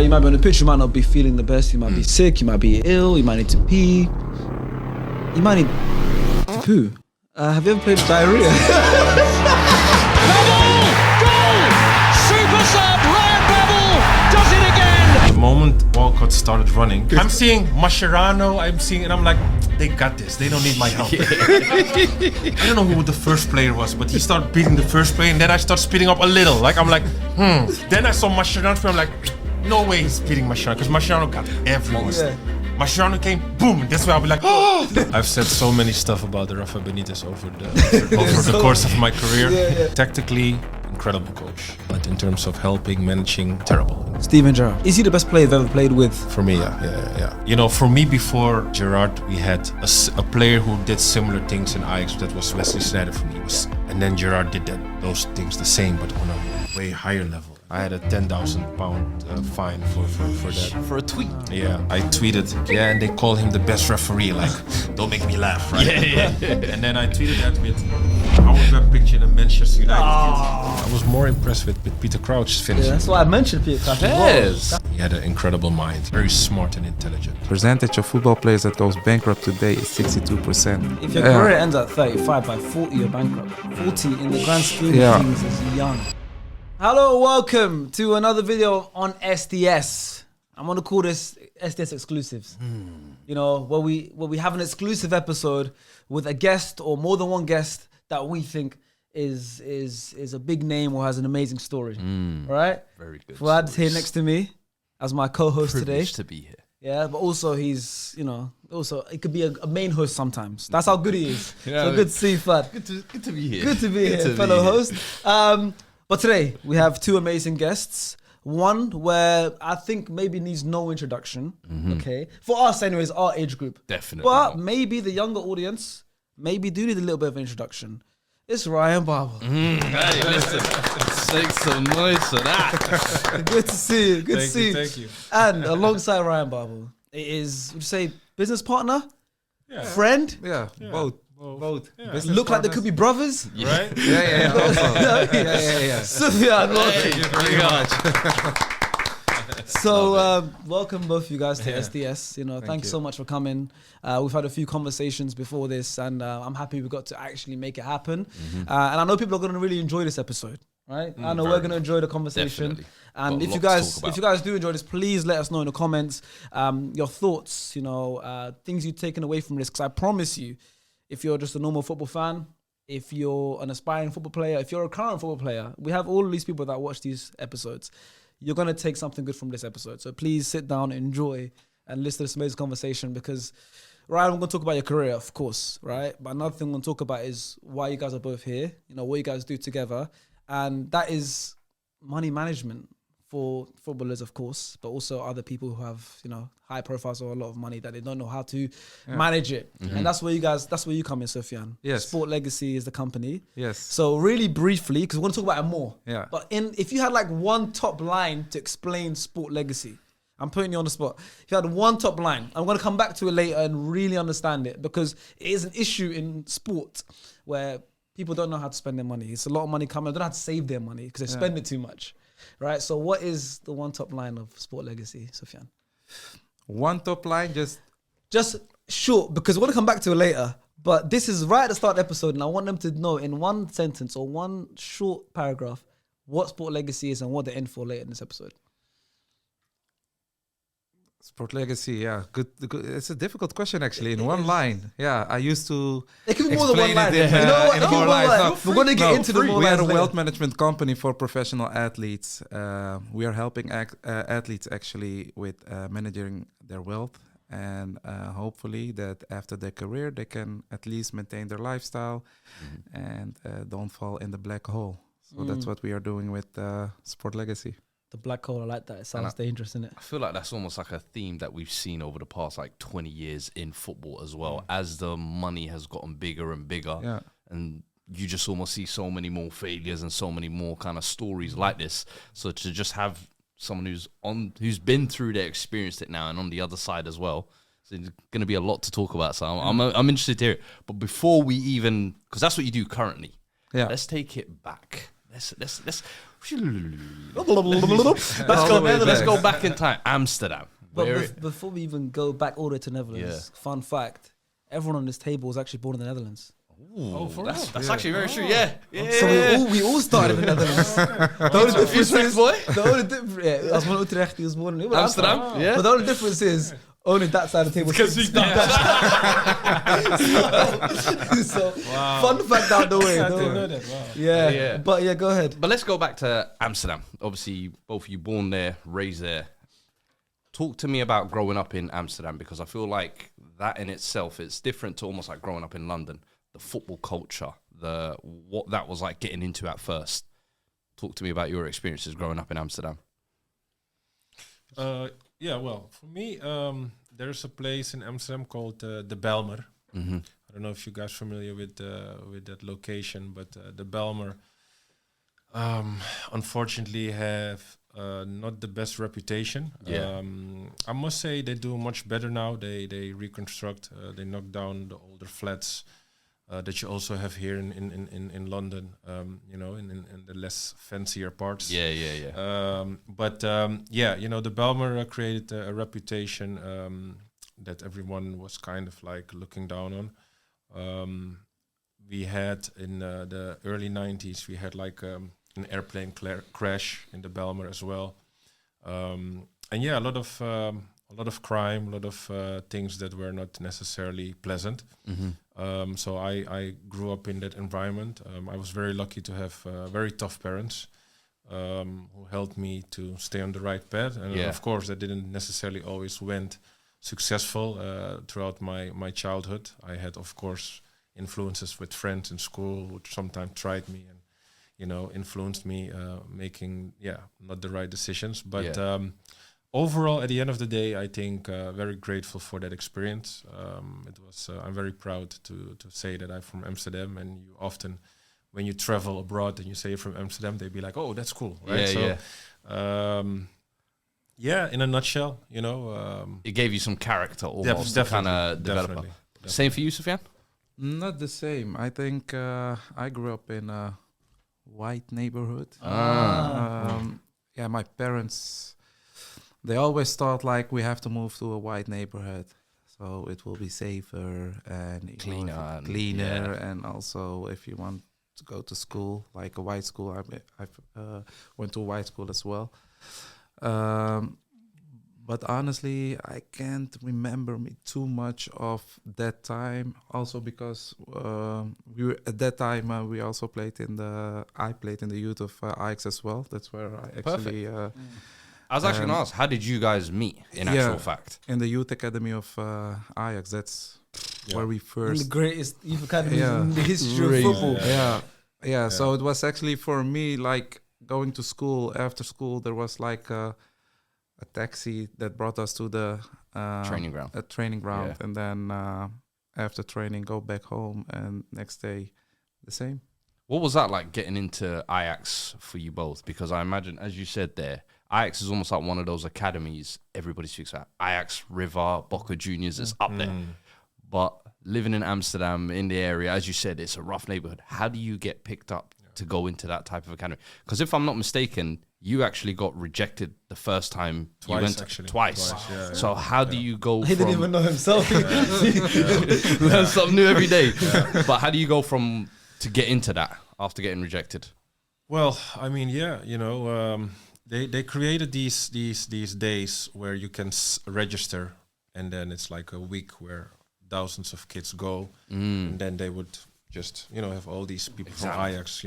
You might be on the pitch, you might not be feeling the best, you might be sick, you might be ill, you might need to pee, you might need to poo. Have you ever played diarrhea? Babel! Goal! Super sub! Ryan Babel does it again! The moment Walcott started running, I'm seeing Mascherano, and I'm like, they got this. They don't need my help. I don't know who the first player was, but he started beating the first player, and then I start speeding up a little. I'm like, Then I saw Mascherano, I'm like, no way he's beating Mascherano, because Mascherano got everyone. Yeah. Mascherano came, boom, that's where I'll be like, oh! I've said so many stuff about the Rafael Benitez over the course of my career. Yeah. Tactically, incredible coach. But in terms of helping, managing, terrible. Steven Gerrard. Is he the best player you've ever played with? For me, yeah. You know, for me, before Gerrard, we had a player who did similar things in Ajax. That was Wesley Sneijder for me. And then Gerrard did those things the same, but on a way higher level. I had a £10,000 fine for that. For a tweet? Yeah, I tweeted, and they call him the best referee, like, don't make me laugh, right? Yeah. And then I tweeted that with our web picture in a Manchester United. I was more impressed with Peter Crouch's finish. Yeah, that's why I mentioned Peter Crouch. Yes. He had an incredible mind, very smart and intelligent. Percentage of football players that goes bankrupt today is 62%. If your career ends at 35, by 40 you're bankrupt. 40 in the grand scheme of things is young. Hello, welcome to another video on SDS. I'm gonna call this SDS exclusives. You know, where we have an exclusive episode with a guest or more than one guest that we think is a big name or has an amazing story. Right? Very good. Fuad's here next to me as my co-host today. Privileged to be here. Yeah, but also he's, also it could be a main host sometimes. That's how good he is. Yeah, so good to see you, Fuad. Good to be here. Good to be here, fellow host. But today, we have two amazing guests. One where I think maybe needs no introduction, okay? For us anyways, our age group. Definitely. But maybe the younger audience maybe do need a little bit of introduction. It's Ryan Babel. Hey, listen, take some noise of that. Good to see you. Good to see you. Thank you. And alongside Ryan Babel, it is, would you say, business partner? Yeah. Friend? Yeah, both. Both. Yeah. Business Look like they partners. could be brothers? Right? Yeah. Also. yeah. Soufyan, welcome. Thank you very much. So welcome both of you guys to SDS. Thanks you. so much for coming. We've had a few conversations before this, and I'm happy we got to actually make it happen. And I know people are going to really enjoy this episode, right? I know we're going to enjoy the conversation. Definitely. And if you guys do enjoy this, please let us know in the comments your thoughts. Things you've taken away from this, because I promise you, if you're just a normal football fan, if you're an aspiring football player, if you're a current football player, we have all of these people that watch these episodes. You're going to take something good from this episode. So please sit down, enjoy, and listen to this amazing conversation, because, Ryan, we're going to talk about your career, of course, right? But another thing we're going to talk about is why you guys are both here, what you guys do together. And that is money management for footballers, of course, but also other people who have, high profiles or a lot of money that they don't know how to manage it. And that's where you come in, Soufyan. Yes. Sport Legacy is the company. Yes. So really briefly, because we're going to talk about it more. Yeah. But if you had like one top line to explain Sport Legacy, I'm putting you on the spot. If you had one top line, I'm going to come back to it later and really understand it, because it is an issue in sport where people don't know how to spend their money. It's a lot of money coming. They don't know how to save their money because they spend it too much. Right, so what is the one top line of Sport Legacy, Soufyan? One top line, just short, because we're going to come back to it later. But this is right at the start of the episode, and I want them to know in one sentence or one short paragraph what Sport Legacy is and what they're in for later in this episode. Sport Legacy, yeah. Good. It's a difficult question, actually. In one line, yeah. I used to. It can be more than one line. In more lines. We're going to get into the more lines. We are a later. wealth management company for professional athletes. We are helping athletes actually with managing their wealth, and hopefully that after their career they can at least maintain their lifestyle and don't fall in the black hole. So that's what we are doing with Sport Legacy. The black hole, I like that. It sounds dangerous, isn't it? I feel like that's almost like a theme that we've seen over the past 20 years in football as well, as the money has gotten bigger and bigger. Yeah. And you just almost see so many more failures and so many more kind of stories like this. So to just have someone who's been through that, experienced it now, and on the other side as well, so there's going to be a lot to talk about. So I'm interested to hear it. But before we even, because that's what you do currently. Yeah. Let's take it back let's go back in time. Amsterdam. But before we even go back all the way to Netherlands, fun fact: everyone on this table was actually born in the Netherlands. That's actually very true. Yeah. So we all started in the Netherlands. The only difference is, I was born in Utrecht. He was born in Amsterdam. Yeah. But the only difference is only that side of the table. So fun fact out the way. Know that. Wow. Yeah. But yeah, go ahead. But let's go back to Amsterdam. Obviously, both of you born there, raised there. Talk to me about growing up in Amsterdam, because I feel like that in itself is different to almost like growing up in London. The football culture, what that was like getting into at first. Talk to me about your experiences growing up in Amsterdam. Well, for me, there's a place in Amsterdam called the Belmer. Mm-hmm. I don't know if you guys are familiar with that location, but the Belmer, unfortunately, have not the best reputation. Yeah. I must say they do much better now. They reconstruct. They knock down the older flats that you also have here in London. In the less fancier parts. Yeah. The Belmer created a reputation that everyone was kind of like looking down on. We had in the early 90s, we had like an airplane crash in the Belmer as well. A lot of crime, a lot of things that were not necessarily pleasant. Mm-hmm. So I grew up in that environment. I was very lucky to have very tough parents who helped me to stay on the right path. And of course, that didn't necessarily always went successful throughout my childhood. I had, of course, influences with friends in school who sometimes tried me and, influenced me making, not the right decisions. But overall, at the end of the day, I think very grateful for that experience. It was. I'm very proud to say that I'm from Amsterdam. And you often, when you travel abroad and you say you're from Amsterdam, they'd be like, "Oh, that's cool, right?" In a nutshell, it gave you some character almost to kind of develop. Definitely. Same for you, Soufyan? Not the same. I think I grew up in a white neighborhood. My parents, they always thought like we have to move to a white neighborhood, so it will be safer and cleaner, and also if you want to go to school, like a white school, I've went to a white school as well. But honestly, I can't remember me too much of that time. Also because we were at that time we also played I played in the youth of Ajax as well. That's where I actually. I was actually going to ask, how did you guys meet? In actual fact, in the youth academy of Ajax. That's where we first. The greatest youth academy in the history of football. So it was actually for me like going to school. After school, there was like a taxi that brought us to the training ground, and then after training go back home, and next day the same. What was that like getting into Ajax for you both? Because I imagine, as you said there, Ajax is almost like one of those academies everybody speaks about. Ajax, River, Boca Juniors is up there. But living in Amsterdam, in the area, as you said, it's a rough neighborhood. How do you get picked up to go into that type of academy? Because if I'm not mistaken, you actually got rejected the first time you went. Twice. Yeah, so how do you go He didn't even know himself. Learn something new every day. But how do you go to get into that after getting rejected? Well, I mean, they created these days where you can register, and then it's like a week where thousands of kids go, and then they would just have all these people from Ajax,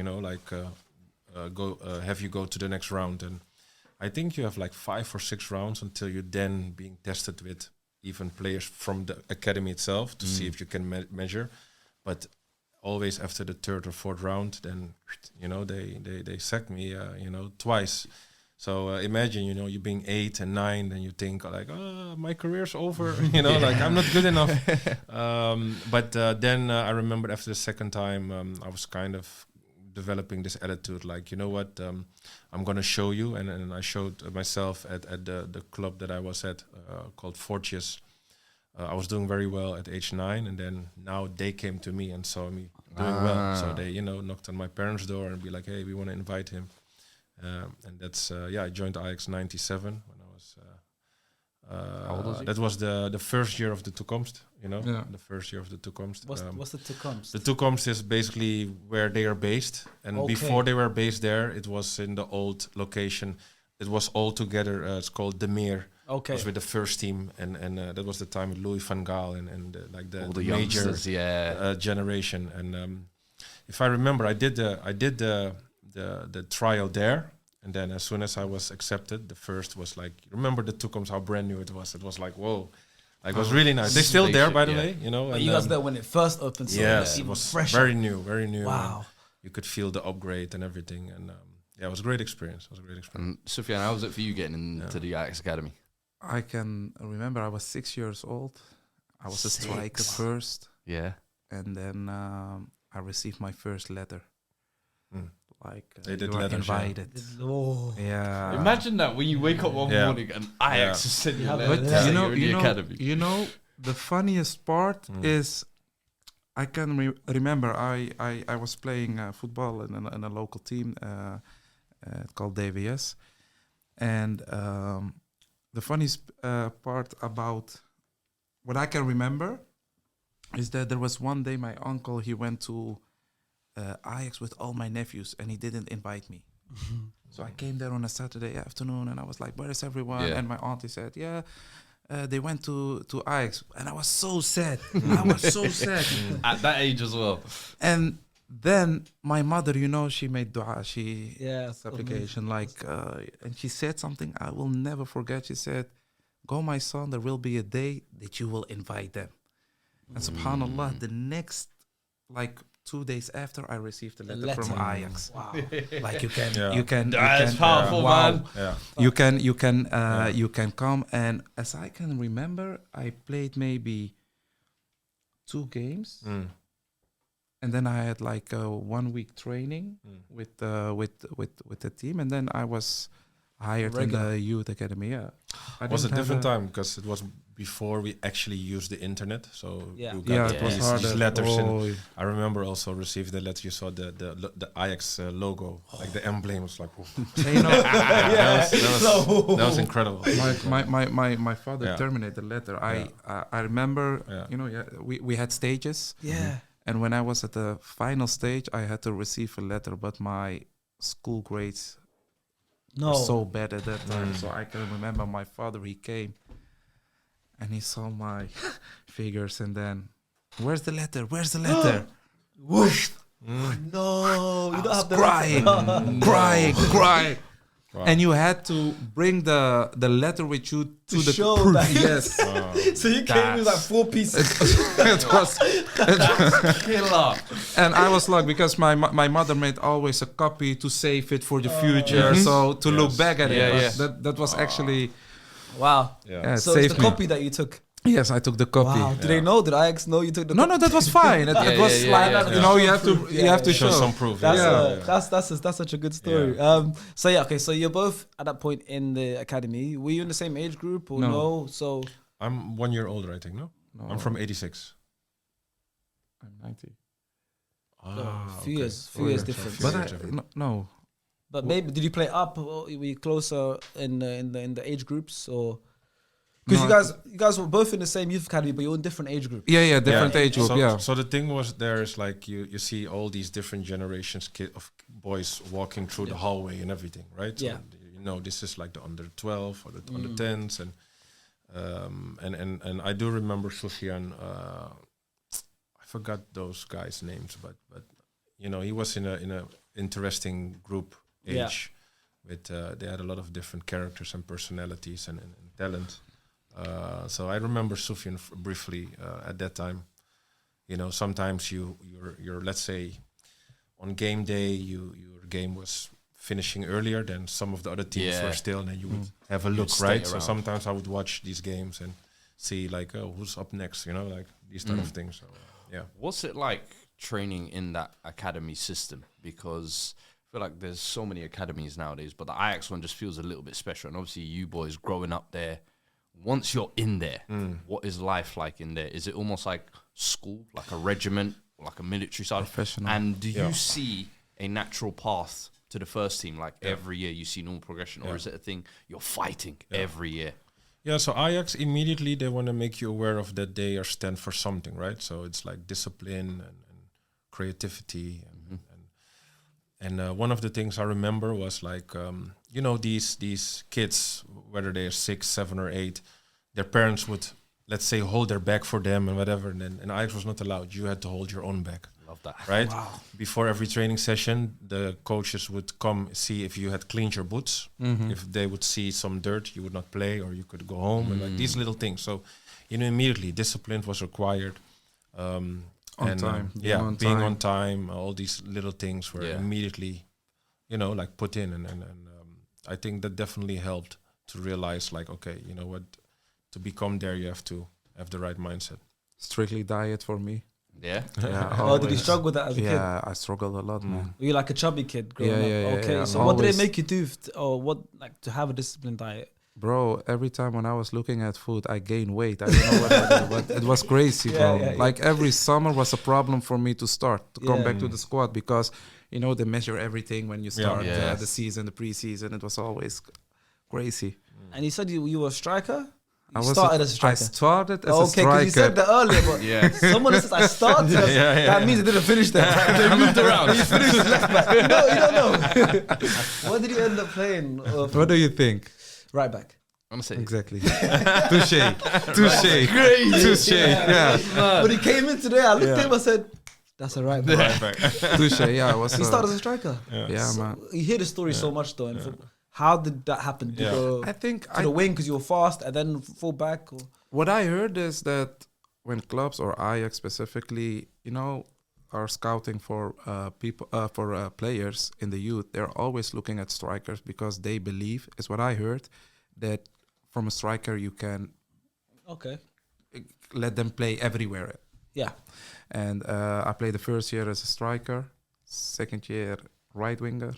have you go to the next round. And I think you have like 5 or 6 rounds until you're then being tested with even players from the academy itself to see if you can measure. But always after the 3rd or 4th round, then they sacked me twice. So imagine you being 8 and 9, and you think like, oh, my career's over, like I'm not good enough. But then I remember after the second time, I was kind of developing this attitude, like, you know what, I'm gonna show you, and I showed myself at the club that I was at called Fortius. I was doing very well at age 9, and then now they came to me and saw me doing well. So they, knocked on my parents' door and be like, "Hey, we want to invite him." And that's I joined Ajax '97 when I was. How old was you? That was the first year of the toekomst. The first year of the toekomst. What's the toekomst? The toekomst is basically where they are based, and before they were based there, it was in the old location. It was all together. It's called De Meer. Okay. It was with the first team, and that was the time with Louis van Gaal and all the the major youngsters, generation. And if I remember, I did the trial there, and then as soon as I was accepted, the first was like, remember the toekomst, how brand new it was. It was like, whoa. Like, it was really nice. They're still there, by the way, But And you guys there when it first opened, so yes, even it was fresher. very new. Wow. And you could feel the upgrade and everything, and it was a great experience. And Soufyan, how was it for you getting into the Ajax Academy? I can remember I was 6 years old. I was a striker first. Yeah. And then I received my first letter. Like They did you are letters, invited. Oh. Yeah. Imagine that when you wake up one morning and Ajax is sending you a letter But saying you're in the academy. The funniest part is I can remember I was playing football in a local team called DVS, and the funniest part about what I can remember is that there was one day my uncle, he went to Ajax with all my nephews and he didn't invite me. So I came there on a Saturday afternoon and I was like, where is everyone? Yeah. And my auntie said, they went to Ajax. And I was so sad. I was so sad. At that age as well. And then my mother, she made dua. Yeah, Supplication. And she said something I will never forget. She said, go, my son, there will be a day that you will invite them. And subhanAllah, the next, 2 days after, I received a letter from Ajax. Wow. you can. That's powerful, man. Yeah. You can come, and as I can remember, I played maybe 2 games, and then I had 1 week training with the team, and then I was hired in the youth academy. Yeah, It was a different time because it was before we actually used the internet. So Yeah. you got it was these harder. letters. Oh. And I remember also received the letter. You saw the Ajax logo, like the emblem was like. That was incredible. My father terminated the letter. I remember. We had stages. Yeah. And when I was at the final stage, I had to receive a letter, but my school grades were so bad at that time. So I can remember my father, he came and he saw my figures and then, where's the letter? Where's the letter? Whoosh! No, you don't have the crying. Wow. And you had to bring the letter with you to the show proof. that. Yes. So you came with 4 pieces. It was Killer. And I was lucky because my mother made always a copy to save it for the future, so to look back at it. That was actually Wow. Yeah. So it's the copy that you took. Yes, I took the copy. Wow. Did they know? Did Ajax know you took the copy? No, that was fine. It was you have to show some proof. That's such a good story. Yeah. So you're both at that point in the academy. Were you in the same age group or no? So I'm 1 year older, I think. No, I'm from '86. I'm 90. Few years difference. But no. But maybe did you play up? Or were you closer in the age groups or? Because you guys were both in the same youth academy, but you're in different age groups. Yeah, different age group. So the thing was, there's you see all these different generations of boys walking through the hallway and everything, right? So this is like the under 12 or the under 10s, and I do remember Soufyan. I forgot those guys' names, but he was in a interesting group age. With they had a lot of different characters and personalities and talent. So I remember Soufyan briefly at that time. Sometimes you're let's say on game day your game was finishing earlier than some of the other teams were still, and then you would have a look, right? So sometimes I would watch these games and see who's up next, these type of things. So What's it like training in that academy system? Because I feel like there's so many academies nowadays, but the Ajax one just feels a little bit special. And obviously you boys growing up there, once you're in there, what is life like in there? Is it almost like school, like a regiment? like a military side. Professional. And do you see a natural path to the first team? Like every year you see normal progression, or is it a thing you're fighting every year? Yeah, so Ajax immediately they want to make you aware of that they are stand for something, right? So it's like discipline and creativity, and one of the things I remember was like these kids, whether they're 6, 7, or 8, their parents would, let's say, hold their bag for them and whatever, and Ajax was not allowed. You had to hold your own bag. Love that. Right? Wow. Before every training session, the coaches would come see if you had cleaned your boots. If they would see some dirt, you would not play, or you could go home, and like these little things. So, immediately discipline was required. On time. Being on time, all these little things were immediately, like put in, and I think that definitely helped to realize, like, okay, you know what, to become there, you have to have the right mindset. Strictly diet for me. Yeah. Oh, did you struggle with that as a kid? Yeah, I struggled a lot, man. Were you like a chubby kid growing up? Yeah, Okay, yeah. so what did they make you do, to have a disciplined diet? Bro, every time when I was looking at food, I gained weight. I don't know what I did, but it was crazy, bro. Like every summer was a problem for me to come back to the squad, because, they measure everything when you start the season, the preseason. It was always crazy. And you said you were a striker? I started as a striker. I started as a striker. Okay, because you said that earlier, but someone that says I started, that means it didn't finish there. They moved around. You finished as left back. You don't know. What did you end up playing? What do you think? Right back. Honestly. Exactly. Touche. Touche. Yeah. When he came in today, I looked at him and said, that's a right back. Touche, yeah. He started as a striker. Yeah, man. You hear the story so much though in football. How did that happen? Did you go I think to the wing because you were fast and then fall back? Or? What I heard is that when clubs, or Ajax specifically, are scouting for players in the youth, they're always looking at strikers, because they believe, is what I heard, that from a striker you can let them play everywhere. Yeah. And I played the first year as a striker, second year right winger,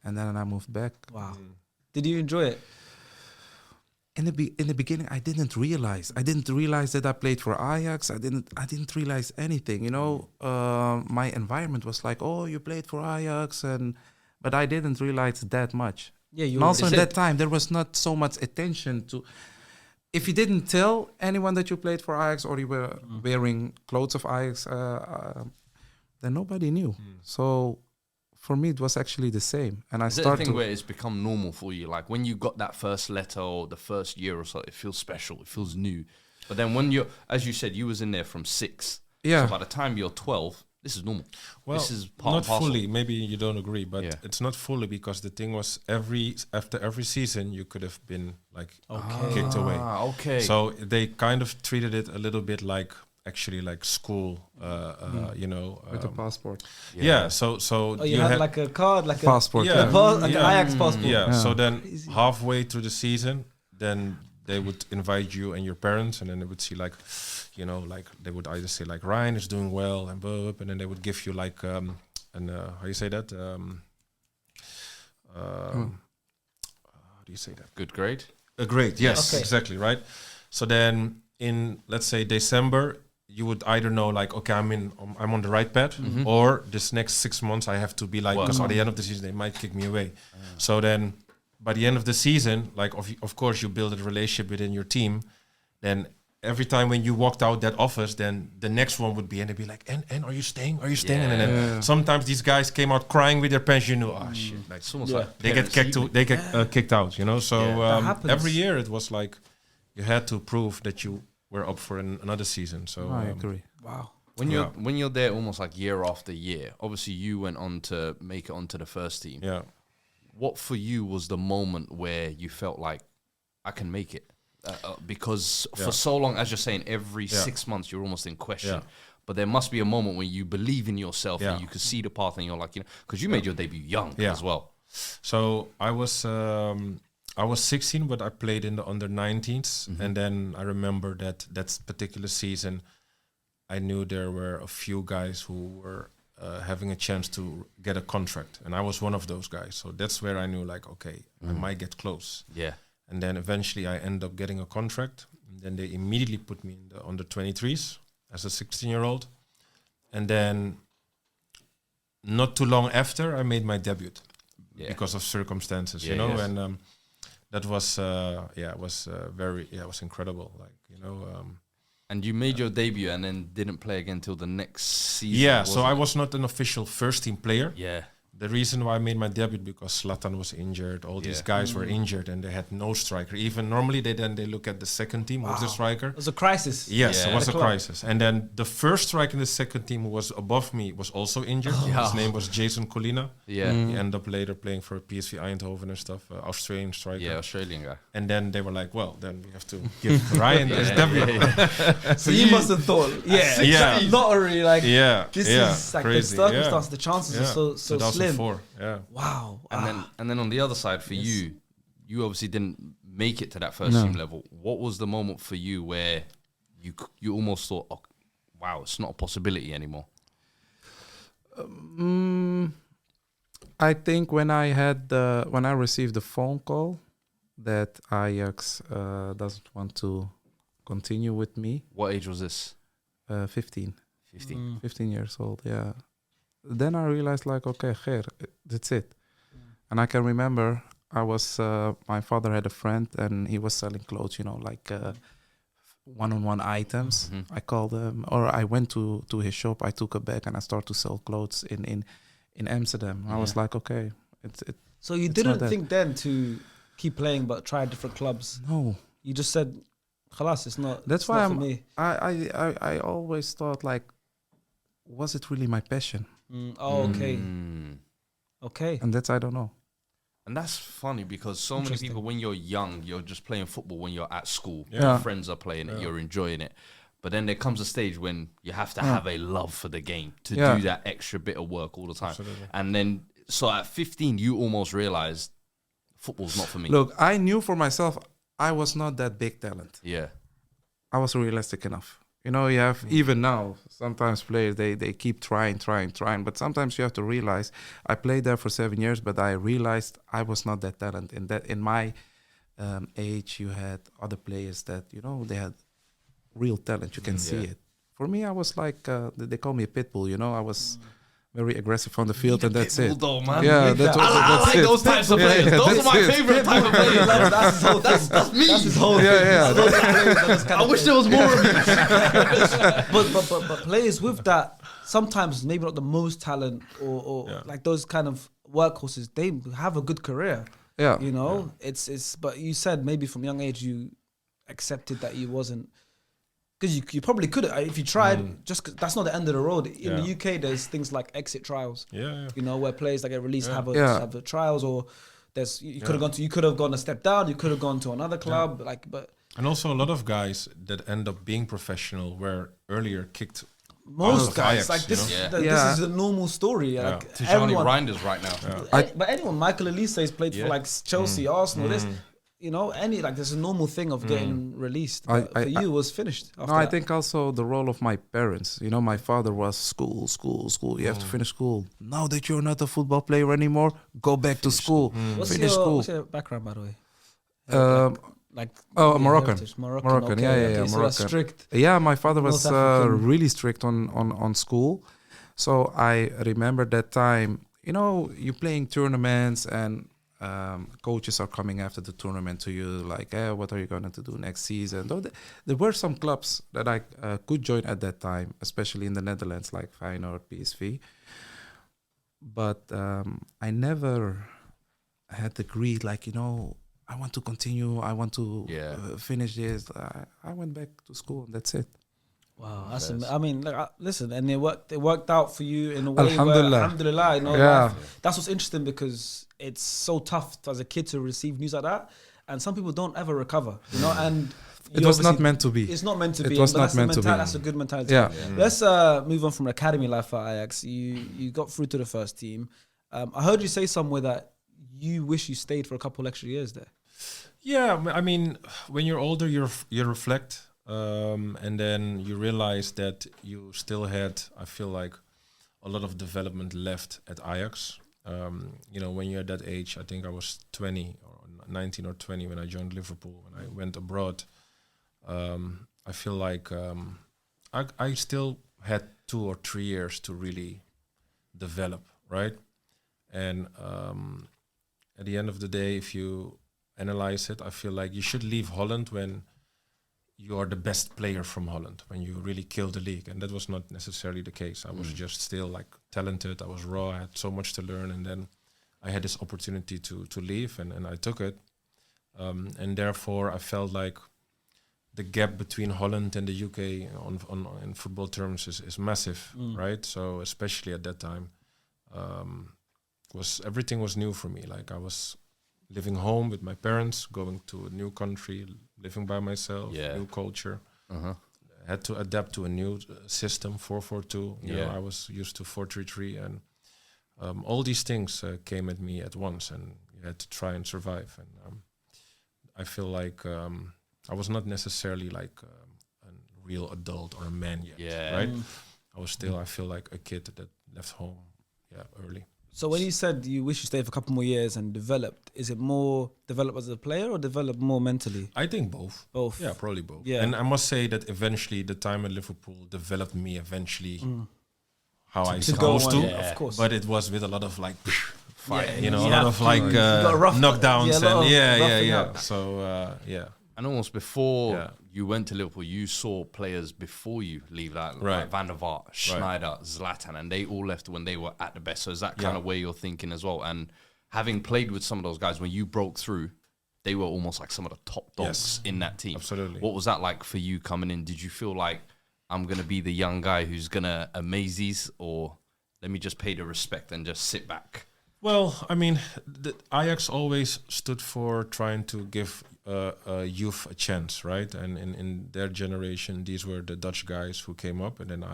and then I moved back. Wow. Did you enjoy it? In the beginning, I didn't realize. That I played for Ajax. I didn't realize anything. My environment was like, oh, you played for Ajax, but I didn't realize that much. Yeah, and also in that time, there was not so much attention to. If you didn't tell anyone that you played for Ajax, or you were wearing clothes of Ajax, then nobody knew. So for me, it was actually the same. And I started. Is it a thing where it's become normal for you? Like when you got that first letter or the first year or so, it feels special, it feels new. But then when you're, as you said, you was in there from 6. Yeah. So by the time you're 12, this is normal. Well, this is part not fully. Maybe you don't agree, but it's not fully, because the thing was after every season you could have been like kicked away. Okay. So they kind of treated it a little bit like school, with a passport. Yeah. So you had like a card, like passport. Like an Ajax passport. Yeah. So then halfway through the season, then they would invite you and your parents, and then they would see like they would either say like Ryan is doing well and blah, and then they would give you like how you say that? How do you say that? Good grade. A grade, yes, exactly, right. So then in, let's say, December, you would either know like, okay, I'm on the right path, or this next 6 months I have to be like, because at the end of the season they might kick me away. So then by the end of the season, like of course you build a relationship within your team. Then every time when you walked out that office, then the next one would be, and they'd be like, and are you staying? Are you staying? And then sometimes these guys came out crying with their pants. Oh shit! Like it's almost like they get kicked out. So every year it was like you had to prove that you were up for another season. So I agree. Wow. When you're there almost like year after year, obviously you went on to make it onto the first team. Yeah. What for you was the moment where you felt like I can make it? Because for so long, as you're saying, every 6 months you're almost in question. Yeah. But there must be a moment when you believe in yourself and you can see the path, and you're like, because you made your debut young as well. So I was 16, but I played in the under 19s, and then I remember that particular season, I knew there were a few guys who were having a chance to get a contract, and I was one of those guys. So that's where I knew, like, okay, I might get close. Yeah. And then eventually I ended up getting a contract. And then they immediately put me in the under 23s as a 16-year-old. And then not too long after, I made my debut because of circumstances, you know, and that was it was incredible, like, you know. And you made your debut and then didn't play again till the next season. Yeah, so I was not an official first team player. Yeah. The reason why I made my debut because Zlatan was injured, all these guys were injured, and they had no striker. Even normally they look at the second team with the striker. It was a crisis. Yes, it was a crisis. And then the first striker in the second team who was above me was also injured. His name was Jason Colina. Yeah. He ended up later playing for PSV Eindhoven and stuff, Australian striker. Yeah, Australian guy. And then they were like, well, then we have to give Ryan his debut. So you must have thought, lottery, like, this is like crazy. the circumstance, the chances are so slim. 2004, Wow. And then on the other side for you obviously didn't make it to that first team level. What was the moment for you where you almost thought, oh, wow, it's not a possibility anymore? I think when I received the phone call that Ajax doesn't want to continue with me. What age was this? 15 years old, yeah. Then I realized, like, okay, that's it. And I can remember my father had a friend and he was selling clothes, you know, like one-on-one items. I called him, or I went to his shop, I took a bag and I started to sell clothes in Amsterdam. I was like, okay, So you didn't think then to keep playing but try different clubs? No. You just said, khalas, it's not. That's it's why not for me. I always thought, like, was it really my passion? Okay. Okay. And that's, I don't know. And that's funny because so many people, when you're young, you're just playing football when you're at school. Yeah. Your friends are playing it, you're enjoying it. But then there comes a stage when you have to have a love for the game to do that extra bit of work all the time. Absolutely. And then, so at 15, you almost realized football's not for me. Look, I knew for myself I was not that big talent. Yeah. I was realistic enough. You know, you have, even now, sometimes players, they keep trying. But sometimes you have to realize, I played there for 7 years, but I realized I was not that talent. In my age, you had other players that, you know, they had real talent. You can see it. For me, I was like, they call me a pit bull, you know. I was very aggressive on the field, and that's it. Though, man. Yeah, that's I like those types of players. Those are my favorite type of players. That's me. That's his whole I wish there was more of me. but players with that, sometimes maybe not the most talent or like those kind of workhorses, they have a good career. Yeah. You know, it's. But you said maybe from young age you accepted that you wasn't. Because you probably could if you tried. Just 'cause that's not the end of the road. In the UK, there's things like exit trials. You know, where players that get released have the trials, or there's you could have gone a step down. You could have gone to another club. And also a lot of guys that end up being professional were earlier kicked. Most out of guys Ajax, like this. you know? This is a normal story. Like Tijani everyone, Reinders right now. but anyone, Michael Elise's played for like Chelsea, Arsenal. This. You know, there's a normal thing of getting released. But for you, it was finished. After I that. think also the role of my parents. You know, my father was school. You have to finish school. Now that you're not a football player anymore, go back to school. Finish school. What's your background, by the way? Moroccan. Moroccan. Okay, Yeah, so Moroccan. that's strict. Yeah, my father was North African. really strict on school. So I remember that time, you know, you playing tournaments and coaches are coming after the tournament to you like, what are you going to do next season? Though there were some clubs that I could join at that time, especially in the Netherlands, like Feyenoord, PSV. But I never had the greed, like, you know, I want to continue, I want to finish this. I went back to school, and that's it. Wow, that's I mean, listen, and it worked out for you in a way Alhamdulillah. where, alhamdulillah, you know, Yeah. that's what's interesting because it's so tough as a kid to receive news like that, and some people don't ever recover, you know, and It was not meant to be. It's not meant to It be. was but not that's meant to be. That's a good mentality. Yeah. Let's move on from academy life at Ajax. You got through to the first team. I heard you say somewhere that you wish you stayed for a couple extra years there. Yeah, I mean, when you're older, you reflect, and then you realize that you still had, I feel like, a lot of development left at Ajax. You know, when you're at that age, I think I was 20 or 19 or 20 when I joined Liverpool. When I went abroad, I feel like I still had 2 or 3 years to really develop, right? And at the end of the day, if you analyze it, I feel like you should leave Holland when you are the best player from Holland, when you really kill the league. And that was not necessarily the case. I was just still like talented. I was raw. I had so much to learn. And then I had this opportunity to leave, and I took it. And therefore, I felt like the gap between Holland and the UK in football terms is massive, right? So especially at that time, everything was new for me. Like I was living home with my parents, going to a new country, living by myself, new culture. Had to adapt to a new system, 4-4-2. You know, I was used to 4-3-3, and all these things came at me at once, and you had to try and survive. And I feel like I was not necessarily like a real adult or a man yet, right? I was still, I feel like a kid that left home, early. So when you said you wish you stayed for a couple more years and developed, is it more develop as a player or develop more mentally? I think both. Both. Yeah, probably both. Yeah. And I must say that eventually the time at Liverpool developed me eventually how I supposed to. Of course. But it was with a lot of like fight, Yeah, you know, you a lot have of to, like knockdowns roughing and up. So And almost before you went to Liverpool, you saw players before you leave, like Van der Vaart, Schneider, Zlatan, and they all left when they were at the best. So is that kind of where you're thinking as well? And having played with some of those guys, when you broke through, they were almost like some of the top dogs in that team. Absolutely. What was that like for you coming in? Did you feel like, I'm going to be the young guy who's going to amaze these, or let me just pay the respect and just sit back? Well, I mean, the Ajax always stood for trying to give youth a chance, right? And in their generation, these were the Dutch guys who came up, and then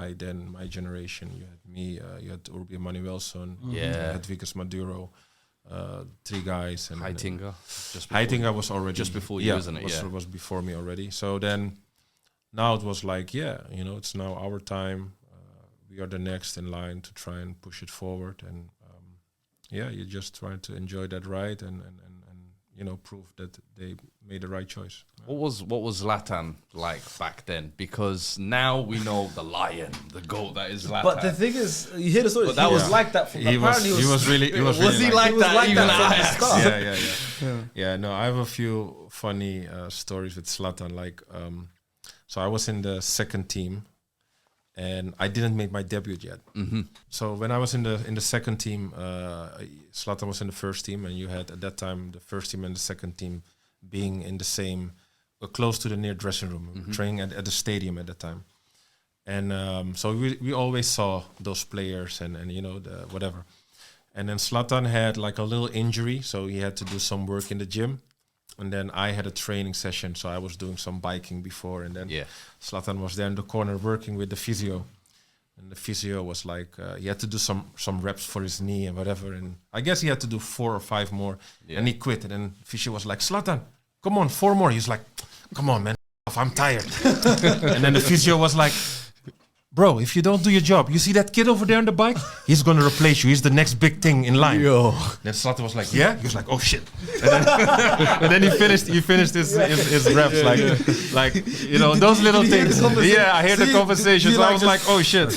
my generation, you had me, you had Urbi Manuelson, you had Vikas Maduro, 3 guys. And Heitinga. Heitinga was already... Just before you, isn't it? Was before me already. So then, now it was like, it's now our time. We are the next in line to try and push it forward. And you just try to enjoy that ride and prove that they made the right choice. What was Zlatan like back then? Because now we know the lion, the goat that is Zlatan. But the thing is, you hear the story. But that he was was like that. He was really like that even from the Ajax? start. Yeah. No, I have a few funny stories with Zlatan. Like, so I was in the second team, and I didn't make my debut yet. So when I was in the second team, Zlatan was in the first team, and you had at that time the first team and the second team being in the same, close to the near dressing room, we were training at the stadium at that time. And so we always saw those players and the whatever. And then Zlatan had like a little injury, so he had to do some work in the gym. And then I had a training session, so I was doing some biking before, and then Zlatan was there in the corner working with the physio. And the physio was like, he had to do some reps for his knee and whatever. And I guess he had to do 4 or 5 more. And he quit. And then physio was like, Zlatan, come on, 4 more. He's like, come on, man, I'm tired. And then the physio was like, bro, if you don't do your job, you see that kid over there on the bike? He's going to replace you. He's the next big thing in line. Then Zlatan was like, yeah? He was like, oh, shit. And then he finished his reps. Like those little things. Yeah, I hear the conversation. So I was like, oh, shit.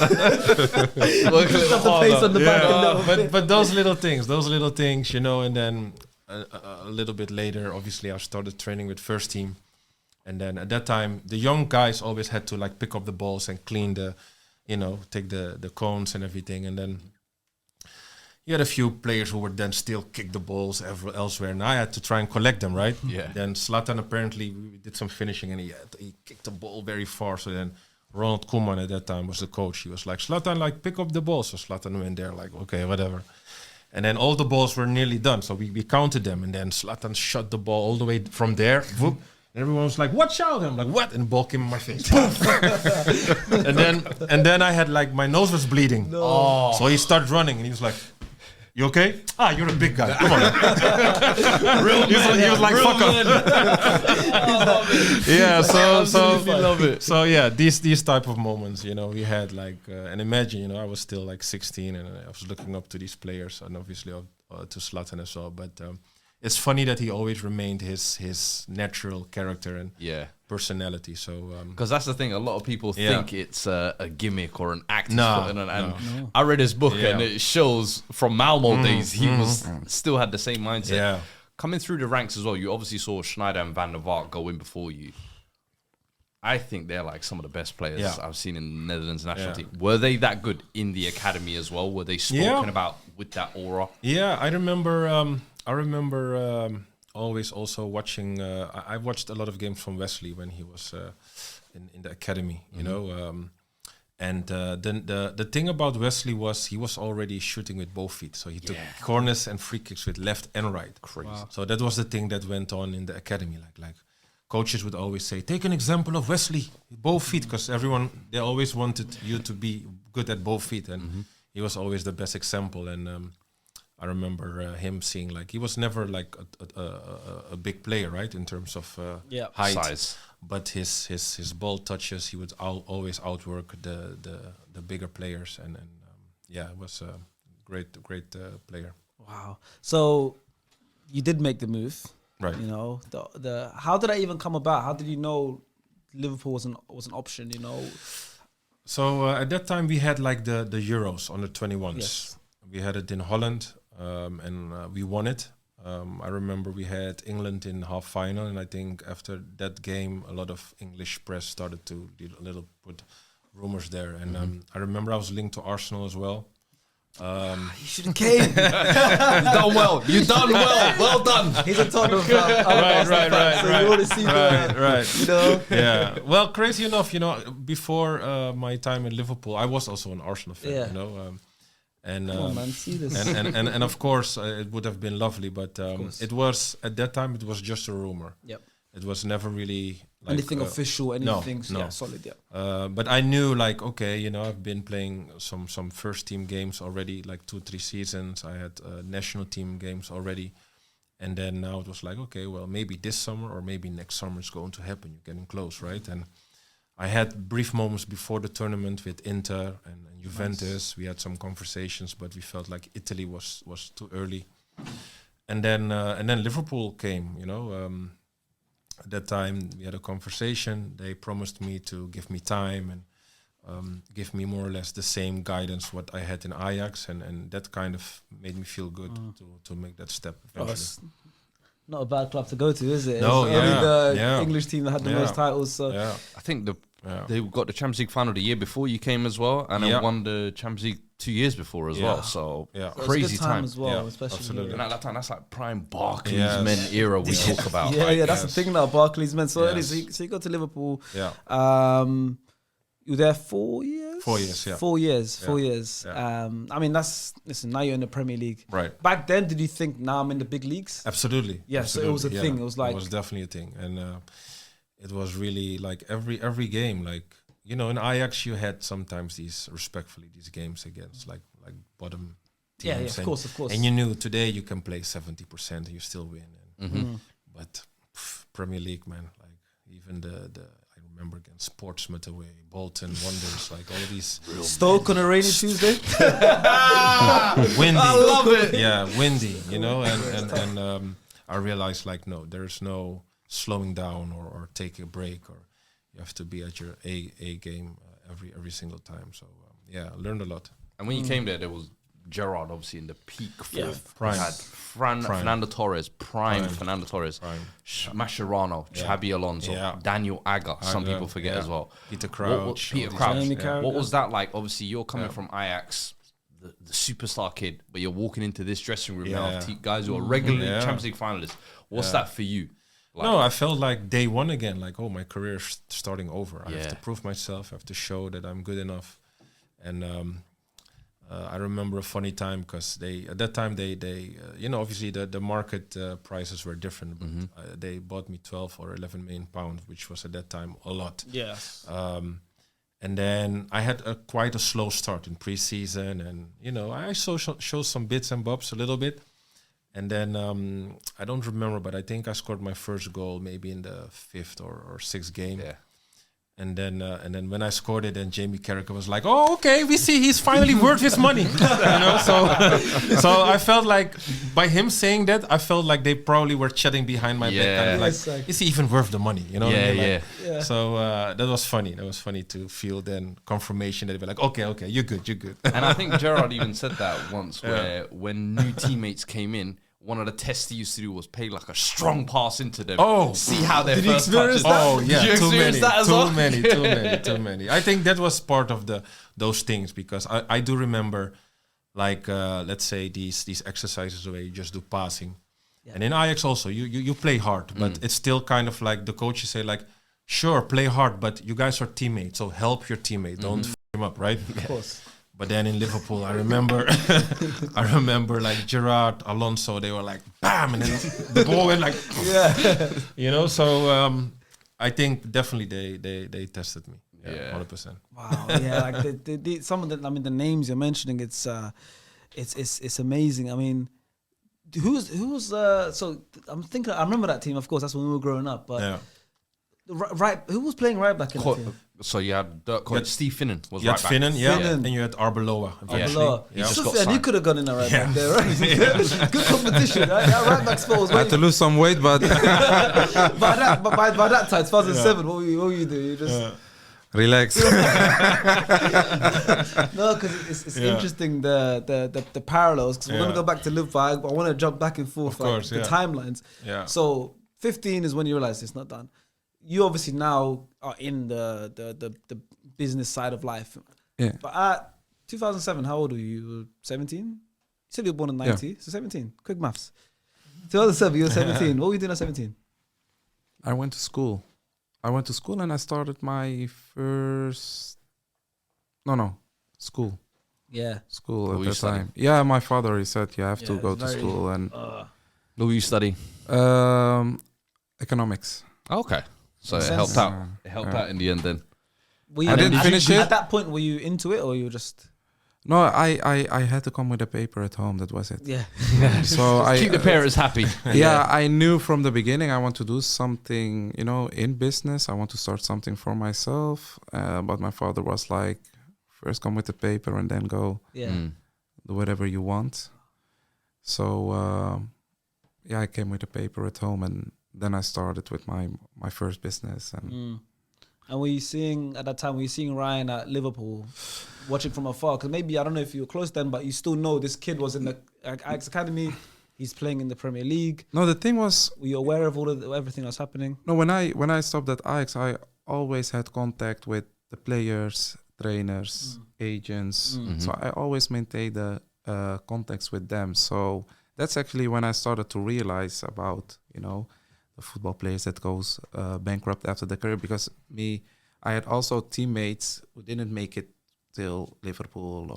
But those little things, and then a little bit later, obviously, I started training with first team. And then at that time, the young guys always had to like pick up the balls and clean take the cones and everything. And then you had a few players who would then still kick the balls elsewhere. And I had to try and collect them, right? Yeah. Then Zlatan apparently we did some finishing and he kicked the ball very far. So then Ronald Koeman at that time was the coach. He was like, Zlatan, like pick up the ball. So Zlatan went there like, okay, whatever. And then all the balls were nearly done. So we counted them. And then Zlatan shot the ball all the way from there. Whoop. And everyone was like, watch out. And I'm like, what? And the ball came in my face. and then I had like, my nose was bleeding. No. So he started running and he was like, you okay? You're a big guy. Come on. He was like, fuck up. Yeah, so yeah, these type of moments, we had like, and imagine, I was still like 16 and I was looking up to these players and obviously to Zlatan as well. But it's funny that he always remained his natural character and Yeah. personality. So Because that's the thing. A lot of people think it's a gimmick or an act. No, And I read his book, and it shows from Malmo days he was still had the same mindset. Yeah. Coming through the ranks as well, you obviously saw Schneider and Van der Vaart go in before you. I think they're like some of the best players I've seen in the Netherlands national team. Were they that good in the academy as well? Were they spoken about with that aura? Yeah, I remember. Always also watching. I watched a lot of games from Wesley when he was in the academy. You know, and then the thing about Wesley was he was already shooting with both feet. So he took corners and free kicks with left and right. Crazy. Wow. So that was the thing that went on in the academy. Like coaches would always say, take an example of Wesley, both feet, because they always wanted you to be good at both feet, and he was always the best example. And I remember him seeing like he was never like a big player, right, in terms of height, Size. but his ball touches, he would always outwork the bigger players, and it was a great player. Wow. So you did make the move. Right. You know, the how did that even come about? How did you know Liverpool was an option? You know. So at that time we had like the Euros under 21s. Yes. We had it in Holland, and we won it. I remember we had England in half final, and I think after that game, a lot of English press started to put rumors there. And I remember I was linked to Arsenal as well. You should have came. You done well. You done well. Well done. He's a Tottenham fan. I'm an Arsenal fan, so you want to see right. You know. Yeah. Well, crazy enough, you know, before my time in Liverpool, I was also an Arsenal fan. Yeah. You know, and Come on, man, see this. and of course it would have been lovely, but it was at that time it was just a rumor. Yep. It was never really like, Anything official, anything no. solid, yeah. But I knew like, okay, you know, I've been playing some first team games already, like 2-3 seasons. I had national team games already. And then now it was like, okay, well, maybe this summer or maybe next summer it's going to happen. You're getting close, right? And I had brief moments before the tournament with Inter and Juventus. Nice. We had some conversations, but we felt like Italy was too early. And then Liverpool came, you know. At that time, we had a conversation. They promised me to give me time and give me more or less the same guidance what I had in Ajax, and that kind of made me feel good to make that step eventually. Not a bad club to go to, is it? No, it's only the English team that had the most titles. So I think they got the Champions League final the year before you came as well, and then won the Champions League 2 years before as well. So crazy time time as well, especially. Absolutely. And at that time, that's like prime Barclays men era we talk about. That's the thing now, Barclays men. So, so you got to Liverpool. Yeah. You were there 4 years? 4 years, yeah. 4 years, Yeah. 4 years. Yeah. I mean, listen, now you're in the Premier League. Right. Back then, did you think, now I'm in the big leagues? Absolutely. Yeah, Absolutely. so it was a thing. It was like... It was definitely a thing. And it was really like every game, like, you know, in Ajax you had sometimes these games against like bottom teams. Yeah, of course. And you knew today you can play 70% and you still win. But Premier League, man, like even I remember against Portsmouth away, Bolton Wanderers, like all these. Stoke on a rainy Tuesday. Windy. I love it. Yeah, windy, you know, and I realized like, no, there's no slowing down or taking a break, or you have to be at your A game every single time. So I learned a lot. And when you came there was Gerrard obviously in the peak form. Prime. Had Fernando Torres, prime Fernando Torres, Mascherano, Xabi Alonso, Daniel Agger. Some people forget as well. Peter Crouch. Peter Crouch. What was that like? Obviously, you're coming from Ajax, the superstar kid, but you're walking into this dressing room now of guys who are regularly Champions League finalists. What's that for you? Like, no, I felt like day one again, like, oh, my career is starting over. I have to prove myself. I have to show that I'm good enough. And I remember a funny time because at that time they you know, obviously the market prices were different, but they bought me 12 or 11 million pounds, which was at that time a lot. Yes. And then I had quite a slow start in preseason, and you know, I showed some bits and bobs a little bit. And then I don't remember, but I think I scored my first goal maybe in the 5th or 6th game. Yeah. And then when I scored it, then Jamie Carragher was like, "Oh, okay, we see he's finally worth his money." So I felt like by him saying that, I felt like they probably were chatting behind my back. Kind of like, is he even worth the money? You know? what I mean? Yeah. So that was funny. That was funny to feel then confirmation that they were like, "Okay, you're good." And I think Gerrard even said that once, where when new teammates came in, one of the tests he used to do was play like a strong pass into them. Oh, see how their Did you first experience touches. that? Oh yeah, Did you experience that as well? Too many. I think that was part of those things because I do remember, like let's say these exercises where you just do passing, and in Ajax also you play hard, but it's still kind of like the coaches say like, sure, play hard, but you guys are teammates, so help your teammate, don't f him up, right? Of course. But then in Liverpool, I remember like Gerrard, Alonso, they were like bam, and then the ball went like So I think definitely they tested me. Yeah, 100%. Wow. Yeah, like some of the the names you're mentioning, it's amazing. I mean, who's so I'm thinking. I remember that team, of course. That's when we were growing up. But right, who was playing right back in that team? So you had Steve Finnan was you right had back. Finnan, and you had Arbeloa. Soufyan, he could have gone in there right back there, right? Good competition, right? That right back spot was I had to lose some weight, but by that time, 2007, what were you doing? You just relax. No, because it's interesting the parallels. Because we're gonna go back to Liverpool. I want to jump back and forth, Of course, the timelines. Yeah. So 15 is when you realize it's not done. You obviously now are in the business side of life. Yeah. But at 2007, how old were you? 17? You said you were born in 90, so 17. Quick maths. 2007, you were 17. What were you doing at 17? I went to school. And I started my first... school. Yeah. School What at were you that studying? time. Yeah, my father, he said, you have to go to very, school. And What were you studying? economics. Okay. So Makes it helped sense. out. It helped out in the end then. I didn't finish it. At that point, were you into it or you were just... No, I had to come with a paper at home. That was it. Yeah. So Keep the parents happy. I knew from the beginning I want to do something, in business. I want to start something for myself. But my father was like, first come with the paper and then go do whatever you want. So, I came with a paper at home and then I started with my first business. And were you seeing, at that time, Ryan at Liverpool, watching from afar? Because maybe, I don't know if you were close then, but you still know this kid was in the Ajax Academy. He's playing in the Premier League. No, the thing was... Were you aware of everything that's happening? No, when I stopped at Ajax, I always had contact with the players, trainers, agents. So I always maintained the contacts with them. So that's actually when I started to realize about, the football players that goes bankrupt after the career, because I had also teammates who didn't make it till Liverpool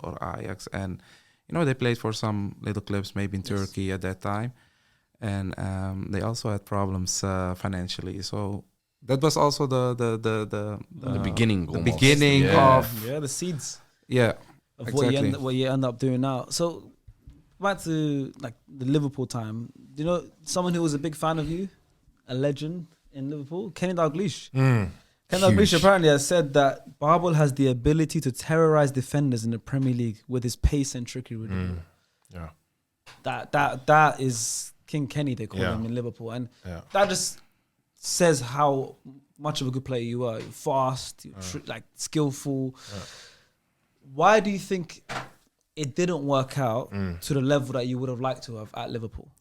or Ajax, and they played for some little clubs, maybe in Turkey at that time, and they also had problems financially. So that was also the beginning, the almost. beginning of the seeds. Yeah, of exactly. what you end up doing now. So back to like the Liverpool time. Do you know someone who was a big fan of you, a legend in Liverpool, Kenny Dalglish? Kenny Dalglish apparently has said that Babel has the ability to terrorize defenders in the Premier League with his pace and trickery. Yeah, that is King Kenny, they call him in Liverpool, and that just says how much of a good player you are. You're fast, you're like skillful. Why do you think it didn't work out to the level that you would have liked to have at Liverpool?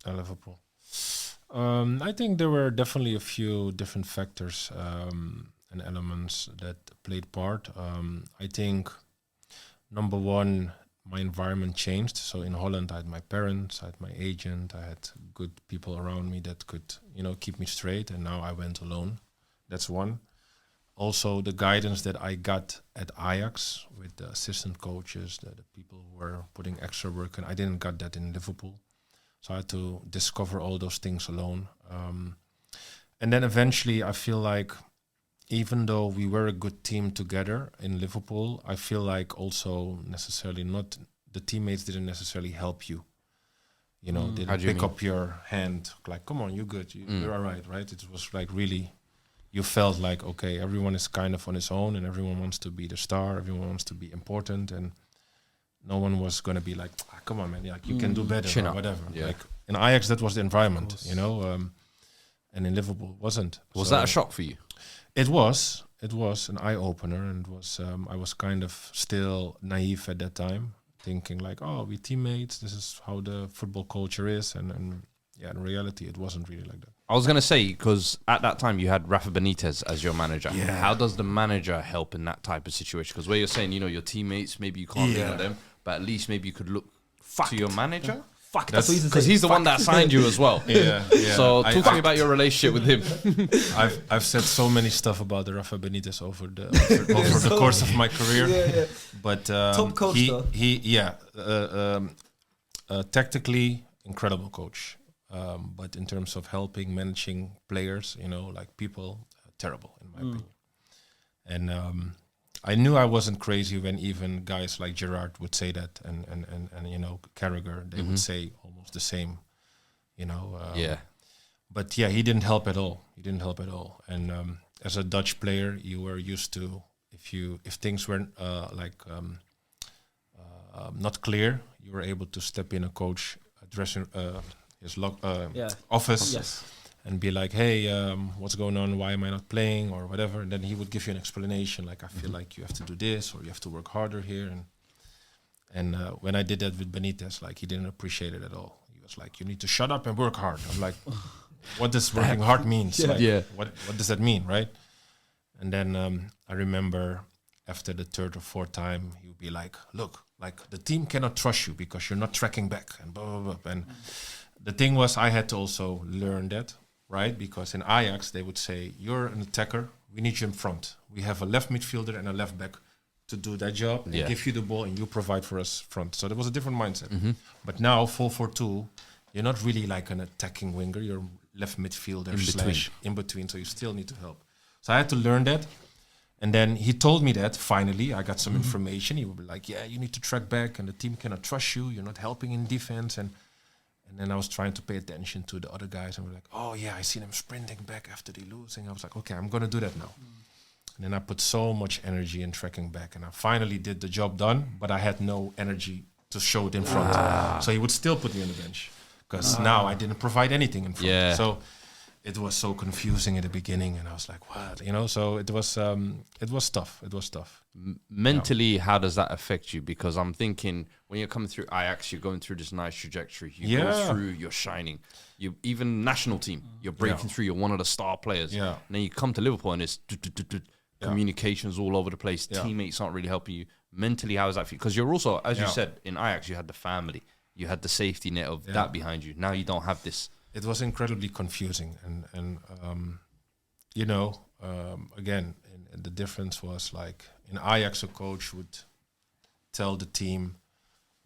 I think there were definitely a few different factors and elements that played part. I think, number one, my environment changed. So in Holland, I had my parents, I had my agent, I had good people around me that could, keep me straight. And now I went alone. That's one. Also, the guidance that I got at Ajax with the assistant coaches, the people who were putting extra work in, I didn't get that in Liverpool. So I had to discover all those things alone. And then eventually I feel like even though we were a good team together in Liverpool, I feel like also the teammates didn't necessarily help you. They didn't pick up your hand, like, come on, you're good, you're all right? It was like really... you felt like, okay, everyone is kind of on his own and everyone wants to be the star, everyone wants to be important, and no one was going to be like, come on, man, like you can do better Chin or up. whatever. Yeah. Like in Ajax, that was the environment, you know, and in Liverpool, it wasn't. Was So that a shock for you? It was an eye opener, and it was I was kind of still naive at that time, thinking like, oh, we teammates. This is how the football culture is, and yeah, in reality, it wasn't really like that. I was going to say, because at that time you had Rafa Benitez as your manager. Yeah. How does the manager help in that type of situation? Because where you're saying, you know, your teammates, maybe you can't lean on them, but at least maybe you could look to your manager. Fuck, that's what Because he's the one that signed you as well. Yeah. So talk to me about your relationship with him. I've said so many stuff about the Rafa Benitez over the course of my career. Yeah. But Top coach, though. Tactically incredible coach. But in terms of helping, managing players, you know, like people, terrible in my opinion. And I knew I wasn't crazy when even guys like Gerrard would say that, and you know, Carragher, they would say almost the same, you know. But yeah, he didn't help at all. And as a Dutch player, you were used to, if things weren't not clear, you were able to step in a coach dressing his office and be like, hey, what's going on? Why am I not playing or whatever? And then he would give you an explanation, like, I feel like you have to do this or you have to work harder here. And when I did that with Benitez, like, he didn't appreciate it at all. He was like, you need to shut up and work hard. I'm like, what does working hard means? What does that mean, right? And then I remember after the third or fourth time, he would be like, look, like the team cannot trust you because you're not tracking back and blah, blah, blah. And the thing was, I had to also learn that, right? Because in Ajax, they would say, you're an attacker, we need you in front. We have a left midfielder and a left back to do that job, and give you the ball, and you provide for us front. So there was a different mindset. But now, 4-4-2, you're not really like an attacking winger, you're left midfielder in between, so you still need to help. So I had to learn that. And then he told me that, finally, I got some information. He would be like, yeah, you need to track back, and the team cannot trust you, you're not helping in defense. And then I was trying to pay attention to the other guys, and we're like, oh yeah, I see them sprinting back after they losing. I was like, okay, I'm going to do that now. And then I put so much energy in tracking back, and I finally did the job done, but I had no energy to show it in front. So he would still put me on the bench, because now I didn't provide anything in front. So it was so confusing at the beginning, and I was like, what? You know, so it was tough. It was tough. Mentally, how does that affect you? Because I'm thinking, when you're coming through Ajax, you're going through this nice trajectory. You go through, you're shining. You even national team, you're breaking through. You're one of the star players. And then you come to Liverpool, and it's communications all over the place. Teammates aren't really helping you. Mentally, how is that for you? Because you're also, as you said, in Ajax, you had the family. You had the safety net of that behind you. Now you don't have this. It was incredibly confusing, and you know, again, the difference was like in Ajax, a coach would tell the team,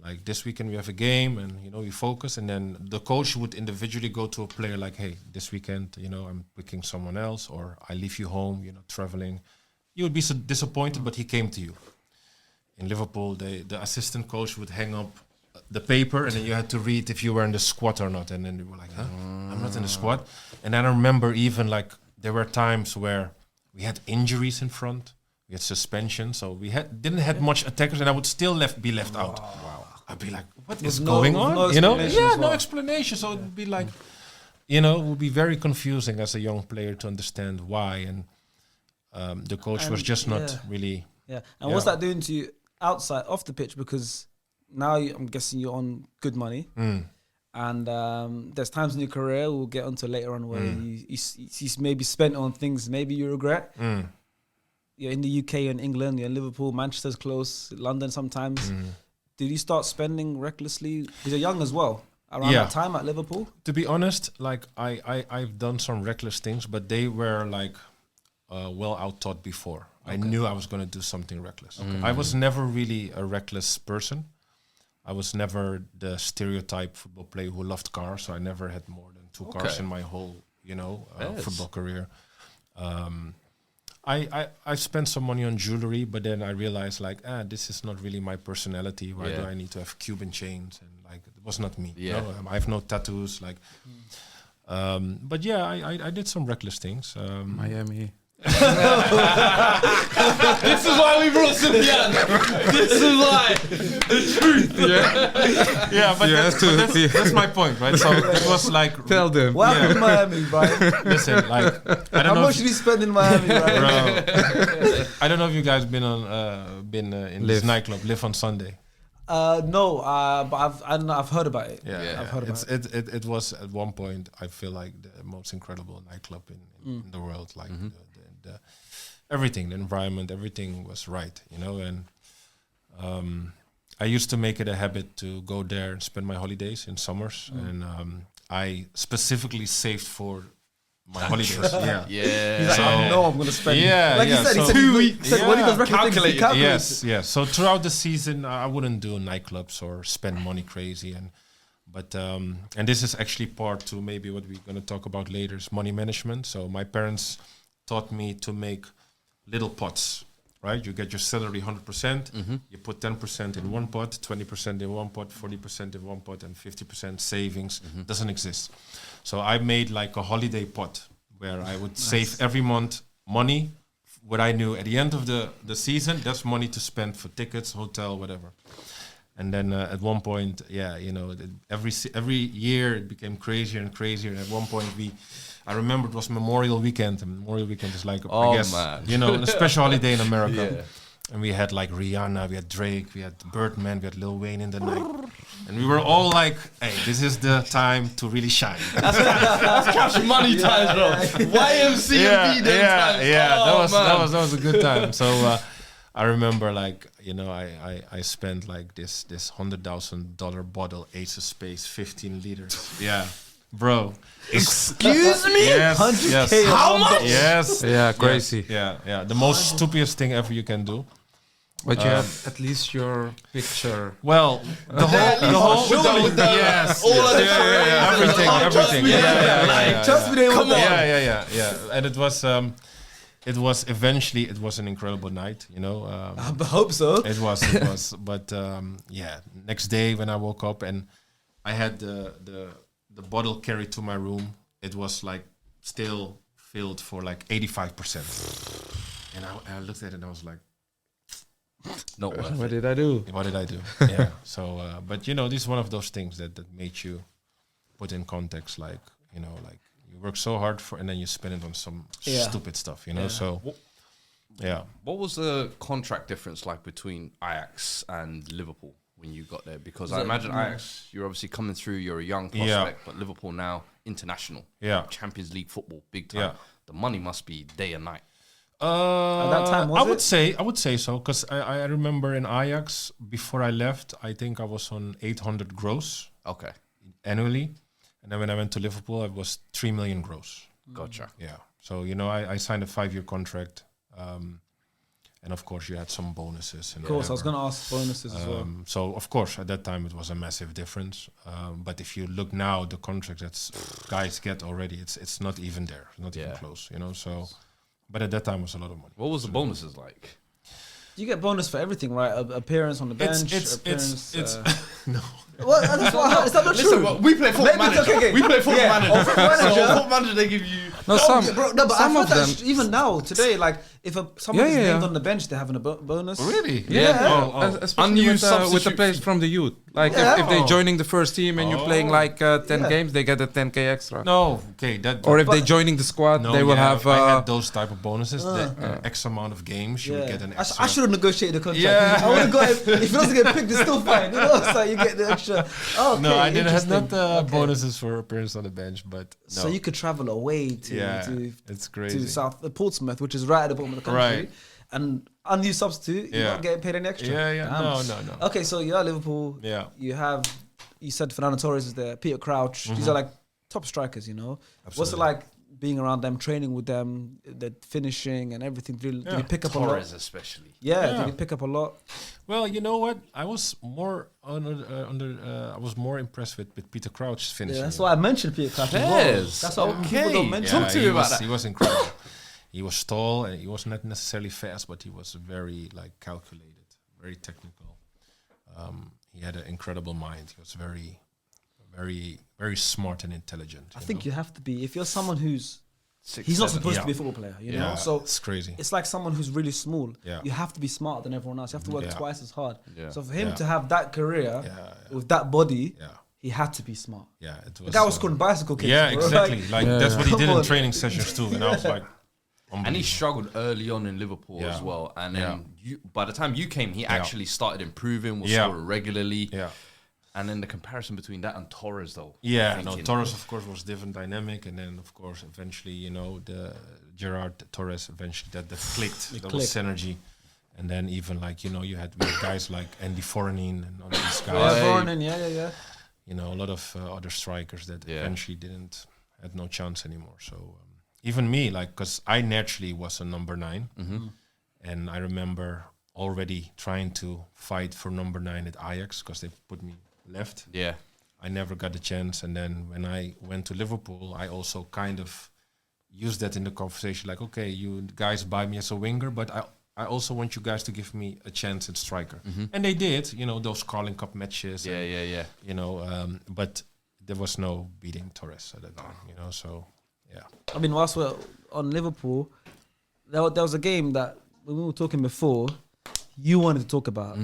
like, this weekend we have a game, and you know, we focus, and then the coach would individually go to a player like, hey, this weekend, you know, I'm picking someone else, or I leave you home, you know, traveling. You would be so disappointed, but he came to you. In Liverpool, the assistant coach would hang up the paper, and then you had to read if you were in the squad or not, and then you were like, I'm not in the squad. And then I remember even like there were times where we had injuries in front, we had suspension, so we didn't have much attackers, and I would still be left out. I'd be like, what is going on? No, you know, no explanation. So it would be like, you know, it would be very confusing as a young player to understand why, and the coach was just not really. Yeah, and what's that doing to you outside off the pitch? Because now I'm guessing you're on good money, and there's times in your career we'll get onto later on where you maybe spent on things maybe you regret. You're in the UK and England, you're in Liverpool, Manchester's close, London sometimes. Did you start spending recklessly? Because you're young as well. Around that time at Liverpool? To be honest, like I've done some reckless things, but they were like well out-taught before. I knew I was going to do something reckless. I was never really a reckless person. I was never the stereotype football player who loved cars, so I never had more than 2 cars in my whole, you know, football career. I spent some money on jewelry, but then I realized like, this is not really my personality. Why do I need to have Cuban chains? And like, it was not me. You know? I have no tattoos. Like, But yeah, I did some reckless things. Miami. This is why we brought Soufyan. This is why. The truth. Yeah, but that's my point, right? So it was like Tell them. What happened in Miami, Brian? listen, like I don't How know. much did you spend in Miami, Brian? Bro, I don't know if you guys been in this nightclub, Live on Sunday. No, but I've heard about it. Yeah, I've heard about it. it was at one point, I feel like the most incredible nightclub in the world. Like the everything, the environment, everything was right, you know. And I used to make it a habit to go there and spend my holidays in summers, and I specifically saved for my holidays. Yeah. He's like, I know I'm going to spend. Yeah, like yeah, he said, so- he said 2 weeks. Said when he does record things, he calculates. Yes. So throughout the season, I wouldn't do nightclubs or spend money crazy, but this is actually part to maybe what we're going to talk about later is money management. So my parents taught me to make little pots. Right, you get your salary 100%. You put 10% in one pot, 20% in one pot, 40% in one pot, and 50% savings. Doesn't exist. So I made like a holiday pot where I would save every month money. What I knew at the end of the season, that's money to spend for tickets, hotel, whatever. And then at one point, every year it became crazier and crazier. And at one point I remember it was Memorial Weekend. And Memorial Weekend is like, I guess, a special holiday in America. Yeah. And we had like Rihanna, we had Drake, we had Birdman, we had Lil Wayne in the night. And we were all like, hey, this is the time to really shine. That's cash money times, bro. YMCMB times. That was a good time. So I remember like, I spent like this $100,000 bottle, Ace of Space, 15 liters. Yeah. Bro. Excuse me? Yes. 100K. How much? Yes. Yeah, crazy. Yeah. The most stupidest thing ever you can do. But you have at least your picture. Well, the whole yes, All of the everything. Yeah. Trust me, they Come want on. Yeah. And it was eventually an incredible night, I hope so. It was. But next day when I woke up and I had the bottle carried to my room, it was like still filled for like 85%. And I looked at it and I was like, Not worth What it. did I do? what did I do? Yeah. So, but this is one of those things that made you put in context, like, like you work so hard for, and then you spend it on some stupid stuff, So, yeah. What was the contract difference like between Ajax and Liverpool when you got there? Because I imagine Ajax, you're obviously coming through, you're a young prospect, but Liverpool now, international. Yeah. Champions League football, big time. Yeah. The money must be day and night. At that time, I would say so, because I remember in Ajax before I left, I think I was on 800 gross Okay. annually, and then when I went to Liverpool, I was 3 million gross. Gotcha. Yeah. So I signed a 5-year contract, and of course you had some bonuses. And Of course, I was whatever. going to ask bonuses as well. So of course at that time it was a massive difference. But if you look now, the contract that guys get already, it's not even there, not even close. So. But at that time, it was a lot of money. What was the bonuses like? You get bonus for everything, right? Appearance on the bench. It's no. Well, that's what, is that not Listen, true? well, we play football Maybe it's manager. okay. We play football Yeah, manager. on Football Manager. So on football manager, they give you. No, some. Bro, no, but some I of thought them. that even now, today, like, if someone's Yeah. named on the bench, they're having a bonus. Really? Yeah. Especially Unused with the substitute players fee. from the youth. Like Yeah. if they're joining the first team and you're playing like 10 Yeah. games, they get a 10K extra. No. Okay. That. Or if But- they're joining the squad, no, they will have. I had those type of bonuses. The X amount of games, you would get an extra. I should have negotiated the contract. Yeah. I would have got if it doesn't get picked, it's still fine. So you get the extra. Oh, okay, No, I didn't have interesting. not Okay. bonuses for appearance on the bench, but no. So you could travel away to it's crazy. Portsmouth, which is right at the bottom of the country, Right. and unused substitute, you're not getting paid any extra. Yeah. Damn. No. Okay, so you're at Liverpool. Yeah. You said Fernando Torres is there, Peter Crouch. These are like top strikers, What's it Absolutely. like being around them, training with them, the finishing and everything? Did you pick up a lot? Torres especially. Yeah, did you pick up a lot? Well, you know what? I was more I was more impressed with Peter Crouch's finishing. Yeah, that's why I mentioned Peter Crouch as well. Yes, That's what okay. people don't mention. Talk to me about that. He was incredible. He was tall and he was not necessarily fast, but he was very calculated, very technical. He had an incredible mind. He was very very, very smart and intelligent. I think you have to be. If you're someone who's 6'7". he's not supposed Yeah. to be a football player, you know. Yeah, So it's crazy. it's like someone who's really small. Yeah. You have to be smarter than everyone else. You have to work Yeah. twice as hard. Yeah. So for him Yeah. to have that career Yeah, with that body, yeah, he had to be smart. yeah. It The was. guy was scoring bicycle kicks. Yeah, bro. exactly. Like that's what he Come did in on. training sessions too, and I was like, And he unbelievable. struggled early on in Liverpool Yeah. as well. And then Yeah. by the time you came, he actually started improving, was Yeah. scoring regularly. Yeah. And then the comparison between that and Torres, though. Yeah, I'm no, thinking, Torres, of course, was different dynamic, and then, of course, eventually, you know, the Gerrard Torres eventually that clicked. That was clicked. synergy, and then even like we had guys like Andy Forenin and all these Yeah, guys. Vernon, yeah. You know, a lot of other strikers that eventually had no chance anymore. So even me, like, because I naturally was a number 9, and I remember already trying to fight for number 9 at Ajax because they put me left. Yeah. I never got the chance. And then when I went to Liverpool, I also kind of used that in the conversation. Like, okay, you guys buy me as a winger, but I also want you guys to give me a chance at striker. And they did, you know, those Carling Cup matches. Yeah, and, yeah, yeah. You know, but there was no beating Torres at that time, you know, so, yeah. I mean, whilst we're on Liverpool, there was a game that when we were talking before, you wanted to talk about.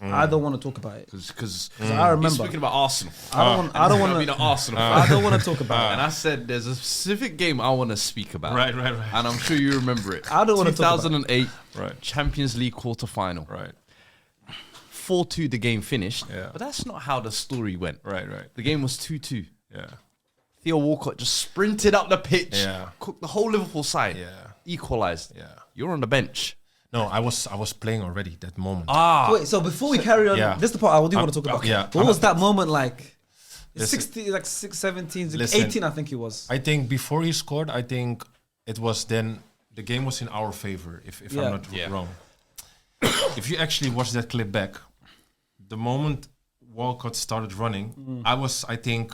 I don't want to talk about it. Because I remember. he's speaking about Arsenal. I don't want Be to. an Arsenal fan. I don't want to talk about And it. I said, there's a specific game I want to speak about. Right. And I'm sure you remember it. I don't wanna talk about 2008 Right. Champions League quarterfinal. Right. 4-2 the game finished. Yeah. But that's not how the story went. Right. The game was 2-2. Yeah. Theo Walcott just sprinted up the pitch, Yeah. cooked the whole Liverpool side, Yeah. equalised. Yeah. You're on the bench. No, I was playing already that moment. Wait, so before we carry on, Yeah. this is the part I do want to talk about. yeah. What was that moment like? Listen. 16, like 6, 17, Listen. 18, I think it was. I think before he scored, I think it was then the game was in our favor, if Yeah. I'm not Yeah. wrong. If you actually watch that clip back, the moment Walcott started running, I was, I think,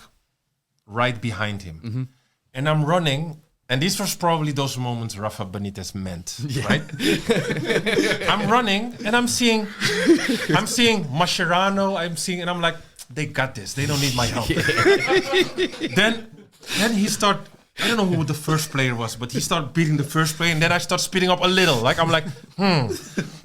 right behind him. And I'm running, and this was probably those moments Rafael Benitez meant, right? I'm running, and I'm seeing Mascherano, and I'm like, they got this. They don't need my help. Then he start. I don't know who the first player was, but he started beating the first player, and then I start speeding up a little. Like I'm like,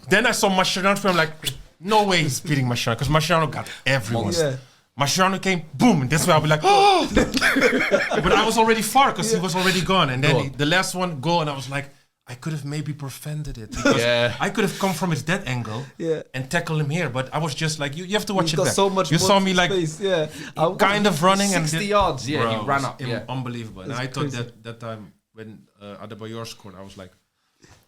Then I saw Mascherano, I'm like, no way he's beating Mascherano, because Mascherano got everyone. Yeah. Mascherano came, boom, and that's where I'll be like, oh! But I was already far, because he was already gone. And then the last one go, and I was like, I could have maybe prevented it. Because I could have come from his dead angle and tackle him here. But I was just like, you have to watch He's it got back. so much you more saw me like space, kind of running. 60 and yards, yeah, Bro, he ran up. it was Yeah. unbelievable. And It's I thought crazy. that time when Adebayor scored, I was like,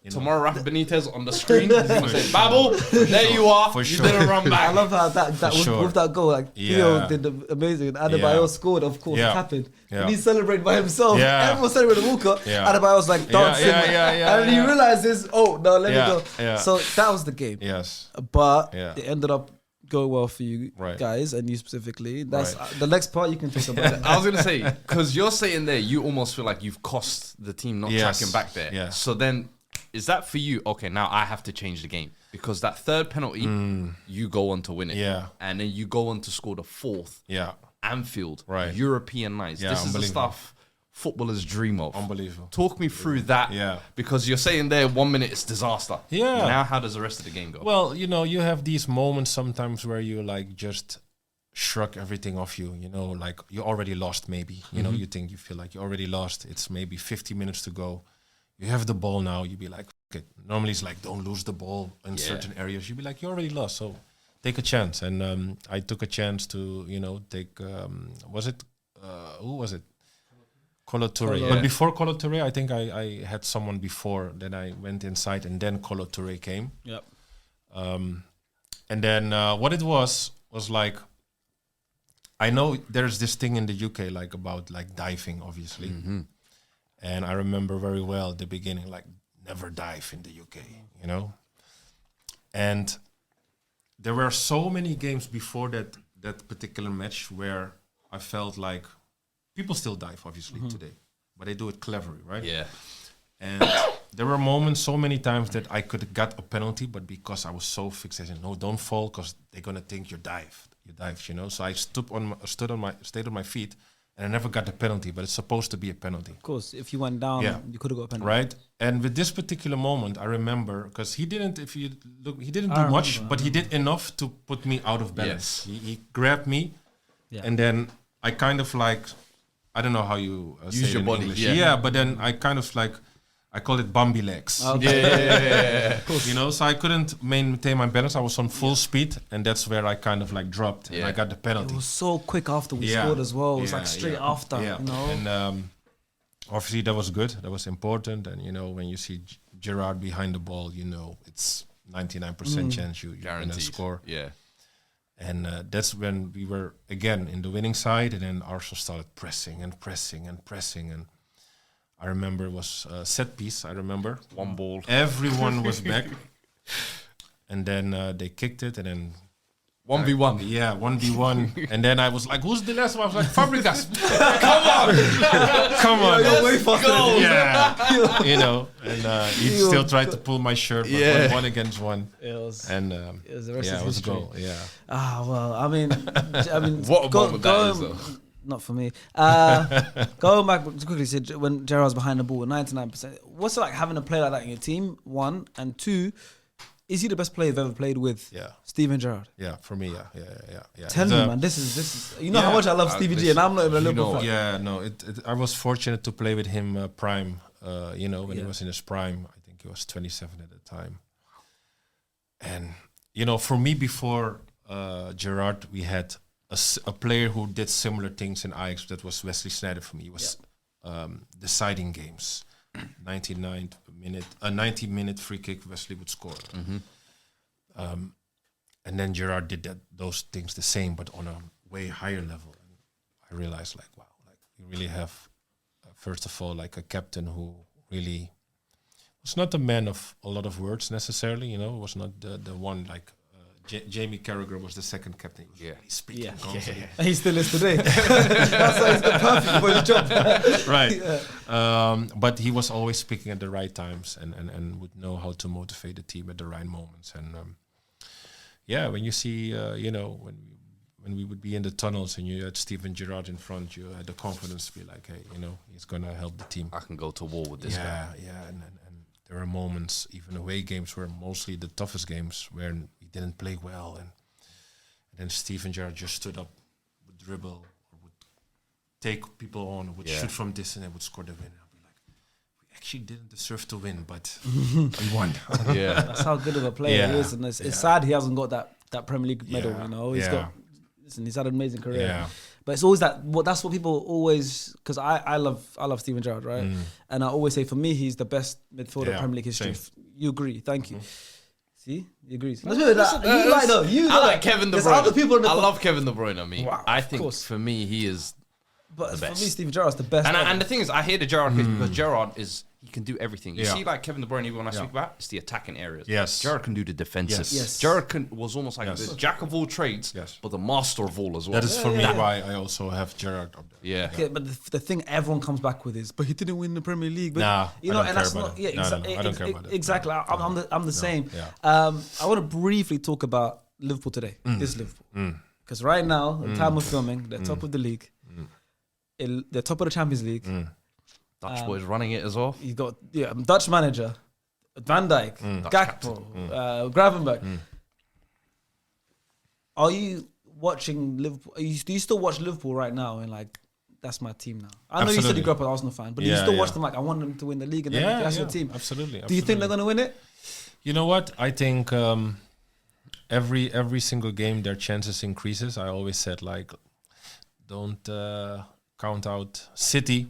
you know, Tomorrow, Rafa Benitez on the screen. He's gonna say, Babel, there you are. For You sure. didn't run I back. love how that with, sure. with that goal, like Theo Yeah. did the amazing. And Adebayo Yeah. scored, of course, Yeah. tapping. Yeah. And he celebrated by himself. Yeah. Everyone celebrated Walcott. Yeah. Adebayo was like dancing. yeah, and then he realizes, oh, no, let Yeah, me go. yeah. So that was the game. yes. But Yeah. it ended up going well for you Right. guys and you specifically. That's Right. the next part you can talk about. I was gonna say, because you're saying there, you almost feel like you've cost the team not Yes. tracking back there. Yes. So then, is that for you? Okay, now I have to change the game because that third penalty, you go on to win it. Yeah. And then you go on to score the fourth. Yeah. Anfield, Right. European nights. Yeah, This is the unbelievable. stuff footballers dream of. Unbelievable. Talk me through that. Yeah. Because you're saying there 1 minute it's disaster. Yeah. Now how does the rest of the game go? Well, you know, you have these moments sometimes where you like just shrug everything off you, you know, like you already lost maybe. You know, you feel like you already lost. It's maybe 50 minutes to go. You have the ball now, you be like, okay. Normally it's like, don't lose the ball in certain areas. You be like, you already lost, so take a chance. And I took a chance to, you know, take, who was it? Colo Touré. Colo. But before Colo Touré, I think I had someone before. Then I went inside and then Colo Touré came. Yep. And then what it was like, I know there's this thing in the UK like about like diving, obviously. And I remember very well the beginning, like never dive in the UK, you know. And there were so many games before that particular match where I felt like people still dive, obviously, today, but they do it cleverly, right? yeah. And there were moments so many times that I could have got a penalty, but because I was so fixated, no, don't fall, because they're gonna think you're you dived, you know. So I stayed on my feet, and I never got the penalty. But it's supposed to be a penalty. Of course, if you went down, you could have got a penalty. Right. And with this particular moment, I remember because he didn't. If you look, he didn't do much, but he did enough to put me out of balance. Yes. He grabbed me, and then I kind of like, I don't know how you say use your it in body. English. Yeah. But then I kind of like, I call it Bambi legs. Yeah. You know, so I couldn't maintain my balance. I was on full speed, and that's where I kind of like dropped, and I got the penalty. It was so quick after we scored as well. It was like straight after, you know. And obviously that was good. That was important. And you know, when you see Gerrard behind the ball, you know it's 99% chance you're gonna score. Yeah. And that's when we were again in the winning side, and then Arsenal started pressing and pressing and pressing. And I remember it was a set piece. I remember One ball. everyone was back, and then they kicked it, and then 1v1. Yeah, 1v1. And then I was like, who's the last one? I was like, Fabregas. Come on. You're way faster than me. Yeah. You know, and he still tried to pull my shirt, but 1 against 1. It was, And it was the rest it of was a history. goal. Yeah. Well, I mean, What a moment that is, though. Not for me. Going back quickly, said when Gerrard's behind the ball, 99%. What's it like having a player like that in your team? 1 and 2. Is he the best player you've ever played with? Yeah. Steven Gerrard. Yeah, for me, yeah. Tell me, man. This is. You know how much I love Stevie G, and I'm not even a Liverpool fan. Yeah, no. I was fortunate to play with him prime. You know, when he was in his prime, I think he was 27 at the time. And you know, for me, before Gerrard, we had a player who did similar things in Ajax. That was Wesley Sneijder for me. He was deciding games. 90-minute free kick, Wesley would score. And then Gerrard did those things the same, but on a way higher level. And I realized, like, wow, like you really have, first of all, like a captain who really was not a man of a lot of words necessarily. You know, was not the one like. Jamie Carragher was the second captain. He was really speaking constantly. And he still is today. That's why he's the perfect for his job. Right. But he was always speaking at the right times and would know how to motivate the team at the right moments. And when you see, you know, when we would be in the tunnels and you had Steven Gerrard in front, you had the confidence to be like, hey, you know, he's going to help the team. I can go to war with this guy. Yeah. And there are moments, even away games, were mostly the toughest games where we didn't play well, and then Steven Gerrard just stood up, would dribble, or would take people on, or would shoot from distance, and would score the win. I'd be like, we actually didn't deserve to win, but we won. Yeah, that's how good of a player he is, and it's sad he hasn't got that Premier League medal. You know, he's had an amazing career. Yeah. But it's always that's what people always, because I love Steven Gerrard, right? And I always say for me he's the best midfielder in Premier League history. You agree? Thank you. See, he agrees. I like Kevin De Bruyne. There's other people. I love Kevin De Bruyne. I mean, wow, I think for me he is. But the for best. me, Steven Gerrard's the best. And the thing is, I hear the Gerrard case because Gerrard he can do everything. You see, like Kevin De Bruyne, even when I speak about, it's the attacking areas. Yes. Gerrard can do the defensive. Yes. Gerrard was almost like the jack of all trades, but the master of all as well. That is for me why I also have Gerrard up there. Yeah. Okay, but the thing everyone comes back with is, but he didn't win the Premier League. But Nah, you know, I don't and care that's about not. it. Yeah, No, I don't care about it. Exactly. I'm the same. Yeah. I want to briefly talk about Liverpool today. This Liverpool, because right now, at the time of filming, they're top of the league. They're top of the Champions League. Dutch boys running it as well. You got Dutch manager, Van Dijk, Gakpo, Gravenberg. Are you watching Liverpool? Do you still watch Liverpool right now? And like, that's my team now. I know you said you grew up an Arsenal fan, but do you still watch them like, I want them to win the league and that's your team? Absolutely. Do you think they're going to win it? You know what? I think every single game their chances increases. I always said like, don't count out City.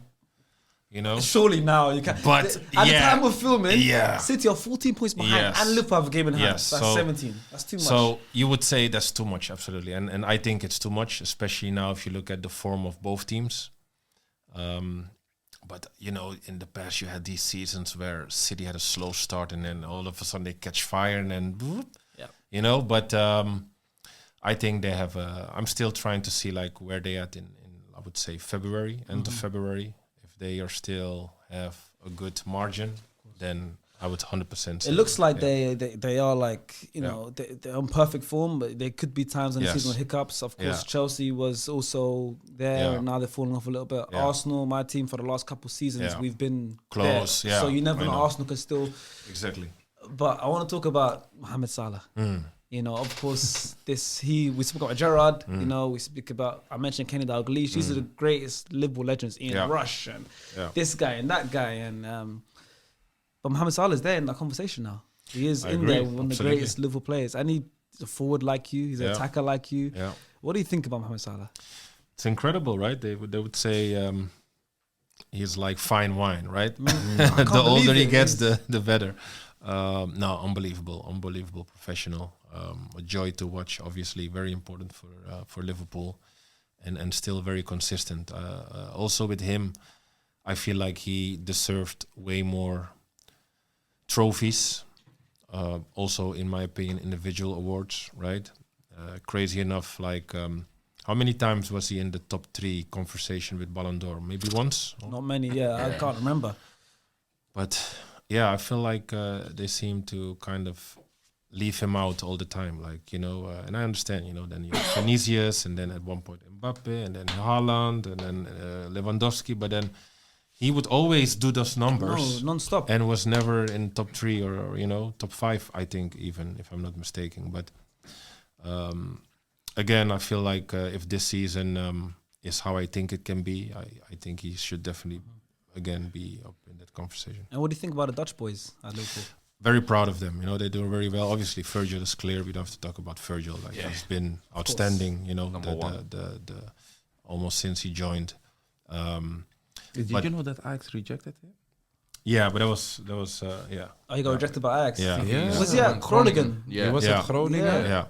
You know, surely now you can. But at the time of filming, Yeah. City are 14 points behind, and Liverpool have a game in hand. Yes. That's So- 17. That's too much. So you would say that's too much, absolutely, and I think it's too much, especially now if you look at the form of both teams. But you know, in the past you had these seasons where City had a slow start, and then all of a sudden they catch fire, and then you know. But I think they have. I'm still trying to see like where they at in I would say February, end of February. If they are still have a good margin, then I would 100% say It looks that, like yeah. they are like, you know, they're on perfect form, but there could be times in the season with hiccups. Of course, Chelsea was also there, and now they're falling off a little bit. Arsenal, my team, for the last couple of seasons, we've been close. There. So you never know. Arsenal can still exactly. But I want to talk about Mohamed Salah. You know, of course, we spoke about Gerrard. You know, we speak about, I mentioned Kenny Dalglish. These are the greatest Liverpool legends. Ian Rush and this guy and that guy. And but Mohamed Salah is there in that conversation now. He is in there, one of the greatest Liverpool players. And he's a forward like you. He's an attacker like you. Yeah. What do you think about Mohamed Salah? It's incredible, right? They would say he's like fine wine, right? The older he gets, the better. No, unbelievable professional. A joy to watch. Obviously, very important for Liverpool, and still very consistent. Also with him, I feel like he deserved way more trophies. Also, in my opinion, individual awards. Right? Crazy enough, like how many times was he in the top 3 conversation with Ballon d'Or? Maybe once. Not many. Yeah, I can't remember. But yeah, I feel like they seem to kind of leave him out all the time, like, you know, and I understand, you know, then you have Vinicius, and then at one point Mbappe, and then Haaland, and then Lewandowski, but then he would always do those numbers non-stop, and was never in top 3 or you know, top 5, I think, even if I'm not mistaken. But again, I feel like if this season is how I think it can be, I think he should definitely again be up in that conversation. And what do you think about the Dutch boys at Liverpool? Very proud of them. You know, they do very well. Obviously, Virgil is clear. We don't have to talk about Virgil. Like he's been outstanding. You know, the almost since he joined. Did you know that Ajax rejected him? Yeah, but that was yeah. Oh, he got rejected by Ajax. Yeah. Was he at Groningen? Yeah. He was at Groningen. Yeah.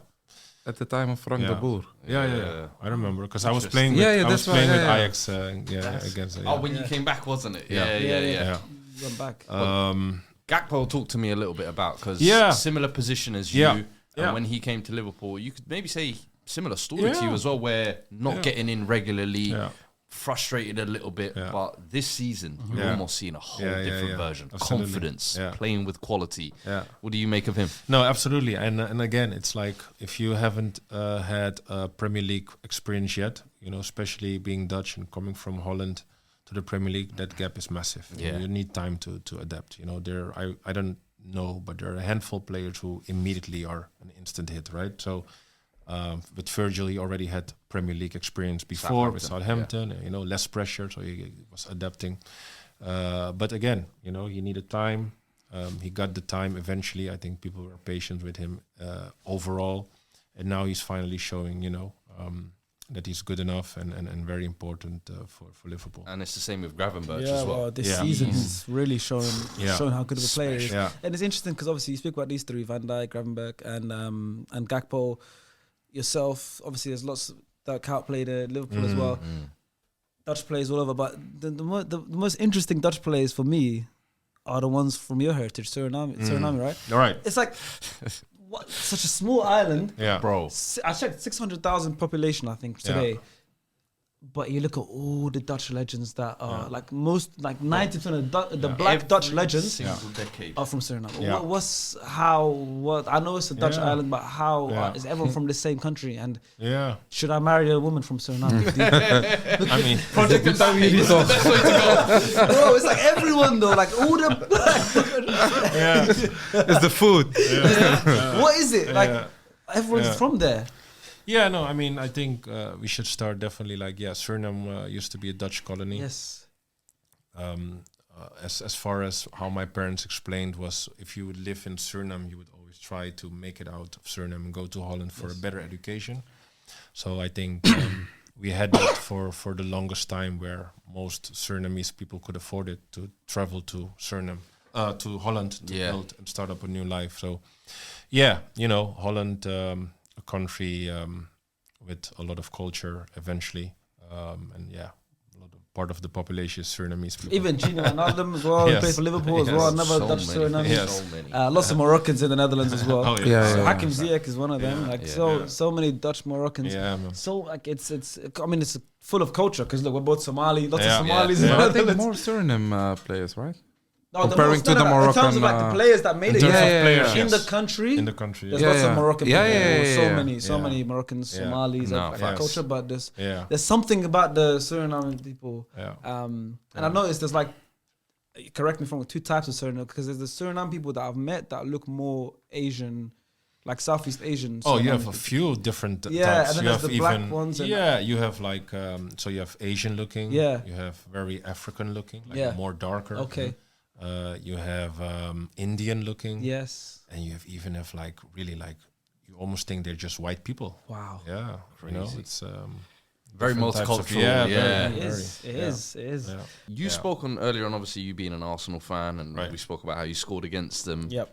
At the time of Frank de Boer. Yeah. I remember because I was playing with Ajax against. When you came back, wasn't it? Yeah. Went back. Gakpo talked to me a little bit about, because similar position as you, and when he came to Liverpool, you could maybe say similar story to you as well, where not getting in regularly, frustrated a little bit, but this season you're almost seeing a whole different version. Absolutely. Confidence, playing with quality. What do you make of him? No, absolutely. And again, it's like if you haven't had a Premier League experience yet, you know, especially being Dutch and coming from Holland to the Premier League, that gap is massive. You need time to adapt. You know, I don't know, but there are a handful of players who immediately are an instant hit, right? So with Virgil, he already had Premier League experience before with Southampton. You know, less pressure, so he was adapting. But again, you know, he needed time. He got the time eventually. I think people were patient with him overall, and now he's finally showing, you know, that he's good enough and very important for Liverpool. And it's the same with Gravenberch as well. This season he's really shown how good of a player he is. And it's interesting because obviously you speak about these 3, Van Dijk, Gravenberch and Gakpo, yourself. Obviously there's lots that outplayed at Liverpool as well. Dutch players all over, but the most interesting Dutch players for me are the ones from your heritage, Suriname, right? All right. It's like... What, such a small island, bro. I checked 600,000 population, I think, today. But you look at all the Dutch legends that are like 90% of the black Dutch legends are from Suriname. I know it's a Dutch island, but how is everyone from the same country? And should I marry a woman from Suriname? I mean, Project Bro, it's like everyone though, like all the It's the food. What is it? Like everyone's from there. Yeah, no, I mean, I think we should start definitely like, Suriname used to be a Dutch colony. Yes. As far as how my parents explained was, if you would live in Suriname, you would always try to make it out of Suriname and go to Holland for a better education. So I think we had that for the longest time, where most Surinamese people could afford it to travel to Suriname, to Holland to build and start up a new life. So, you know, Holland... a country with a lot of culture eventually, and part of the population is Surinamese people. Even Gino Wijnaldum as well, he plays for Liverpool as well, another Dutch Suriname. Lots of Moroccans in the Netherlands as well. Hakim Ziyech is one of them. So many Dutch Moroccans. So like it's I mean, it's full of culture because look, we're both Somali, lots of Somalis. I think more Suriname players, right? No, comparing to the Moroccan. In terms of like the players that made it, terms of players, in yes. the country. In the country, There's yeah. lots of Moroccan people. So Yeah. many Moroccans, Yeah. Somalis, No, like yes. culture. But Yeah. there's something about the Suriname people. Yeah. And I noticed there's like, correct me if I'm wrong, 2 types of Suriname, because there's the Suriname people that I've met that look more Asian, like Southeast Asian. Oh, you Suriname have a people. few different types. And then you there's have the black ones. And you have like so you have Asian looking. Yeah. You have very African looking, like Yeah. more darker. Okay. You have Indian looking. Yes. And you even have like really like you almost think they're just white people. Wow. Yeah. You know, Crazy. it's Very different types of- multicultural. yeah, Yeah. very, It very. is. It is. It is. Yeah. You spoke on earlier on, obviously, you being an Arsenal fan, and Right. we spoke about how you scored against them. Yep.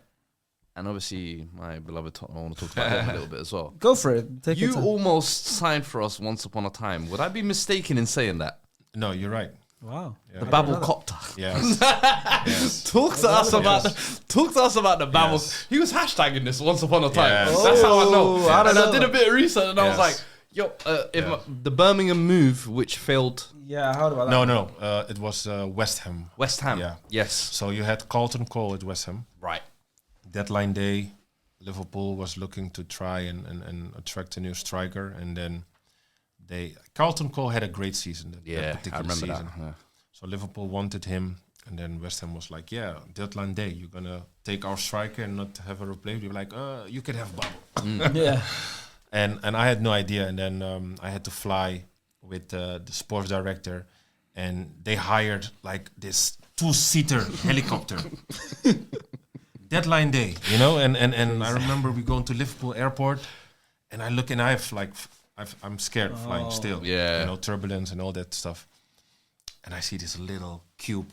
And obviously, my beloved Tottenham, I want to talk about them a little bit as well. Go for it. Take your You time. almost signed for us once upon a time. Would I be mistaken in saying that? No, you're right. Wow. Yeah. The Babel copter. Yes. yes. Talk to us about the Babel. Yes. He was hashtagging this once upon a time. Yes. That's how I know. Oh, I don't And I know. did a bit of research, and I was Yes. like, "Yo, the Birmingham move, which failed Yeah, I heard about that. No. It was West Ham. West Ham." Yeah. Yes. So you had Carlton Cole at West Ham. Right. Deadline day, Liverpool was looking to try and attract a new striker, and then Carlton Cole had a great season. That Yeah, I particular remember season. that. Yeah. So Liverpool wanted him, and then West Ham was like, "Yeah, deadline day, you're gonna take our striker and not have a replacement." We were like, "You can have Babel." Yeah. And I had no idea, and then I had to fly with the sports director, and they hired like this 2-seater helicopter. Deadline day, you know, and I remember we going to Liverpool airport, and I look and I'm scared flying still, Yeah. you know, turbulence and all that stuff, and I see this little cube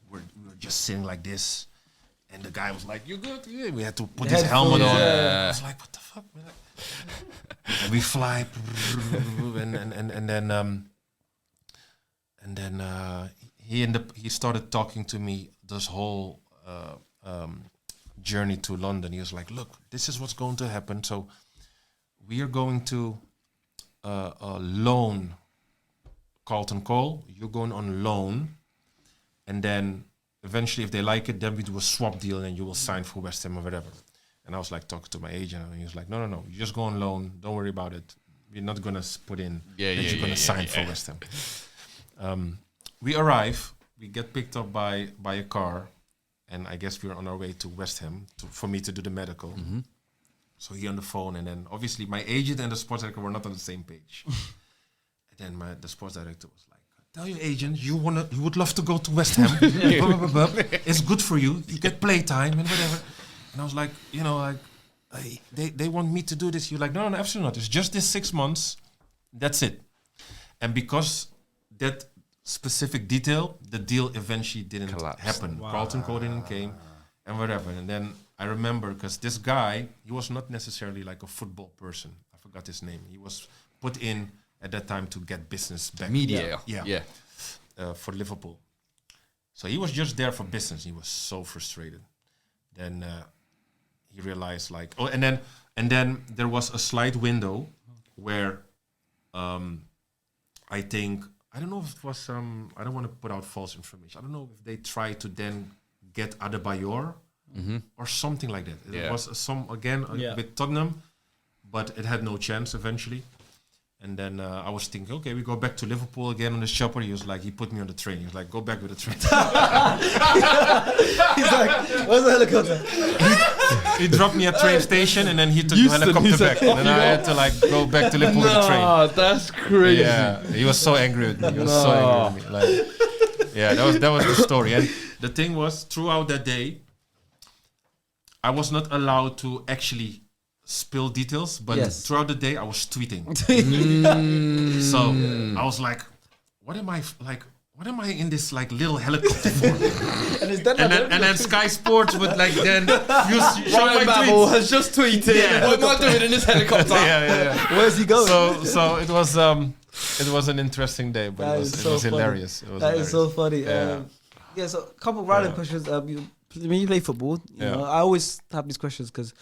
where we were just sitting like this, and the guy was like, "You good?" Yeah, we had to put his helmet on. I was like, "What the fuck?" Man? And we fly, and then he started talking to me this whole journey to London. He was like, "Look, this is what's going to happen. So we are going to loan Carlton Cole. You're going on loan, and then eventually, if they like it, then we do a swap deal, and you will sign for West Ham or whatever." And I was like talking to my agent, and he was like, "No, you just go on loan. Don't worry about it. We're not gonna put in that you're gonna sign for West Ham." We arrive. We get picked up by a car, and I guess we were on our way to West Ham for me to do the medical. So he on the phone, and then obviously my agent and the sports director were not on the same page. And then the sports director was like, "Tell your agent you would love to go to West Ham. Blah, blah, blah, blah. It's good for you. You get play time and whatever." And I was like, you know, like they want me to do this. You're like, no, absolutely not. It's just this 6 months. That's it. And because that specific detail, the deal eventually didn't happen. Wow. Carlton Cole didn't came and whatever. And then I remember, because this guy, he was not necessarily like a football person. I forgot his name. He was put in at that time to get business back. Media. Yeah. For Liverpool. So he was just there for business. He was so frustrated. Then he realized like, and then there was a slight window where I think, I don't know if it was I don't want to put out false information. I don't know if they tried to then get Adebayor or something like that. It was with Tottenham, but it had no chance eventually. And then I was thinking, okay, we go back to Liverpool again on the chopper. He was like, he put me on the train. He was like, go back with the train. He's like, "Where's the helicopter?" He dropped me at train station, and then he took the helicopter back. And then I had to like go back to Liverpool with the train. Oh, that's crazy. Yeah, he was so angry with me. He was so angry with me. Like, yeah, that was the story. And the thing was, throughout that day, I was not allowed to actually spill details, but throughout the day I was tweeting. So I was like, what am I in this like little helicopter for? and then Sky Sports would like then show my Ryan Babel tweets. has just tweeted. Yeah. What am I doing in this helicopter? yeah. Where's he going? So it was an interesting day, but it was hilarious. It was That hilarious. is so funny. Yeah. So a couple of random questions. When you play football, you know, I always have these questions because,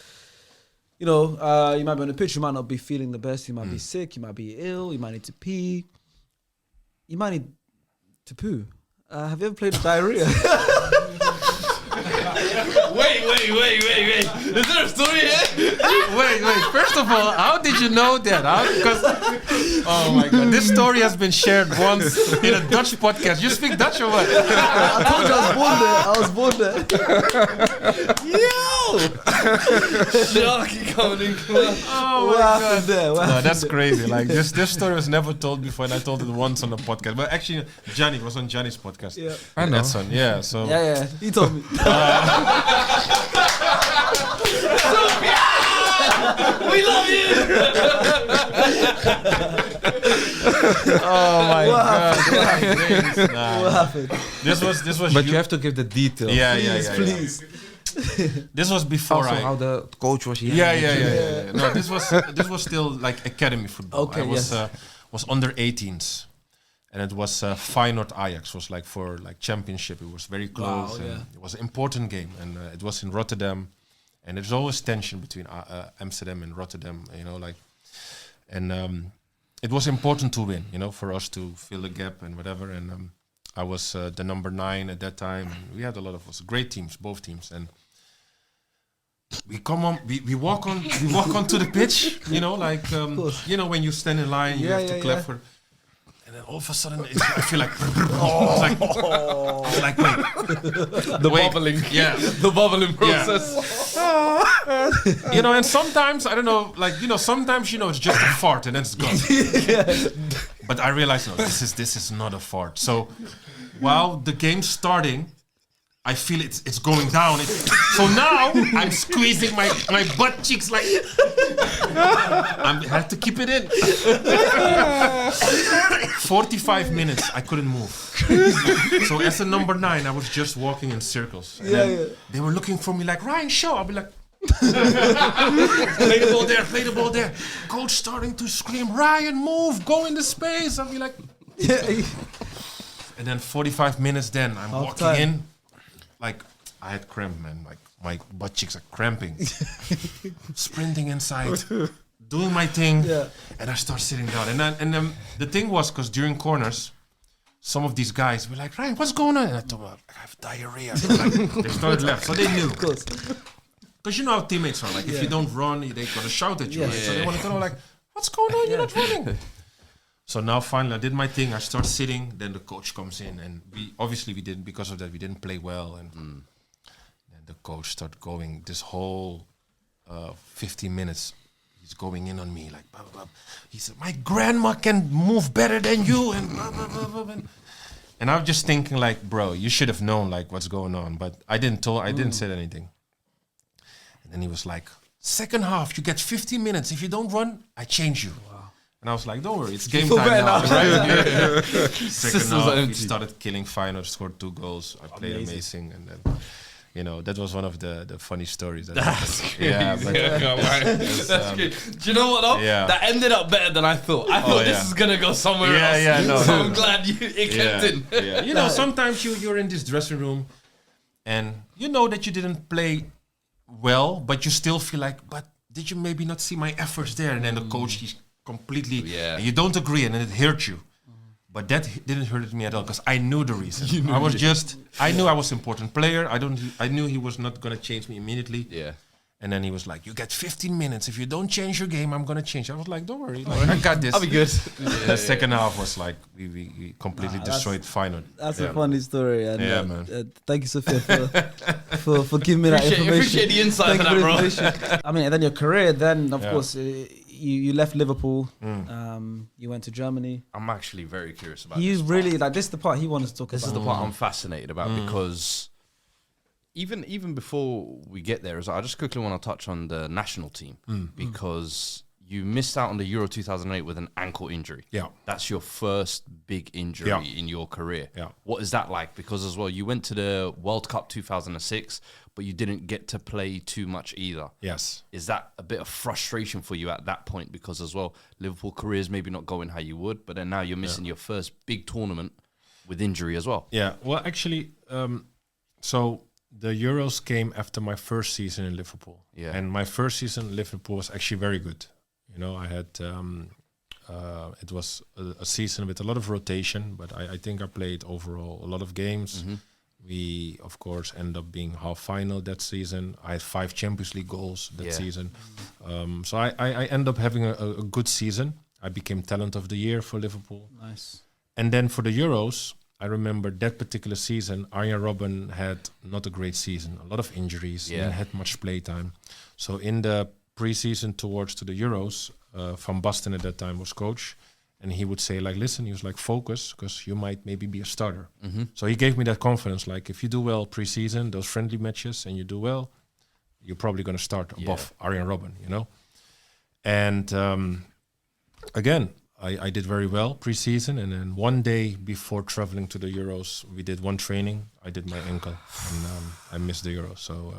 you know, you might be on the pitch, you might not be feeling the best, you might be sick, you might be ill, you might need to pee, you might need to poo. Have you ever played with diarrhea? Wait. Is there a story here? Wait. First of all, how did you know that? Because oh my god, this story has been shared once in a Dutch podcast. You speak Dutch or what? I told you I was born there. Yo! Sharky coming in. Oh What my god. happened there? What No, happened that's crazy. Like this story was never told before, and I told it once on the podcast. But actually, Johnny was on Johnny's podcast. Yeah. I know. Edson, yeah. So Yeah, he told me. We love you! oh my What god. Nah. What happened? This was. But you have to give the details. Please, Yeah. please. This was before Also, how the coach was young. Yeah. No, this was still like academy football. Okay, I was under 18s, and it was Feyenoord Ajax. Was like for like championship. It was very close. Wow, and yeah. It was an important game, and it was in Rotterdam, and there's always tension between Amsterdam and Rotterdam. You know, like, and it was important to win. You know, for us to fill the gap and whatever. And I was the number 9 at that time. And we had a lot of great teams, both teams, and. We come on. We walk onto the pitch. You know, like you know when you stand in line, you have to clap for. And then all of a sudden, I feel like, I was like, wait, The bubbling. Yeah, The bubbling process. you know. And sometimes I don't know, like you know, sometimes you know it's just a fart and then it's gone. But I realized no, this is not a fart. So while the game's starting. I feel it's going down. So now I'm squeezing my butt cheeks like I have to keep it in. 45 minutes I couldn't move. So as a number 9, I was just walking in circles. And then they were looking for me like Ryan, show. I'll be like play the ball there. Coach starting to scream, Ryan, move, go in the space. I'll be like and then 45 minutes then I'm walking time. in. Like I had cramp, man. Like my butt cheeks are cramping. Sprinting inside, doing my thing, and I start sitting down. And then the thing was, because during corners, some of these guys were like, Ryan, what's going on? And I told them, I have diarrhea. They started left, so they knew. Of course. Because you know how teammates are. Like if you don't run, they gonna shout at you. Right? So they want to know, like, what's going on? You're not running. So now finally I did my thing. I start sitting. Then the coach comes in, and we didn't, because of that we didn't play well. And then the coach started going this whole 15 minutes. He's going in on me like blah, blah, blah. He said, "My grandma can move better than you," and blah, blah, blah, blah. And I was just thinking like, bro, you should have known like what's going on. But I didn't say anything. And then he was like, "Second half, you get 15 minutes. If you don't run, I change you." And I was like, don't worry, it's game time now, right? Second half, we started killing Feyenoord, scored 2 goals. I played amazing. And then, you know, that was one of the funny stories. That's crazy. Yeah, but That's good. Do you know what though? Yeah. That ended up better than I thought. I thought this is gonna go somewhere else. Yeah, no. So I'm glad it kept in. Yeah. You know, sometimes you're in this dressing room and you know that you didn't play well, but you still feel like, but did you maybe not see my efforts there? And then the coach, he's completely, and you don't agree, and then it hurt you. But that didn't hurt me at all because I knew the reason. I knew I was an important player. I knew he was not gonna change me immediately. Yeah. And then he was like, "You get 15 minutes. If you don't change your game, I'm gonna change." I was like, "Don't worry, like, I got this." I'll be good. The second half was like we completely destroyed Feyenoord. That's a funny story. And, man. Thank you, Soufyan, for giving me that information. Appreciate the insight for that, bro. I mean, and then your career, then of course, you left Liverpool. You went to Germany. I'm actually very curious about You this really part. like this is the part he wanted to talk about. This is the part I'm fascinated about because even before we get there, I just quickly want to touch on the national team because you missed out on the Euro 2008 with an ankle injury. Yeah. That's your first big injury in your career. Yeah. What is that like? Because as well, you went to the World Cup 2006, but you didn't get to play too much either. Yes. Is that a bit of frustration for you at that point? Because as well, Liverpool careers maybe not going how you would, but then now you're missing your first big tournament with injury as well. Yeah. Well, actually, so the Euros came after my first season in Liverpool. Yeah. And my first season in Liverpool was actually very good. You know, I had, it was a season with a lot of rotation, but I think I played overall a lot of games. We, of course, end up being half final that season. I had 5 Champions League goals that season. So I end up having a good season. I became Talent of the Year for Liverpool. Nice. And then for the Euros, I remember that particular season, Arjen Robben had not a great season. A lot of injuries. He didn't have much play time. So in the pre-season towards to the Euros, Van Basten at that time was coach. And he would say, like, listen, he was like, focus, because you might maybe be a starter. So he gave me that confidence. Like, if you do well pre-season, those friendly matches, and you do well, you're probably going to start above Arjen Robben, you know? And again, I did very well pre-season. And then one day before traveling to the Euros, we did one training. I did my ankle, and I missed the Euros. So,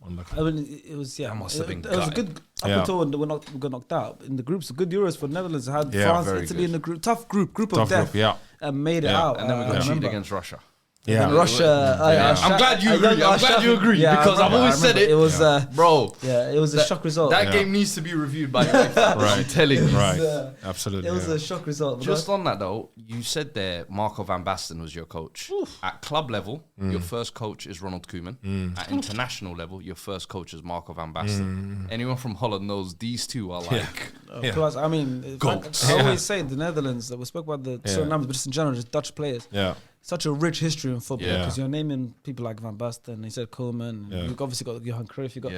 unlucky. I mean, it was, must have been it was a good, up until when we got knocked out. In the groups, good Euros for Netherlands. Had France, Italy in the group. Tough group of death. And made it out. And then we got cheated against Russia. Yeah, and Russia. I'm glad you agree. I'm glad you agree because I've always said it. It was, bro. Yeah, it was a shock result. That game needs to be reviewed by UEFA. I'm telling you. Right, absolutely. It was a shock result. Just on that though, you said there Marco van Basten was your coach. At club level, your first coach is Ronald Koeman. At international level, your first coach is Marco van Basten. Anyone from Holland knows these two are like. Plus, I mean, I always say the Netherlands. We spoke about the Surinamers, but just in general, just Dutch players. Yeah. Such a rich history in football because you're naming people like Van Basten. You said Koeman. You've obviously got Johan Cruyff. You got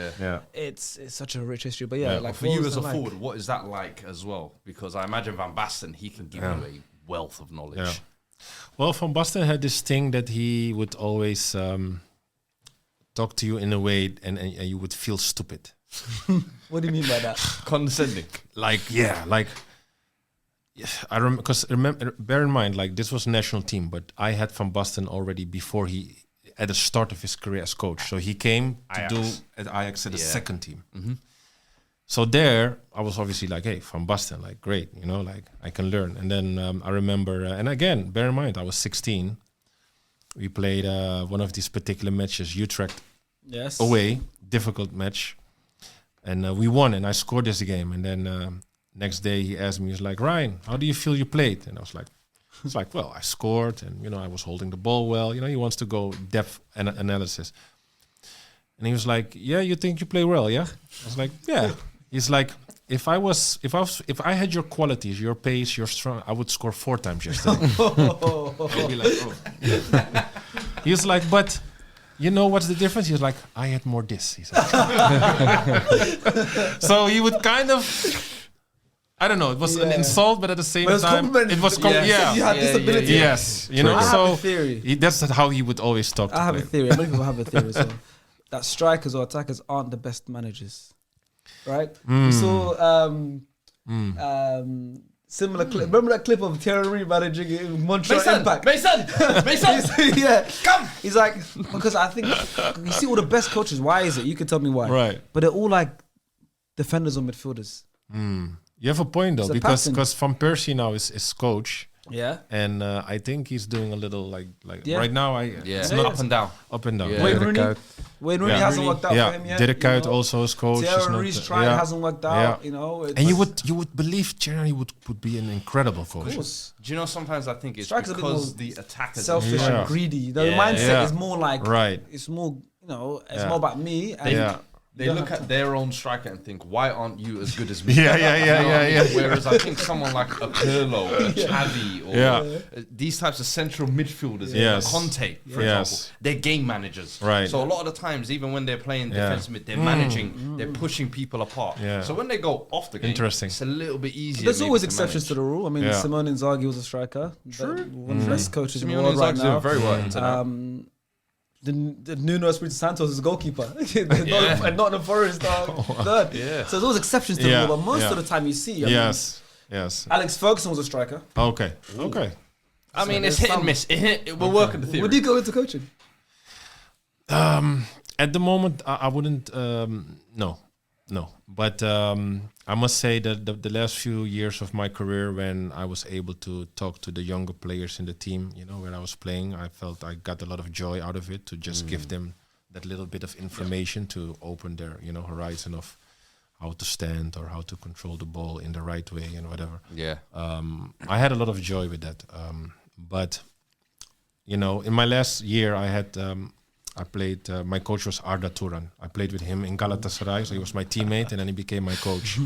it's such a rich history. But like for you as a forward, what is that like as well? Because I imagine Van Basten, he can give you a wealth of knowledge. Yeah. Well, Van Basten had this thing that he would always talk to you in a way, and you would feel stupid. What do you mean by that? Condescending. I remember, because bear in mind, like, this was national team, but I had Van Basten already before he, at the start of his career as coach. So he came to do at Ajax at the second team. So there, I was obviously like, hey, Van Basten, like, great, you know, like, I can learn. And then I remember, and again, bear in mind, I was 16. We played one of these particular matches, Utrecht away, difficult match. And we won, and I scored this game. And then next day he asked me, he was like, Ryan, how do you feel you played? And I was like, well, I scored, and, you know, I was holding the ball well. You know, he wants to go depth analysis. And he was like, yeah, you think you play well, yeah? I was like, yeah. He's like, if I had your qualities, your pace, your strong, I would score 4 times yesterday. He'd be like, oh. He was like, but you know what's the difference? He was like, I had more this. He said. So he would kind of, I don't know, it was an insult, but at the same time, it was You had disability. Yes, you know. I so have a theory. That's how he would always talk. I have a theory. Many people have a theory as well. That strikers or attackers aren't the best managers, right? We saw similar clip. Remember that clip of Thierry Henry managing Montreal Impact? Mason, yeah, come. He's like, because I think you see all the best coaches. Why is it? You can tell me why. Right. But they're all like defenders or midfielders. You have a point though, because Van Persie now is coach. Yeah. And I think he's doing a little like right now. It's not up and down. Up and down. Yeah. Wayne Rooney hasn't worked out for him yet. Dirk Kuyt also is coach. Thierry Henry's trying, hasn't worked out. You know. And you would believe Thierry would be an incredible coach. Of course. Do you know, sometimes I think it's Strikers because the attackers selfish and greedy. The mindset is more like it's more, you know, it's more about me. And they look at their own striker and think, why aren't you as good as me? Yeah. Whereas I think someone like a Pirlo, a Xavi, or these types of central midfielders, Conte, for example, they're game managers. Right. So a lot of the times, even when they're playing defensive mid, they're managing, they're pushing people apart. Yeah. So when they go off the game, it's a little bit easier. There's always exceptions to the rule. I mean, Simone Inzaghi was a striker. True. One of the best coaches in the world right now. Very well. The Nuno Espirito Santos is goalkeeper, and not the Forest third. So there's always exceptions to the rule, but most of the time you see. Yes. Alex Ferguson was a striker. Okay. I mean, it's hit and miss. We're working the theory. Would you go into coaching? At the moment, I wouldn't. No. But I must say that the last few years of my career, when I was able to talk to the younger players in the team, you know, where I was playing, I felt I got a lot of joy out of it, to just give them that little bit of information to open their, you know, horizon of how to stand or how to control the ball in the right way and whatever. Yeah. I had a lot of joy with that. But you know, in my last year, I had I played. My coach was Arda Turan. I played with him in Galatasaray, so he was my teammate, and then he became my coach.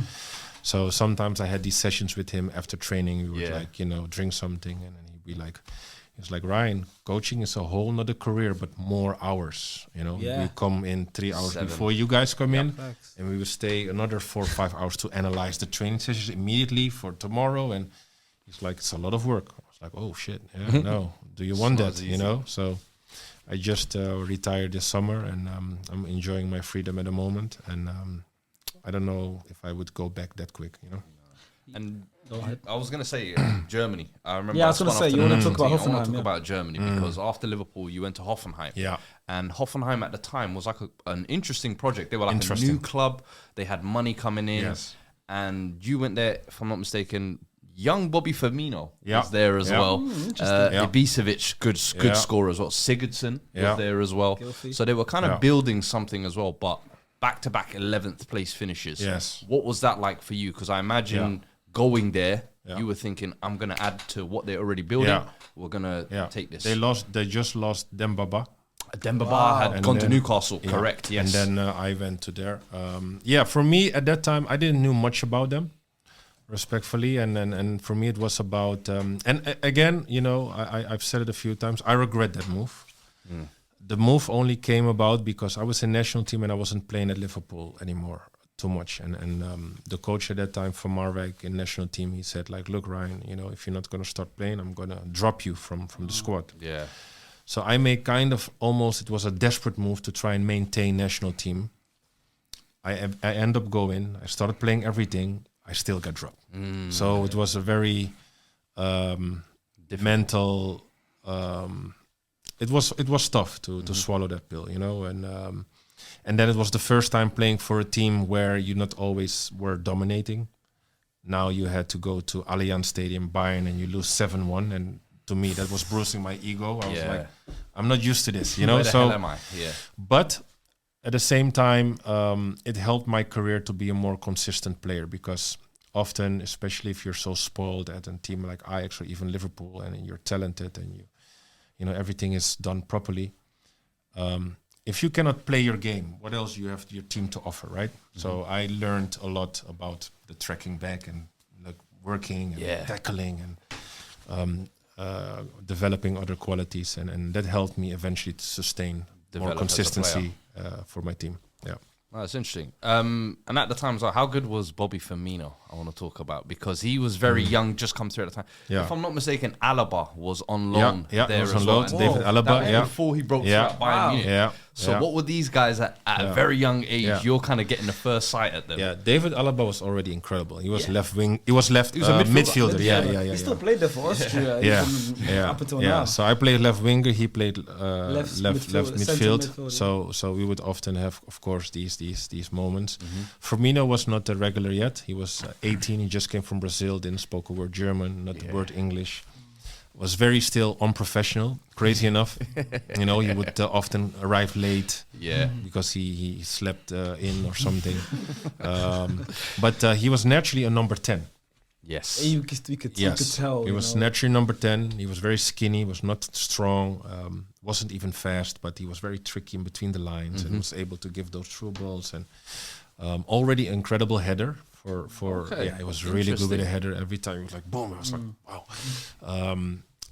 So sometimes I had these sessions with him after training. We would like, you know, drink something, and then he'd be like, he's like, Ryan, coaching is a whole nother career, but more hours. You know, we come in 3 hours before you guys come in, and we will stay another 4 or 5 hours to analyze the training sessions immediately for tomorrow. And he's like, it's a lot of work. I was like, oh shit, no. Do you want that? You know, so I just retired this summer, and I'm enjoying my freedom at the moment, and I don't know if I would go back that quick, you know. And I was going to say Germany. I remember. Yeah, I was going to say, you want to talk about Hoffenheim. I want to talk about Germany because after Liverpool, you went to Hoffenheim. Yeah. And Hoffenheim at the time was like an interesting project. They were like a new club. They had money coming in. Yes. And you went there, if I'm not mistaken, young Bobby Firmino was there as well. Ibisevic, good scorer as well. Sigurdsson was there as well. Guilty. So they were kind of building something as well, but back-to-back 11th place finishes. Yes. What was that like for you? Because I imagine going there, you were thinking, I'm going to add to what they're already building. We're going to take this. They just lost Dembaba. Dembaba had gone to Newcastle, correct, yes. And then I went to there. For me, at that time, I didn't know much about them, respectfully. And for me, it was about... again, you know, I've said it a few times, I regret that move. The move only came about because I was in national team and I wasn't playing at Liverpool anymore too much. And the coach at that time for Marwijk in national team, he said, like, look, Ryan, you know, if you're not going to start playing, I'm going to drop you from the squad. Yeah. So I made kind of almost, it was a desperate move to try and maintain national team. I end up going, I started playing everything, I still got dropped. So it was a very mental... It was tough to swallow that pill, you know, and then it was the first time playing for a team where you not always were dominating. Now you had to go to Allianz Stadium, Bayern, and you lose 7-1, and to me that was bruising my ego. I was like, I'm not used to this, you know. Where the hell am I? Yeah. But at the same time, it helped my career to be a more consistent player because often, especially if you're so spoiled at a team like Ajax or even Liverpool, and you're talented and you know, everything is done properly. If you cannot play your game, what else you have your team to offer, right? So I learned a lot about the tracking back and like working and tackling and developing other qualities, and that helped me eventually to sustain more consistency for my team. Yeah. Oh, that's interesting. And at the time, so how good was Bobby Firmino? I want to talk about because he was very young, just come through at the time. Yeah. If I'm not mistaken, Alaba was on loan there was on as loan. well. David Alaba, before he broke through at Bayern Munich. So what were these guys at a very young age? You're kind of getting the first sight at them. Yeah, David Alaba was already incredible. He was left wing. He was left midfielder. Yeah. He still played there for Austria. Up until now. So I played left winger. He played left midfield. Midfield. So we would often have, of course, these moments. Firmino was not a regular yet. He was 18. He just came from Brazil. Didn't spoke a word German, not a word English. Was very still unprofessional. Crazy enough, you know, he would often arrive late. Because he slept in or something. But he was naturally a number 10. Yes. You could tell. He was naturally number 10. He was very skinny, was not strong, wasn't even fast, but he was very tricky in between the lines and was able to give those through balls. And already incredible header. He was really good with a header. Every time he was like, boom, I was like, wow.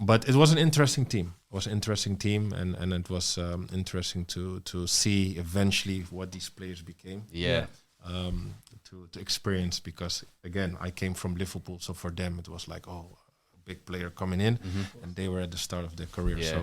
But it was an interesting team. It was an interesting team, and it was interesting to see eventually what these players became. To experience, because again, I came from Liverpool, so for them it was like, a big player coming in, and they were at the start of their career. So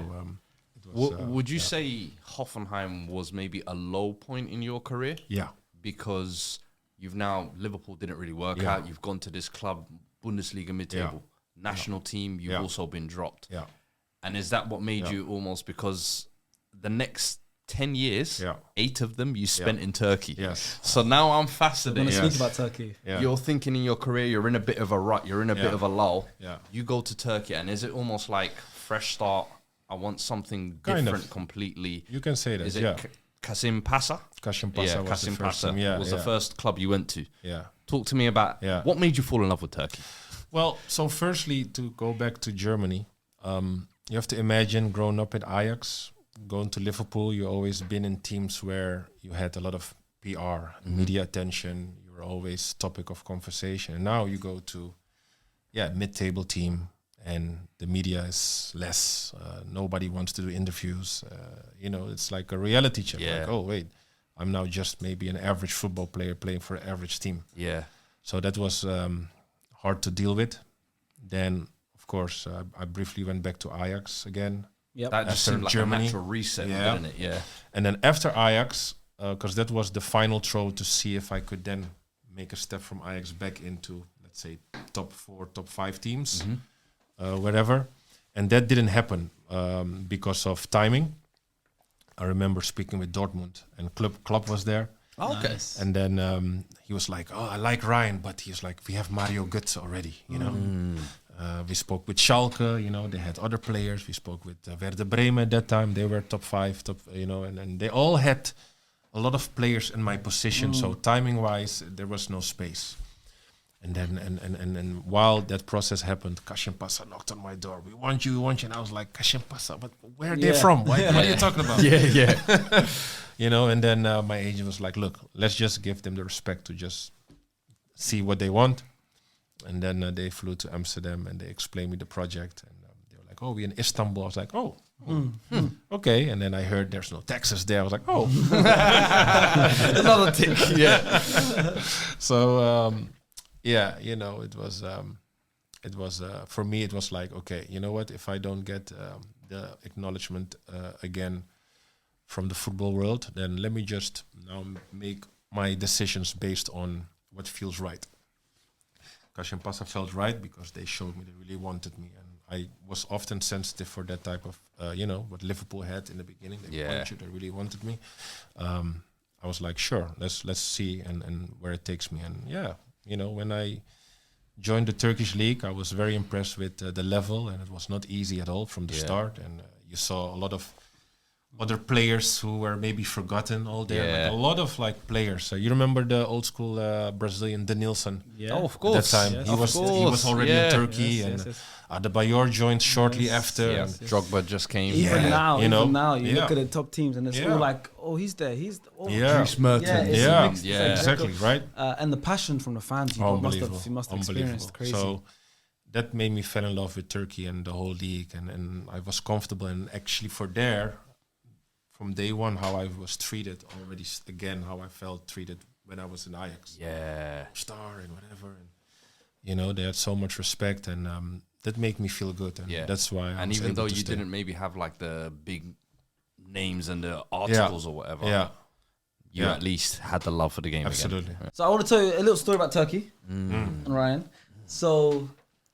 it was, would you say Hoffenheim was maybe a low point in your career? Yeah, because Liverpool didn't really work out. You've gone to this club, Bundesliga mid-table, national team. You've also been dropped. Yeah, and is that what made you almost, because the next 10 years, 8 of them you spent in Turkey. Yes. So now I'm fascinated. We're going to speak about Turkey. Yeah. You're thinking in your career, you're in a bit of a rut, you're in a bit of a lull. Yeah. You go to Turkey, and is it almost like fresh start? I want something different completely. You can say that. Is it Kasim Pasa? Kasim Pasa was Kasim the first Pasa team. was the first club you went to. Yeah. Talk to me about what made you fall in love with Turkey. Well, so firstly, to go back to Germany, you have to imagine growing up at Ajax, going to Liverpool, you always been in teams where you had a lot of PR, media attention. You were always topic of conversation. And now you go to, mid-table team, and the media is less. Nobody wants to do interviews. It's like a reality check. Yeah. Like, oh wait, I'm now just maybe an average football player playing for an average team. Yeah. So that was hard to deal with. Then, of course, I briefly went back to Ajax again. Yep. That just After seemed like Germany. a natural reset, Yeah. didn't it? Yeah. And then after Ajax, because that was the final throw to see if I could then make a step from Ajax back into, let's say, top 4, top 5 teams, wherever. And that didn't happen because of timing. I remember speaking with Dortmund, and Klopp was there. Oh, okay. Nice. And then he was like, oh, I like Ryan, but he's like, we have Mario Götze already, you know. We spoke with Schalke, they had other players. We spoke with Werder Bremen at that time. They were top 5, and they all had a lot of players in my position. So timing-wise, there was no space. And then, and while that process happened, Kashimpasa knocked on my door. We want you. And I was like, Kashimpasa, but where are they from? What are you talking about? And then my agent was like, look, let's just give them the respect to just see what they want. And then they flew to Amsterdam and they explained me the project. And they were like, oh, we're in Istanbul. I was like, okay. And then I heard there's no taxes there. I was like, oh. Another tick. Yeah. So, it was for me, it was like, okay, you know what? If I don't get the acknowledgement again from the football world, then let me just now make my decisions based on what feels right. Kashimpasa felt right because they showed me they really wanted me, and I was often sensitive for that type of, what Liverpool had in the beginning. They wanted you, they really wanted me. I was like, sure, let's see and where it takes me. And when I joined the Turkish league, I was very impressed with the level, and it was not easy at all from the start. And you saw a lot of other players who were maybe forgotten all there. Yeah. Like a lot of players. You remember the old school Brazilian Denilson? Yeah. Oh, of course. At that time, Yes. he was already in Turkey, and Adebayor joined shortly after. Yeah. And Drogba just came. Even now, you Yeah. look at the top teams and it's all like, oh, he's there. Dries Mertens. it's Yeah. a mix. It's Yeah. Exactly, right? And the passion from the fans, you must have experienced crazy. So that made me fall in love with Turkey and the whole league, and I was comfortable. And actually, from day one, how I was treated already, again, how I felt treated when I was in Ajax. Yeah. Star and whatever. And, they had so much respect, and that made me feel good. And that's why I was even able though to you stay. didn't maybe have like the big names and the articles or whatever, you at least had the love for the game. Absolutely. Again. So I want to tell you a little story about Turkey and Ryan. So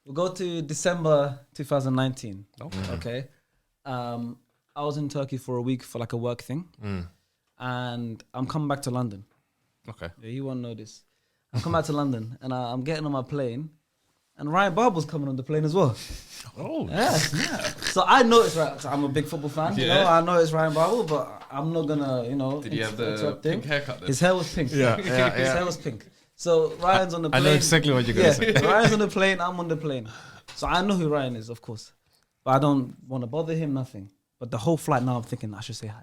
we'll go to December 2019. Okay. I was in Turkey for a week for like a work thing, and I'm coming back to London. Okay. Yeah, you won't know this. I'm coming back to London, and I'm getting on my plane, and Ryan Babel's coming on the plane as well. Oh, Yeah. So I noticed, right? So I'm a big football fan. I know it's Ryan Babel, but I'm not gonna, Did he have the interrupt pink him. haircut then? His hair was pink. His hair was pink. So Ryan's on the plane. I know exactly what you're going to say. Ryan's on the plane. I'm on the plane. So I know who Ryan is, of course, but I don't want to bother him. Nothing. But the whole flight now, I'm thinking I should say hi.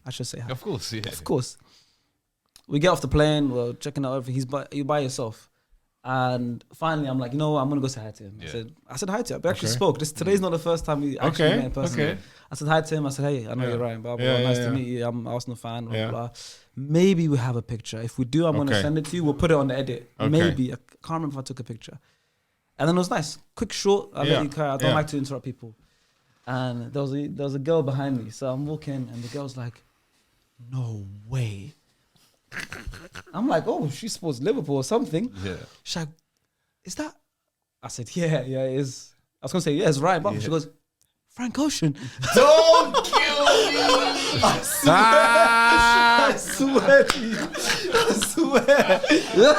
I should say hi. Of course, yeah. Of course. We get off the plane. We're checking out everything. You're by yourself. And finally, I'm like, I'm going to go say hi to him. I said hi to him. We actually spoke. Today's not the first time we actually met in person. Okay. I said hi to him. I said, hey, I know you're Ryan. Blah, blah, blah. Nice to meet you. I'm an Arsenal fan. Blah, blah, blah. Maybe we have a picture. If we do, I'm going to send it to you. We'll put it on the edit. Okay. Maybe. I can't remember if I took a picture. And then it was nice. Quick, short. I let you carry. I don't like to interrupt people. And there was a girl behind me. So I'm walking and the girl's like, no way. I'm like, oh, she supports Liverpool or something. Yeah. She's like, is that? I said, yeah, it is. I was going to say, yeah, it's Ryan Babel. She goes, Frank Ocean. Don't kill me! I swear to you. I swear.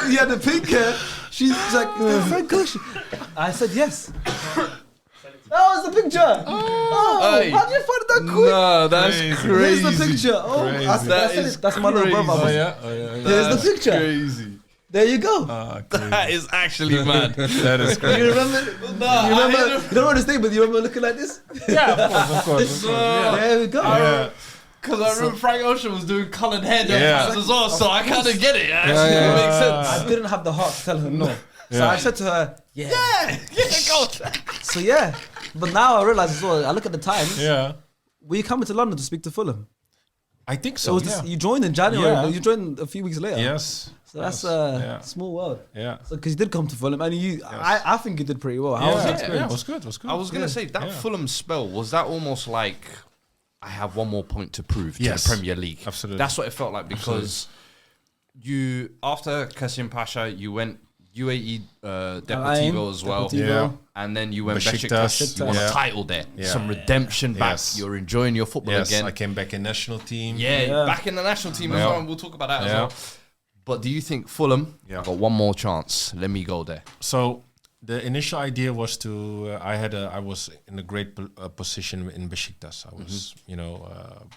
He had the pink hair. She's like, is that Frank Ocean? I said, yes. That was the picture. Hey. How did you find it that quick? No, that's crazy. Here's the picture. Oh, I said, that's my little brother. Oh, yeah. Here's the picture. Crazy. There you go. That is actually mad. That is crazy. You remember? No, you remember? You don't know this thing, but you remember looking like this? Yeah, of course. There we go. Yeah. Because I remember Frank Ocean was doing coloured hair Yeah. as well, so I kind of get it. Actually, it makes sense. I didn't have the heart to tell her no. So Yeah. I said to her, yeah. Go. So yeah. But now I realize as well, I look at the times. Yeah. Were you coming to London to speak to Fulham? I think So so. it was Yeah. you joined in January, Yeah. but you joined a few weeks later. Yes. So that's Yeah. small world. Yeah. So because you did come to Fulham, and I think you did pretty well. How was the Yeah, experience? it was good. It was good. I was going to say, that Fulham spell, was that almost like, I have one more point to prove to Yes. the Premier League? Absolutely. That's what it felt like, because you, after Kasim Pasha, you went UAE Deportivo as well. Deportivo. Yeah. And then you went Besiktas. Besiktas, you won a Yeah. title there. Yeah. Some redemption back. Yes. You're enjoying your football Yes, again. I came back in national team. Yeah, back in the national team as Yeah. well, and we'll talk about that as Yeah. well. But do you think Fulham, Yeah. I got one more chance, let me go there? So the initial idea was to I was in a great position in Besiktas. I was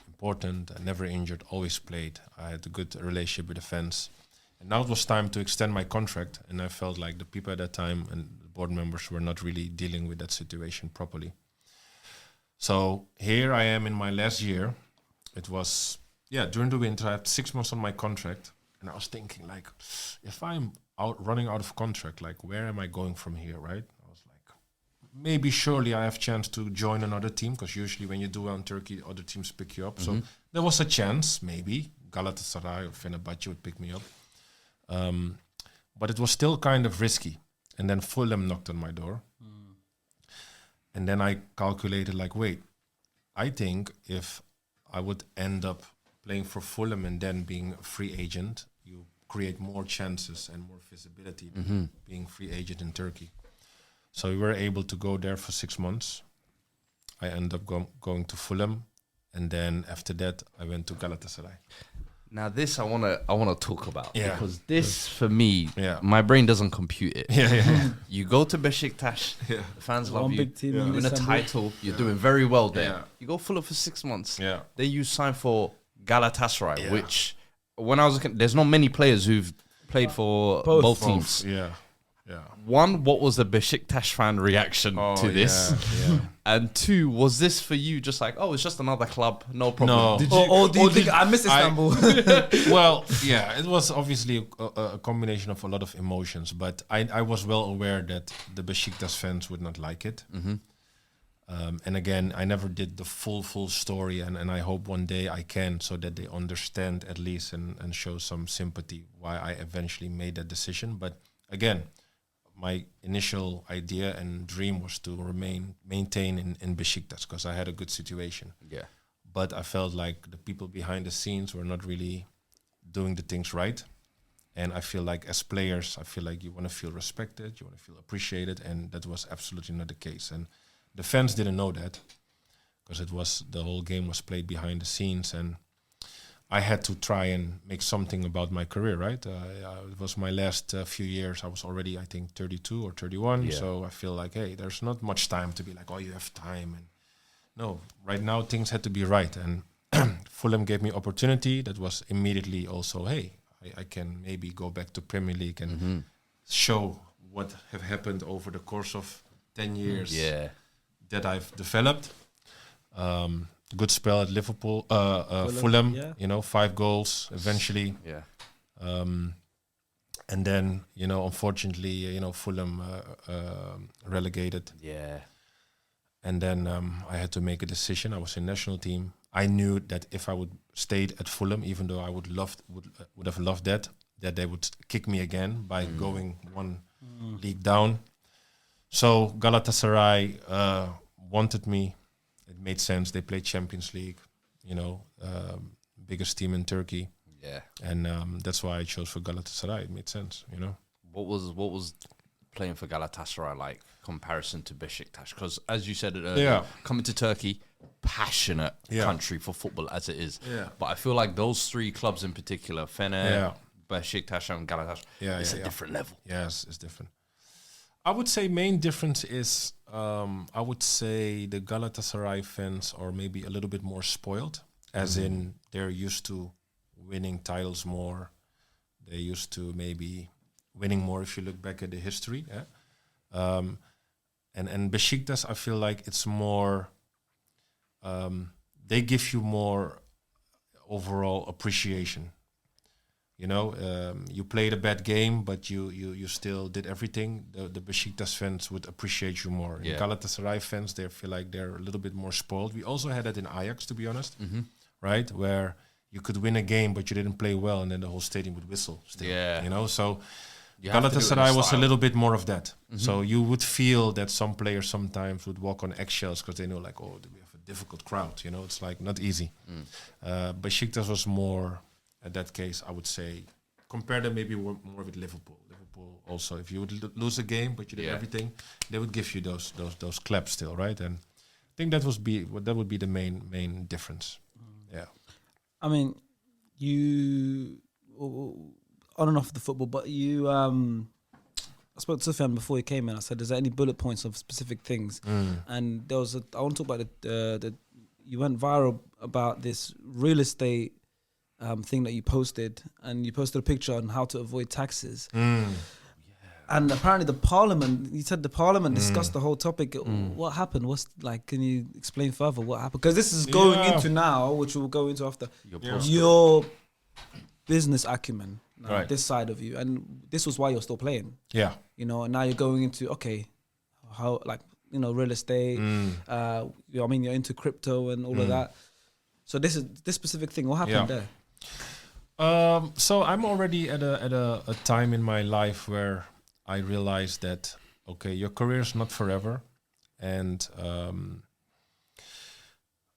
important, never injured, always played. I had a good relationship with the fans, and now it was time to extend my contract. And I felt like the people at that time and the board members were not really dealing with that situation properly. So here I am in my last year. It was during the winter. I had 6 months on my contract, and I was thinking like, if I'm running out of contract, like where am I going from here, right? I was like, maybe surely I have chance to join another team, because usually when you do well in Turkey, other teams pick you up. So there was a chance, maybe Galatasaray or Fenerbahce would pick me up, but it was still kind of risky. And then Fulham knocked on my door, and then I calculated like, wait, I think if I would end up playing for Fulham and then being a free agent, you create more chances and more visibility than being free agent in Turkey. So we were able to go there for 6 months. I ended up going to Fulham, and then after that I went to Galatasaray. Now this I wanna talk about, Yeah. because this for me, Yeah. my brain doesn't compute it. Yeah. You go to Besiktas, the fans love One you. big team You in win a December. title. You're doing very well there. Yeah. You go Fulham for 6 months. Yeah. Then you sign for Galatasaray, Yeah. which when I was looking, there's not many players who've played for both teams. Yeah. One, what was the Besiktas fan reaction to this? Yeah. And two, was this for you just like, oh, it's just another club, no problem? No. Did Or do you think I miss Istanbul? Well, yeah, it was obviously a combination of a lot of emotions, but I was well aware that the Besiktas fans would not like it. And again, I never did the full story, and I hope one day I can, so that they understand at least and show some sympathy why I eventually made that decision. But again, my initial idea and dream was to maintain in Besiktas, because I had a good situation. Yeah. But I felt like the people behind the scenes were not really doing the things right. And I feel like as players, I feel like you want to feel respected, you want to feel appreciated, and that was absolutely not the case. And the fans didn't know that, because the whole game was played behind the scenes, and I had to try and make something about my career, right? It was my last few years. I was already, I think, 32 or 31. Yeah. So I feel like, hey, there's not much time to be like, oh, you have time. And no, right now things had to be right. And Fulham gave me opportunity. That was immediately also, hey, I can maybe go back to Premier League and show what have happened over the course of 10 years that I've developed. Good spell at Liverpool, Fulham, yeah. 5 goals eventually. Yeah. And then, unfortunately, Fulham relegated. Yeah. And then I had to make a decision. I was in national team. I knew that if I would stayed at Fulham, even though I would have loved that they would kick me again by going one league down. So Galatasaray wanted me. It made sense. They played Champions League, biggest team in Turkey. Yeah. And that's why I chose for Galatasaray. It made sense, What was playing for Galatasaray like comparison to Besiktas? Because as you said earlier, coming to Turkey, passionate country for football as it is. Yeah. But I feel like those 3 clubs in particular, Fener, Besiktas and Galatasaray, it's a different level. Yes, it's different. I would say main difference is I would say the Galatasaray fans are maybe a little bit more spoiled, as in they're used to winning titles more. They're used to maybe winning more if you look back at the history. And Besiktas, I feel like it's more. They give you more overall appreciation. You know, you played a bad game, but you still did everything. The Besiktas fans would appreciate you more. Yeah. Galatasaray fans, they feel like they're a little bit more spoiled. We also had that in Ajax, to be honest, right? Where you could win a game, but you didn't play well, and then the whole stadium would whistle still. Yeah. You know, so You have to do it in Galatasaray was a style. little bit more of that. So you would feel that some players sometimes would walk on eggshells because they know, like, oh, we have a difficult crowd. You know, it's like not easy. Besiktas was more, at that case, I would say, compare them maybe more with Liverpool. Liverpool also, if you would lose a game but you did everything, they would give you those claps still, right? And I think that would be the main difference. Yeah. I mean, you on and off the football, but you. I spoke to Soufyan before he came in. I said, "Is there any bullet points of specific things?" And there was I want to talk about the. You went viral about this real estate thing that you posted, and you posted a picture on how to avoid taxes. And apparently the parliament, you said the parliament discussed the whole topic. What happened? Can you explain further what happened? Because this is going into now, which we'll go into after, your business acumen, this side of you. And this was why you're still playing. Yeah. You know, and now you're going into, how, real estate, you're into crypto and all of that. So this specific thing, what happened there? So I'm already at a time in my life where I realized that, your career is not forever. And,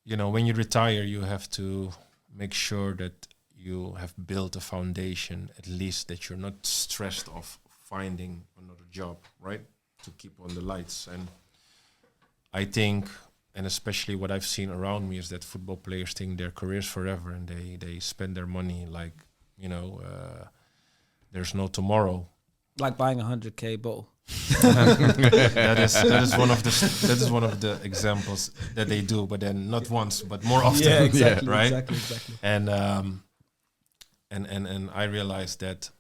when you retire, you have to make sure that you have built a foundation, at least that you're not stressed of finding another job, right? To keep on the lights. And I think, and especially what I've seen around me, is that football players think their careers forever, and they spend their money like, there's no tomorrow. Like buying a 100K bottle. that is one of the examples that they do, but then not once, but more often. Yeah, exactly, right? Exactly. And I realized that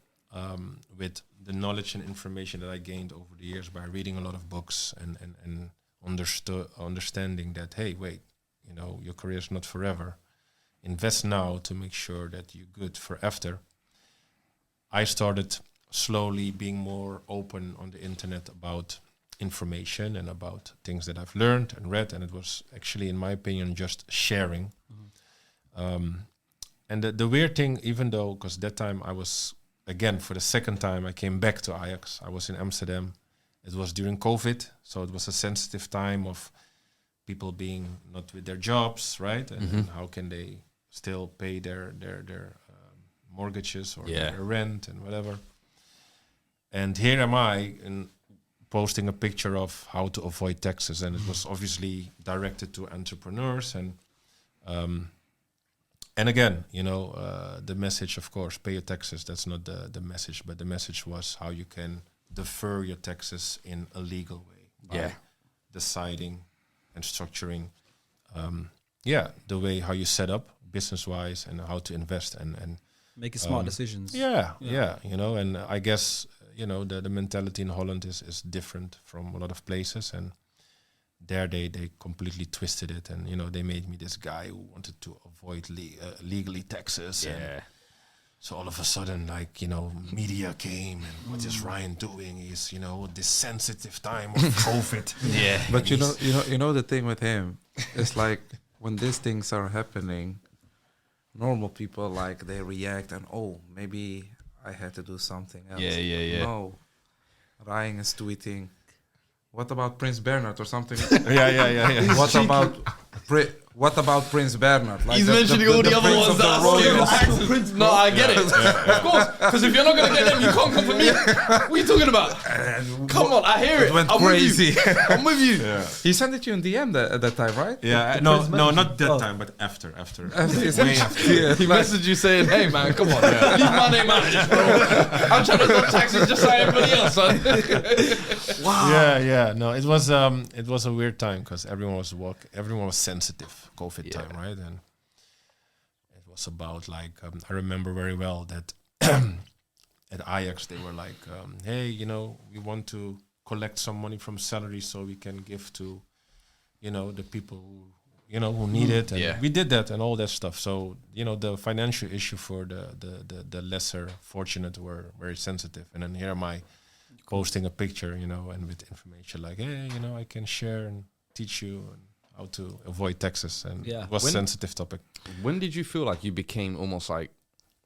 with the knowledge and information that I gained over the years by reading a lot of books and understanding that, hey, wait, your career is not forever. Invest now to make sure that you're good for after. I started slowly being more open on the internet about information and about things that I've learned and read, and it was actually, in my opinion, just sharing. And the weird thing, even though, because that time I was, again, for the second time, I came back to Ajax. I was in Amsterdam. It was during COVID, so it was a sensitive time of people being not with their jobs, right? And how can they still pay their mortgages or their rent and whatever. And here am I posting a picture of how to avoid taxes, and it was obviously directed to entrepreneurs. And again, the message, of course, pay your taxes. That's not the message, but the message was how you can defer your taxes in a legal way by deciding and structuring, the way how you set up business-wise and how to invest and making smart decisions. And I guess the mentality in Holland is different from a lot of places, and there they completely twisted it, and they made me this guy who wanted to avoid legally taxes. And so all of a sudden, media came, and what is Ryan doing? He's this sensitive time of COVID. But the thing with him, it's like when these things are happening, normal people they react and maybe I had to do something else. No, Ryan is tweeting, what about Prince Bernhard or something? What about Prince Bernhard? He's mentioning all the other ones that are Prince. No, I get it. Of course, because if you're not going to get them, you can't come for me. What are you talking about? Come on, I hear it. Went crazy. I'm with you. He sent it to you in DM at that time, right? Yeah, no, not that time, but after. Way after. He messaged you saying, "Hey man, come on, leave my name out of this, bro. I'm trying to stop taxes just like everybody else, son." Wow. Yeah. No, it was a weird time because everyone was sensitive. COVID time, right? And it was about I remember very well that at Ajax, they were like, hey, you know, we want to collect some money from salary so we can give to, you know, the people who, you know, who need it. And we did that and all that stuff. So, you know, the financial issue for the lesser fortunate were very sensitive. And then here am I posting a picture, you know, and with information like, hey, you know, I can share and teach you and how to avoid taxes. And it was a sensitive topic. When did you feel like you became almost like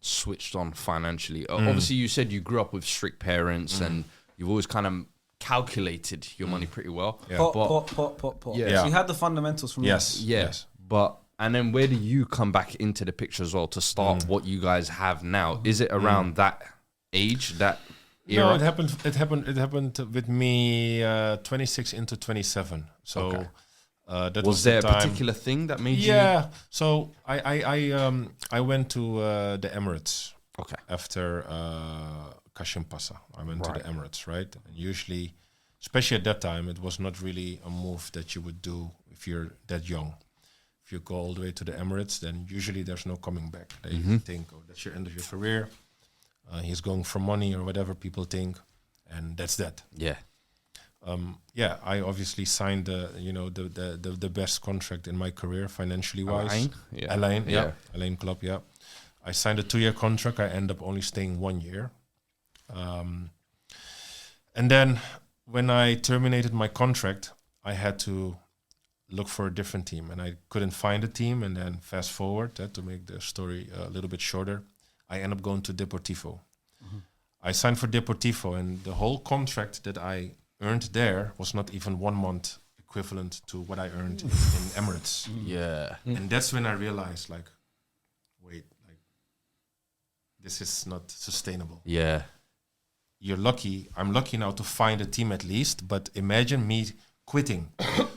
switched on financially? Obviously, you said you grew up with strict parents and you've always kind of calculated your money pretty well. Yeah. Pot. Yeah. So you had the fundamentals from Yes. But and then where do you come back into the picture as well to start what you guys have now? Is it around that age, that era? No, it happened with me 26 into 27. So that was there the a time. particular thing that made you? Yeah. So I went to the Emirates. Okay. After Kashim Passa, I went to the Emirates, right? And usually, especially at that time, it was not really a move that you would do if you're that young. If you go all the way to the Emirates, then usually there's no coming back. They think, oh, that's your end of your career. He's going for money or whatever people think, and that's that. Yeah. I obviously signed the best contract in my career financially wise. Alain Club, yeah. I signed a 2-year contract. I end up only staying 1 year. And then when I terminated my contract, I had to look for a different team, and I couldn't find a team. And then fast forward, to make the story a little bit shorter, I ended up going to Deportivo. I signed for Deportivo, and the whole contract that I earned there was not even 1 month equivalent to what I earned in Emirates. Yeah. And that's when I realized, like, wait, like, this is not sustainable. Yeah. You're lucky. I'm lucky now to find a team at least, but imagine me quitting.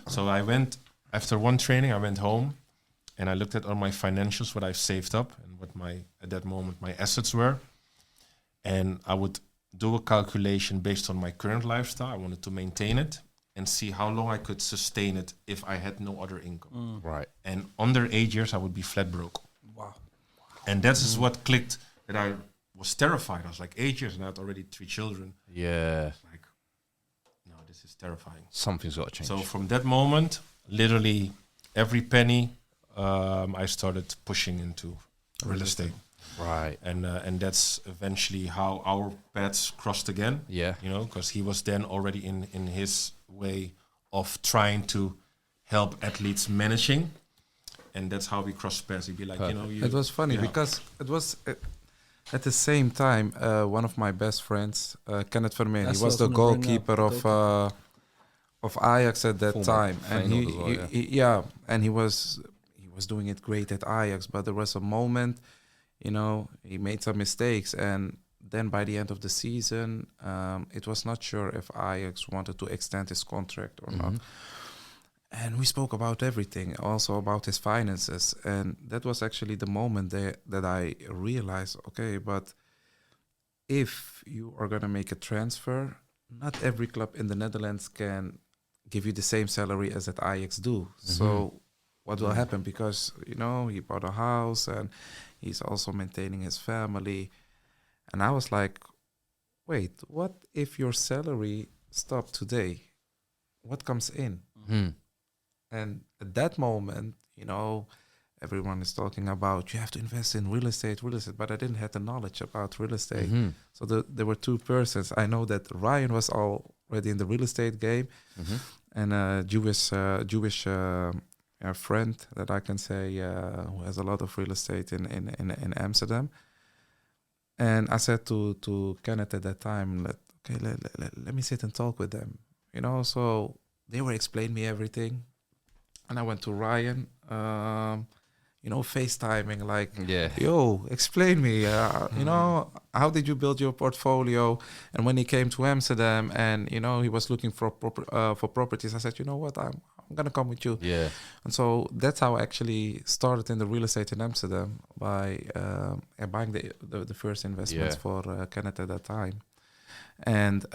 So I went, after one training, I went home and I looked at all my financials, what I've saved up and what at that moment, my assets were. And I would do a calculation based on my current lifestyle. I wanted to maintain it and see how long I could sustain it if I had no other income. Right. And under 8 years, I would be flat broke. Wow. And that's what clicked, that I was terrified. I was like 8 years and I had already 3 children. Yeah. Like, no, this is terrifying. Something's got to change. So from that moment, literally every penny, I started pushing into real estate. Right. And that's eventually how our paths crossed again. Yeah. You know, because he was then already in his way of trying to help athletes managing. And that's how we crossed paths. He'd be like, you know, it was funny because it was at the same time, one of my best friends, Kenneth Vermeer, he was the goalkeeper of Ajax at that time. And he was doing it great at Ajax, but there was a moment, you know, he made some mistakes, and then by the end of the season, it was not sure if Ajax wanted to extend his contract or not. And we spoke about everything, also about his finances. And that was actually the moment that I realized, okay, but if you are going to make a transfer, not every club in the Netherlands can give you the same salary as that Ajax do. So what will happen? Because, you know, he bought a house and he's also maintaining his family. And I was like, wait, what if your salary stopped today? What comes in? And at that moment, you know, everyone is talking about you have to invest in real estate, but I didn't have the knowledge about real estate. So there were two persons. I know that Ryan was already in the real estate game, and a Jewish friend that I can say who has a lot of real estate in Amsterdam. And I said to Kenneth at that time, let me sit and talk with them. You know, so they were explaining me everything. And I went to Ryan, you know, FaceTiming, like, yo, explain me, you know, how did you build your portfolio? And when he came to Amsterdam and, you know, he was looking for properties, I said, you know what, I'm going to come with you. Yeah. And so that's how I actually started in the real estate in Amsterdam by buying the first investments for Kenneth at that time. And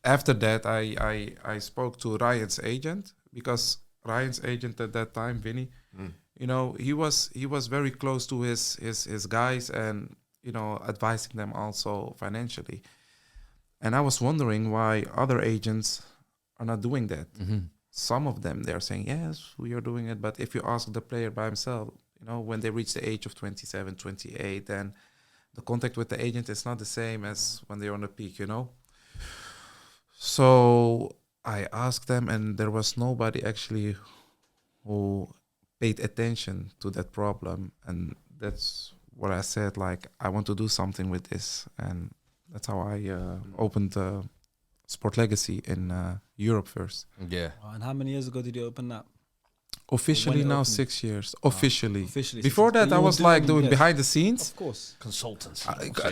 after that, I spoke to Ryan's agent, because Ryan's agent at that time, Vinny, you know, he was very close to his guys, and advising them also financially. And I was wondering why other agents are not doing that. Some of them, they're saying, yes, we are doing it. But if you ask the player by himself, when they reach the age of 27, 28, then the contact with the agent is not the same as when they're on the peak, So I asked them, and there was nobody actually who paid attention to that problem. And that's what I said, like, I want to do something with this. And that's how I opened Sport Legacy in Europe first. Yeah. And how many years ago did you open that? Officially now opened? 6 years. Officially. Officially. Before that, I was like doing behind the scenes. Of course. Consultancy.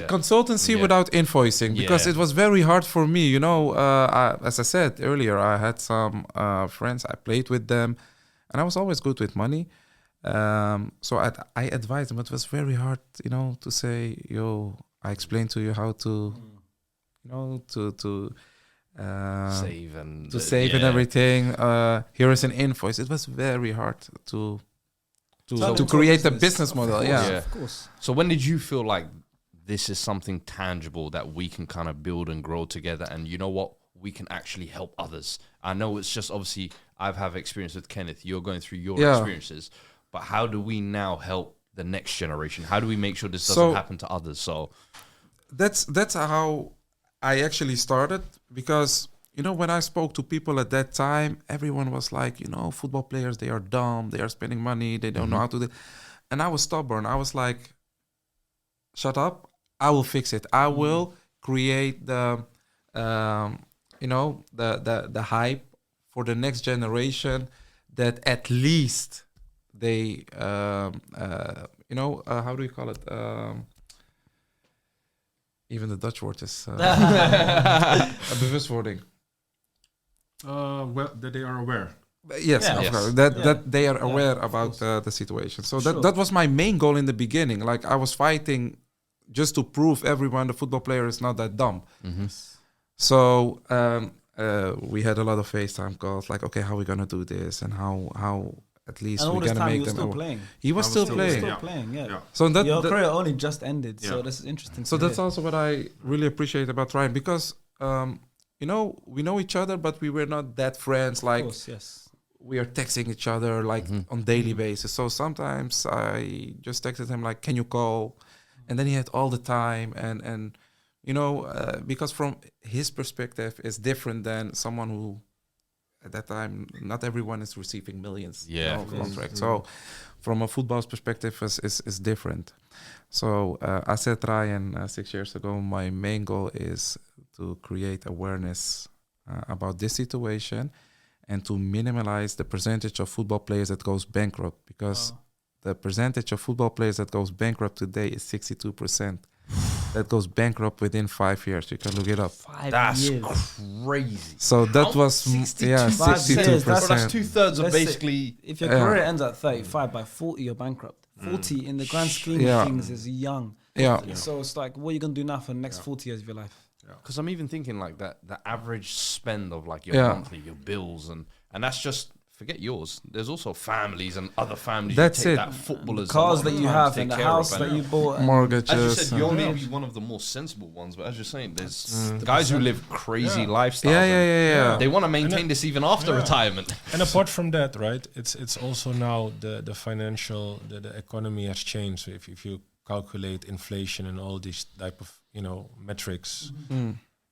Consultancy without invoicing, because it was very hard for me. As I said earlier, I had some friends, I played with them, and I was always good with money. So I advised them. It was very hard, to say, I explained to you how to, to save and and everything. Here is an invoice. It was very hard to create a business model. Of course. So when did you feel like this is something tangible that we can kind of build and grow together, and you know what, we can actually help others? I know it's just, obviously I've have experience with Kenneth, you're going through your experiences, but how do we now help the next generation? How do we make sure this doesn't happen to others? So that's how I actually started, because when I spoke to people at that time, everyone was like, football players, they are dumb, they are spending money, they don't know how to do. And I was stubborn. I was like, shut up, I will fix it. I will create the the hype for the next generation, that at least they how do you call it? Even the Dutch word is bewustwording. Well, that they are aware. Yes, of course. That they are aware about the situation. So that was my main goal in the beginning. Like, I was fighting just to prove everyone the football player is not that dumb. So we had a lot of FaceTime calls. Like, okay, how are we gonna do this, and how at least we're gonna make them. He was still playing. Yeah. So your career only just ended. So this is interesting. So that's also what I really appreciate about Ryan, because we know each other, but we were not that friends. Like, of course, yes. We are texting each other like on daily basis. So sometimes I just texted him like, "Can you call?" And then he had all the time, and because from his perspective is different than someone who, at that time, not everyone is receiving millions of contracts. So from a football's perspective is different. So I said, Ryan, 6 years ago, my main goal is to create awareness about this situation, and to minimize the percentage of football players that goes bankrupt, because the percentage of football players that goes bankrupt today is 62%. That goes bankrupt within 5 years. You can look it up. That's crazy. So that was 62%. That's 2/3 of basically. If your career ends at 35, by 40 you're bankrupt. 40 in the grand scheme of things is young. So it's like, what are you gonna do now for the next 40 years of your life? Because I'm even thinking like that, the average spend of like your monthly, your bills, and that's just, forget yours. There's also families and other families. That's you take it. That footballers, cars that you have, and the house that you bought, mortgages. As you said, you're maybe one of the more sensible ones, but as you're saying, there's guys who live crazy lifestyles. Yeah. They want to maintain this even after retirement. And apart from that, right? It's also now the financial, the economy has changed. So if you calculate inflation and all these type of metrics,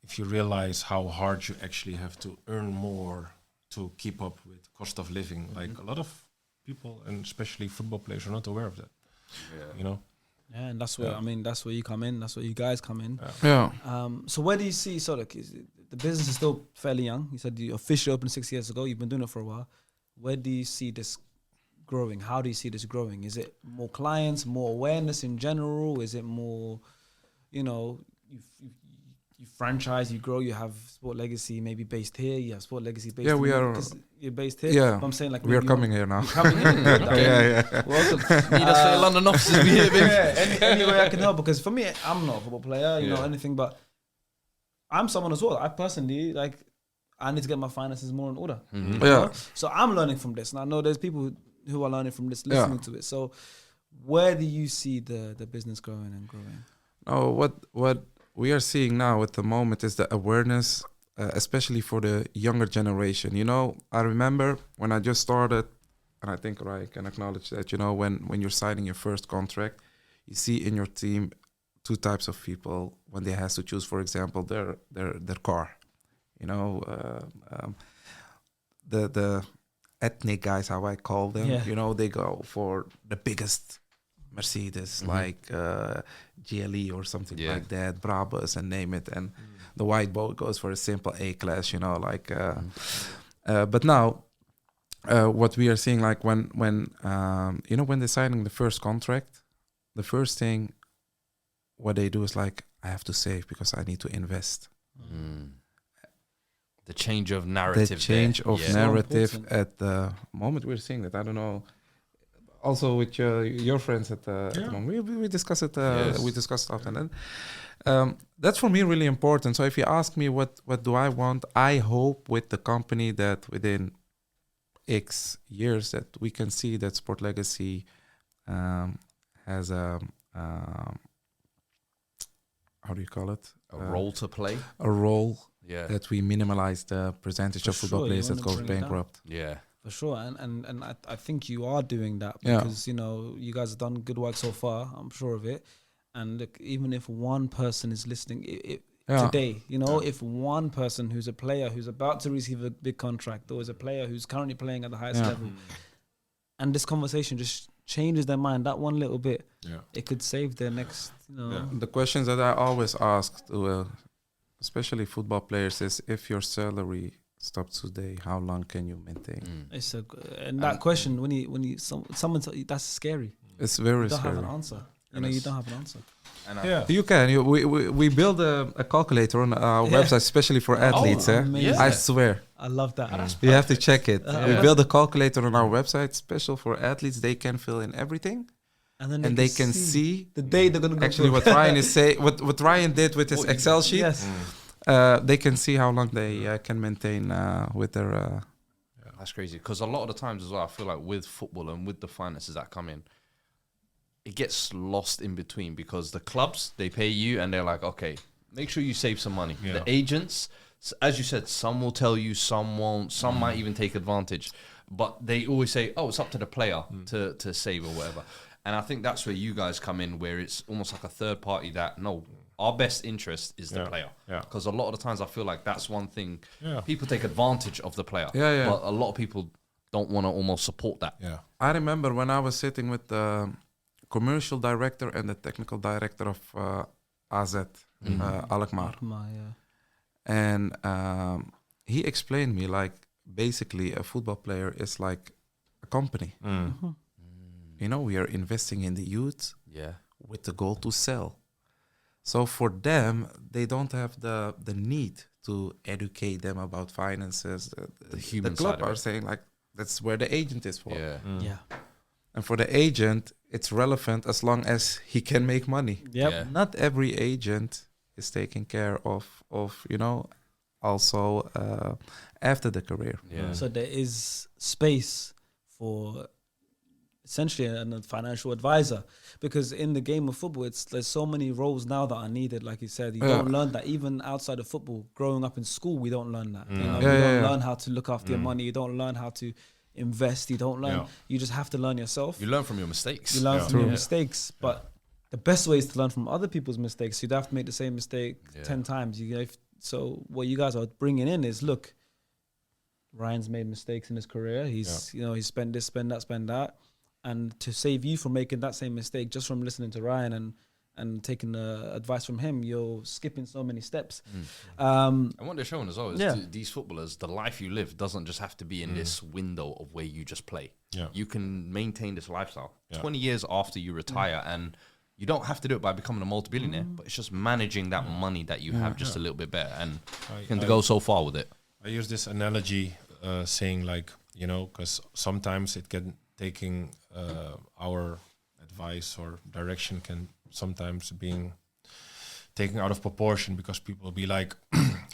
if you realize how hard you actually have to earn more to keep up with cost of living, like a lot of people, and especially football players, are not aware of that. Yeah, and that's where that's where you come in. That's where you guys come in. So where do you see? So look, the business is still fairly young. You said you officially opened 6 years ago. You've been doing it for a while. Where do you see this growing? How do you see this growing? Is it more clients, more awareness in general? Is it more, you franchise, you grow, you have Sport Legacy maybe based here, you have Sport Legacy based we are. You're based here? Yeah. But I'm saying like We are coming here now. Coming in. Welcome. Need us for your London offices, we here, baby. Any way I can help, because for me, I'm not a football player, anything, but I'm someone as well. I personally, I need to get my finances more in order. So I'm learning from this, and I know there's people who are learning from this, listening to it. So where do you see the business growing and growing? No, what we are seeing now at the moment is the awareness, especially for the younger generation. You know, I remember when I just started, and I think Ryan can acknowledge that. You know, when you're signing your first contract, you see in your team two types of people when they has to choose, for example, their car. You know, the ethnic guys, how I call them. Yeah. You know, they go for the biggest Mercedes, like GLE or something like that, Brabus, and name it. And the white boy goes for a simple A-class, you know, like. But now, what we are seeing, like when you know, when they're signing the first contract, the first thing what they do is like, I have to save because I need to invest. The change of narrative. The change of narrative So important. at the moment we're seeing that. I don't know. Also with your friends at the moment, we discuss it. We discussed often, and that's for me really important. So if you ask me what do I want, I hope with the company that within X years that we can see that Sport Legacy has a how do you call it? A role to play. A role Yeah. that we minimize the percentage For of football sure, players you that wanna goes bring it down. bankrupt. Yeah. For sure, and I think you are doing that Yeah. because you know you guys have done good work so far. I'm sure of it. And look, even if one person is listening today, you know, if one person who's a player who's about to receive a big contract, or is a player who's currently playing at the highest level, and this conversation just changes their mind that one little bit, it could save their next. You know, The questions that I always ask to, especially football players, is if your salary stops today, how long can you maintain? it's and that question when someone tell you, that's scary. It's very You don't scary. have an answer. You know, you don't have an answer. And You can. We build a calculator on our website, especially for athletes. amazing. I swear. I love that. You have to check it. We build a calculator on our website, special for athletes. They can fill in everything, And they can see the day they're gonna go actually pro. what Ryan is saying. What Ryan did with his Excel sheet. Yes. They can see how long they can maintain with their. That's crazy. Because a lot of the times as well, I feel like with football and with the finances that come in, it gets lost in between because the clubs, they pay you and they're like, okay, make sure you save some money. Yeah. The agents, as you said, some will tell you, some won't, some might even take advantage. But they always say, oh, it's up to the player to save or whatever. And I think that's where you guys come in, where it's almost like a third party that, no, our best interest is the player. Because a lot of the times I feel like that's one thing. People take advantage of the player. But a lot of people don't want to almost support that. I remember when I was sitting with the commercial director and the technical director of AZ, Alkmaar. And he explained me like basically a football player is like a company. You know, we are investing in the youth with the goal to sell. So for them, they don't have the need to educate them about finances. The human the club side of are it. saying like that's where the agent is for. Yeah. And for the agent, it's relevant as long as he can make money. Yep. Yeah. Not every agent is taking care of you know, also after the career. So there is space for essentially a financial advisor, because in the game of football, there's so many roles now that are needed. Like you said, you don't learn that even outside of football. Growing up in school, we don't learn that. You know, you don't learn how to look after your money. You don't learn how to invest. You don't learn. You just have to learn yourself. You learn from your mistakes. You learn from your mistakes, but the best way is to learn from other people's mistakes. You'd have to make the same mistake 10 times. So what you guys are bringing in is, look, Ryan's made mistakes in his career. He's he's spent this, spend that. And to save you from making that same mistake, just from listening to Ryan and taking advice from him, you're skipping so many steps. And what they're showing as well is these footballers, the life you live doesn't just have to be in this window of where you just play. You can maintain this lifestyle 20 years after you retire, and you don't have to do it by becoming a multi-billionaire, but it's just managing that money that you have just a little bit better, and you can go so far with it. I use this analogy saying like, you know, because sometimes it can taking our advice or direction can sometimes being taken out of proportion, because people will be like,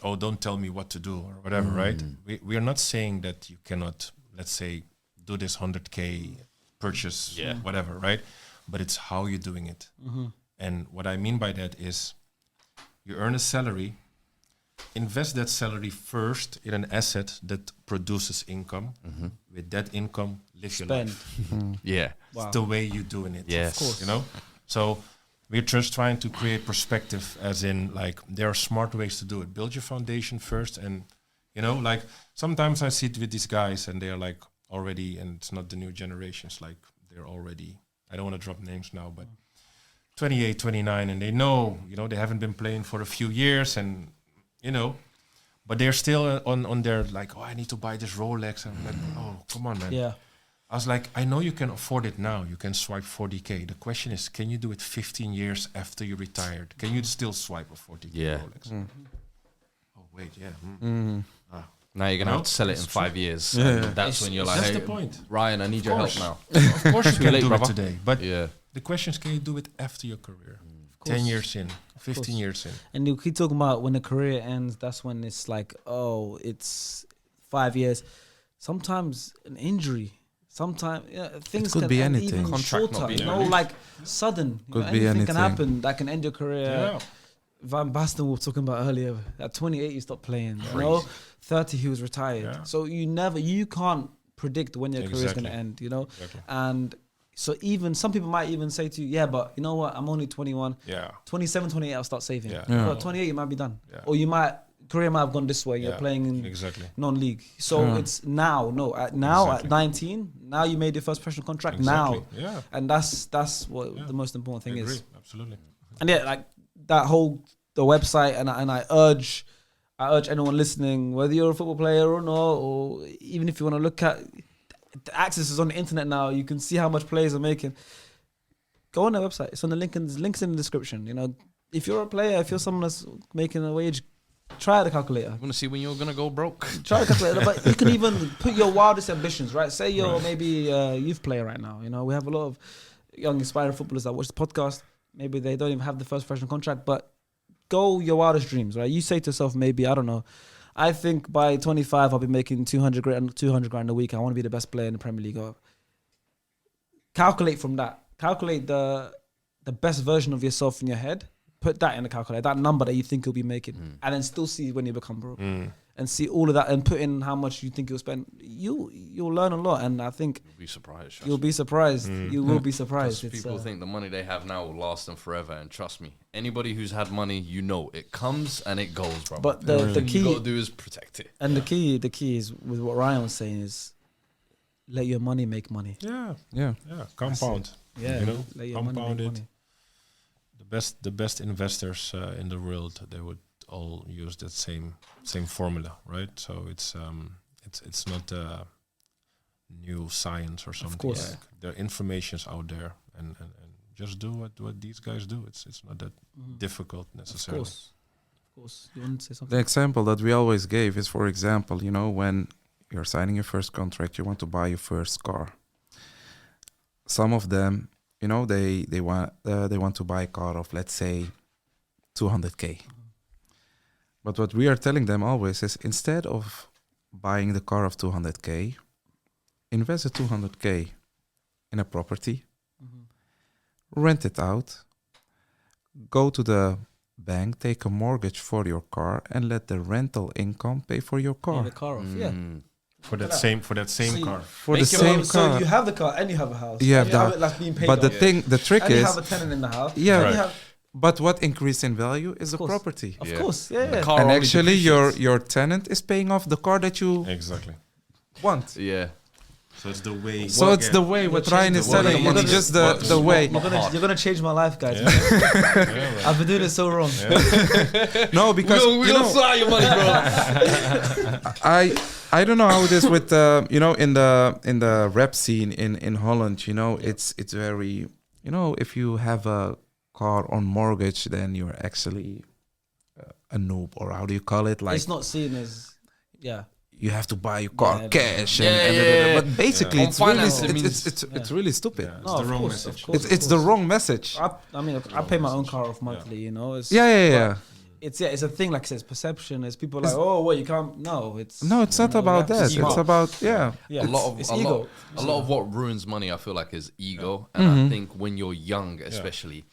oh, don't tell me what to do or whatever, right? We are not saying that you cannot, let's say, do this 100K purchase, whatever, right? But it's how you're doing it. And what I mean by that is you earn a salary, invest that salary first in an asset that produces income. With that income, live your life. Yeah. It's the way you're doing it. Yes. Of course. You know? So we're just trying to create perspective, as in, like, there are smart ways to do it. Build your foundation first, and, you know, like, sometimes I sit with these guys and they are like already, and it's not the new generations, like, they're already, I don't want to drop names now, but 28, 29, and they know, you know, they haven't been playing for a few years, and, you know, but they're still on their, like, oh, I need to buy this Rolex. And I'm like, oh, come on, man. Yeah. I was like, I know you can afford it now. You can swipe 40K. The question is, can you do it 15 years after you retired? Can you still swipe a 40K Rolex? Oh, wait, yeah. Now you're gonna have to sell it in 5 years. That's when you're like, That's hey, the point. Ryan, I need your help now. Of course you can late, do brother. it today. But Yeah. the question is, can you do it after your career? 10 years in, 15 years in. And you keep talking about when the career ends, that's when it's like, oh, it's 5 years. Sometimes an injury. Sometimes things could can be end anything. even Contract not shorter. being You know, released. like sudden. You Could know, be anything can anything. happen that can end your career. Yeah. Van Basten we were talking about earlier. At 28, you stopped playing. You know, 30, he was retired. Yeah. So you can't predict when your career is going to end. You know, Exactly. and so even some people might even say to you, yeah, but you know what? I'm only 21. Yeah. 27, 28, I'll start saving. Yeah. Yeah. But 28, you might be done. Yeah. Or career might have gone this way. You're playing in Exactly. non-league. So it's now. No, at 19, now you made your first professional contract. Now. Yeah. And that's what the most important thing Agree. is. Absolutely. And yeah, like that the website, and I urge anyone listening, whether you're a football player or not, or even if you want to look at the access is on the internet now, you can see how much players are making. Go on their website. It's on the links in the description. You know, if you're a player, if you're someone that's making a wage, try the calculator. I want to see when you're gonna go broke. Try the calculator, but you can even put your wildest ambitions, right? Say you're maybe a youth player right now. You know, we have a lot of young aspiring footballers that watch the podcast. Maybe they don't even have the first professional contract, but go your wildest dreams, right? You say to yourself, maybe, I don't know, I think by 25 I'll be making 200 grand a week. I want to be the best player in the Premier League. Calculate from that. Calculate the best version of yourself in your head. Put that in the calculator, that number that you think you'll be making, and then still see when you become broke, and see all of that, and put in how much you think you'll spend. You'll learn a lot, and I think You'll be surprised. you'll be surprised. You will be surprised. It's, People think the money they have now will last them forever, and trust me, anybody who's had money, you know, it comes and it goes, bro. But the All you key gotta do is protect it. and the key is with what Ryan was saying is let your money make money. Yeah. Yeah. Yeah. Compound. Yeah, You know, let your money compound make it. money. The best investors in the world, they would all use that same formula, right? So it's not new science or something. course. Like, the information's out there, and just do what these guys do. It's not that difficult necessarily. Of course. You want to say The something? example that we always gave is, for example, you know, when you're signing your first contract, you want to buy your first car. Some of them, you know, they want to buy a car of, let's say, 200K. But what we are telling them always is, instead of buying the car of 200K, invest the 200K in a property, rent it out, go to the bank, take a mortgage for your car, and let the rental income pay for your Pay car. the car off. Yeah. For that same See, car. For the Make your same own- So car. you have the car and you have a house. You have and you have that. it that's being paid But off. the trick And you is, have a tenant in the house. Yeah. And Right. you have, but what increased in value is the course. property. of Yeah. course, yeah. The car And only actually, depreciates. your tenant is paying off the car that you Exactly. want. Yeah. So it's the way. So it's the way what Ryan is the way. telling you. You're It's just gonna- the way. You're gonna change my life, guys. I've been doing it so wrong. No, because we you don't know, sell your money, bro. I don't know how it is with you know, in the rap scene in Holland. You know, it's very, you know, if you have a car on mortgage, then you're actually a noob, or how do you call it? Like, It's not seen as, yeah. you have to buy your car Yeah, cash, yeah. but basically, On it's really finance, it means- it's really stupid. Yeah, it's No, the of wrong course, message. of course, It's the wrong message. I mean, I pay my own car off monthly. You know, it's Yeah. It's a thing. Like I said, it's perception. It's people like, oh, what you can't. No, it's No, it's not you about you have that. to It's smart. about yeah. Yeah, it's a ego. lot of what ruins money, I feel like, is ego. And I think when you're young, especially,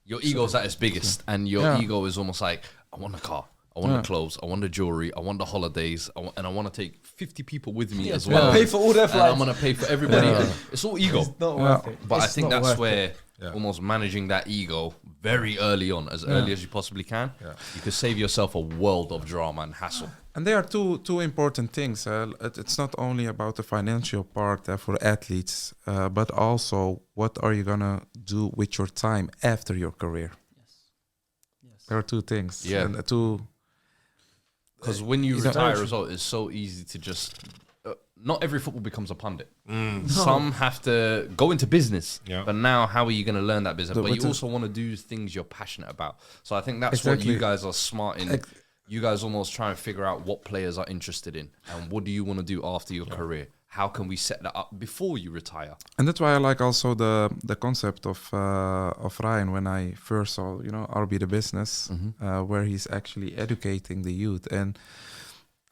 your ego's at its biggest, and your ego is almost like, I want a car, I want the clothes, I want the jewelry, I want the holidays, and I want to take 50 people with me as well. Pay for all their flights. And I'm gonna pay for everybody. And it's all ego. It's not worth it. But I It's think not that's worth where it. almost managing that ego very early on, as early as you possibly can, you could save yourself a world of drama and hassle. And there are two important things. It's not only about the financial part for athletes, but also what are you gonna do with your time after your career? Yes. There are two things. Yeah. And Because when you retire as well, it's so easy to just... not every football becomes a pundit. Some have to go into business. Yeah. But now, how are you going to learn that business? But you also want to do things you're passionate about. So I think that's what you guys are smart in. You guys almost try and figure out what players are interested in and what do you want to do after your career. How can we set that up before you retire? And that's why I like also the concept of Ryan when I first saw, RB the Business, where he's actually educating the youth. And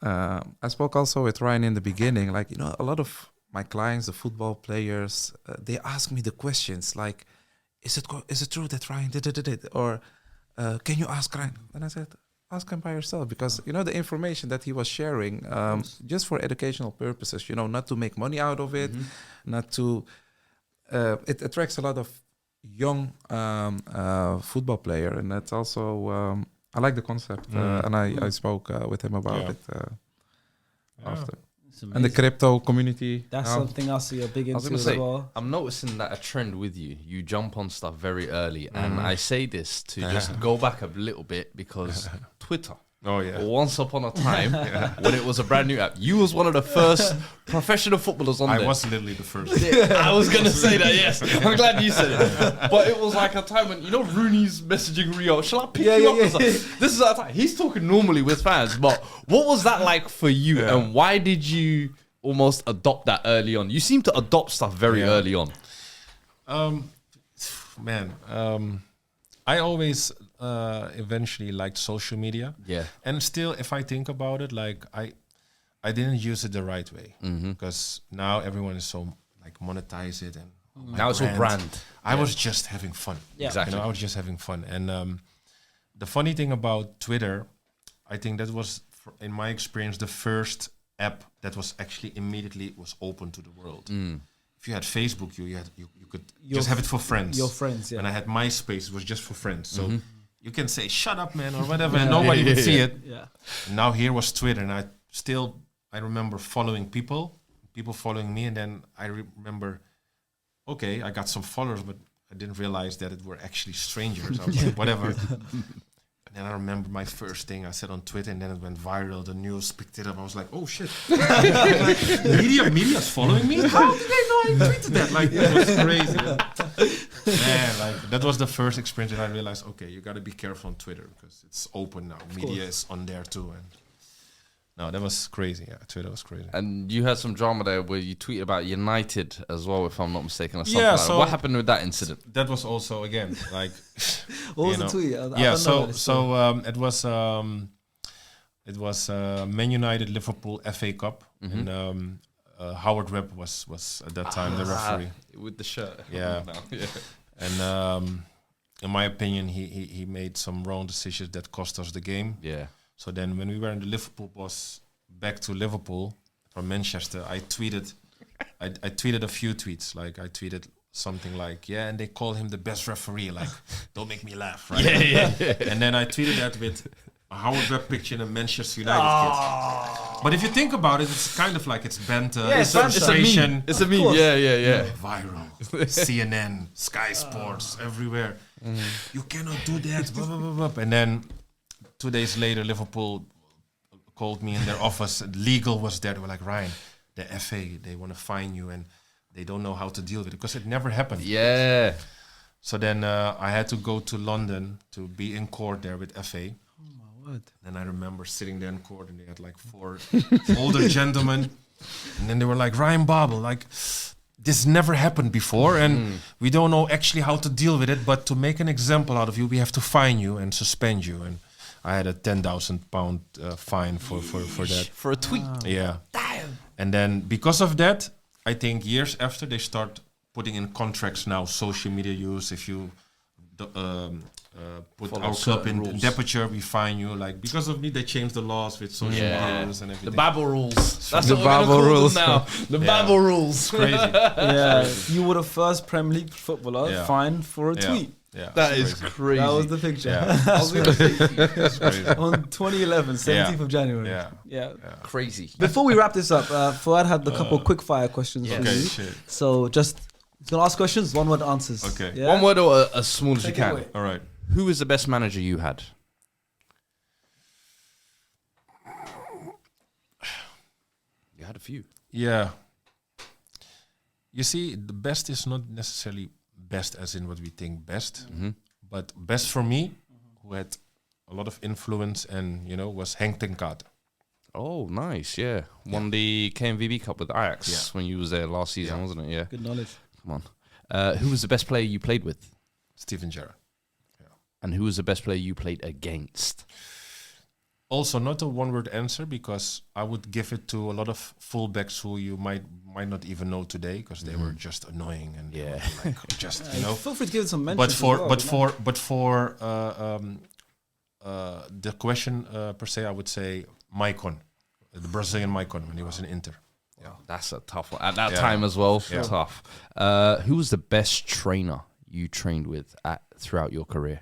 I spoke also with Ryan in the beginning, like, a lot of my clients, the football players, they ask me the questions like, is it true that Ryan did it? Or can you ask Ryan? And I said, ask him by yourself, because the information that he was sharing, just for educational purposes, not to make money out of it, not to. It attracts a lot of young football player, and that's also. I like the concept, and I spoke with him about it after. And the crypto community. That's something else you're big into as well. I'm noticing that a trend with you. You jump on stuff very early. And I say this to just go back a little bit because Twitter. Oh, yeah. Once upon a time, when it was a brand new app, you was one of the first professional footballers on there. I was literally the first. I was going to say that, yes. I'm glad you said it. But it was like a time when, Rooney's messaging Rio, shall I pick you up? This is our time. He's talking normally with fans, but what was that like for you? And why did you almost adopt that early on? You seem to adopt stuff very early on. I always eventually liked social media. Yeah. And still, if I think about it, like I didn't use it the right way, because now everyone is so like monetize it and now it's all brand. I was just having fun. Yeah. Exactly. I was just having fun. And the funny thing about Twitter, I think that was, in my experience, the first app that was actually immediately was open to the world. If you had Facebook, you could just have it for friends. Your friends, yeah. And I had MySpace, it was just for friends. So you can say, shut up, man, or whatever, and nobody would see it. Yeah. And now here was Twitter, and I remember following people following me, and then I remember, okay, I got some followers, but I didn't realize that it were actually strangers. I was like, whatever. And then I remember my first thing I said on Twitter, and then it went viral. The news picked it up. I was like, oh shit. Media's following me? How did they know I tweeted that? Like, it was crazy. Man, like, that was the first experience, and I realized, okay, you got to be careful on Twitter because it's open now. Media is on there too. And no, that was crazy. Yeah, Twitter was crazy. And you had some drama there where you tweeted about United as well, if I'm not mistaken, or something Yeah, like that. so What happened with that incident? That was also, again, like... What was the tweet? It was Man United Liverpool FA Cup, and Howard Webb was at that time the referee with the shirt. Yeah. And in my opinion, he made some wrong decisions that cost us the game. Yeah. So then, when we were in the Liverpool bus back to Liverpool from Manchester, I tweeted a few tweets. Like I tweeted something like, "Yeah," and they call him the best referee. Like, don't make me laugh, right? Yeah. And then I tweeted that with a Howard Webb picture and a Manchester United kid. But if you think about it, it's kind of like it's banter, it's frustration. It's a meme. Yeah. Viral. CNN, Sky Sports, everywhere. You cannot do that. Blah, blah, blah, blah. And then 2 days later, Liverpool called me in their office. Legal was there. They were like, Ryan, the FA, they want to fine you, and they don't know how to deal with it because it never happened. Yeah. So then I had to go to London to be in court there with FA. And I remember sitting there in court, and they had like 4 older gentlemen, and then they were like, Ryan Babel, like, this never happened before, and we don't know actually how to deal with it, but to make an example out of you, we have to fine you and suspend you. And I had a £10,000 fine for that. For a tweet. Yeah. Damn. And then because of that, I think years after, they start putting in contracts now, social media use, if you put Follow our club certain in rules. departure, we fine you. Like because of me, they changed the laws with social media and everything. The Babel rules. That's The what we're gonna Babel call rules. them now. The Babel rules. Crazy. Yeah, you were the first Premier League footballer Yeah. fined for a tweet. Yeah, That it's is crazy. That was the picture. Yeah. I was gonna say, It's crazy. On 2011, 17th of January. Yeah. crazy. Before we wrap this up, Fuad had a couple quick fire questions for Okay, you. shit. So just gonna ask questions, one word answers. Okay. Yeah? One word or as small as Take you it can. away. All right. Who is the best manager you had? You had a few. Yeah. You see, the best is not necessarily best as in what we think best, but best for me, who had a lot of influence and, was Henk ten Kate. Oh, nice. Yeah. Won the KNVB Cup with Ajax when you was there last season, wasn't it? Yeah. Good knowledge. Come on. Who was the best player you played with? Steven Gerrard. And who was the best player you played against? Also, not a one-word answer because I would give it to a lot of fullbacks who you might not even know today because they were just annoying and they were like just Feel free to give it some mention. But for the question per se, I would say Maicon, the Brazilian Maicon when he was in Inter. Yeah, That's a tough one. At that time as well, tough. Who was the best trainer you trained with throughout your career?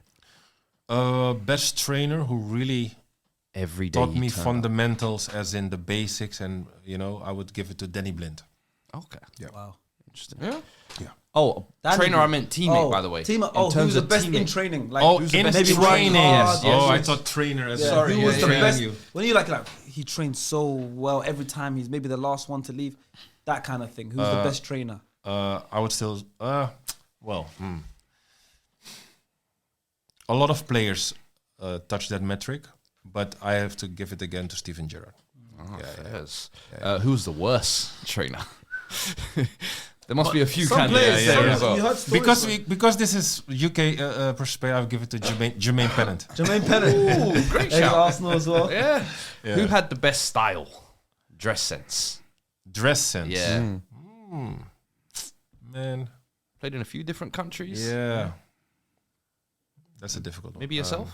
Best trainer who really Every day taught you me turn up. fundamentals as in the basics, and I would give it to Danny Blind. Okay. Wow. Interesting. Yeah. Oh, Danny trainer, Blind. I meant teammate, by the way. Teammate. In Who's terms the of best in teammate. training? Like, Who's the best in in training? Yes, I yes. thought trainer as yeah, sorry. who was the best? You. When you like he trained so well every time he's maybe the last one to leave, that kind of thing. Who's the best trainer? I would still. A lot of players touch that metric, but I have to give it again to Steven Gerrard. Yes. Who's the worst trainer? There must be a few Some candidates players, there some- as well. you heard stories Because this is UK perspective, I'll give it to Jermaine Pennant. Jermaine Pennant. Ooh, great Ex shout. Arsenal as well. Yeah. Yeah. Who had the best style? Dress sense. Dress sense. Yeah. Man. Played in a few different countries. Yeah. That's a difficult one. Maybe yourself?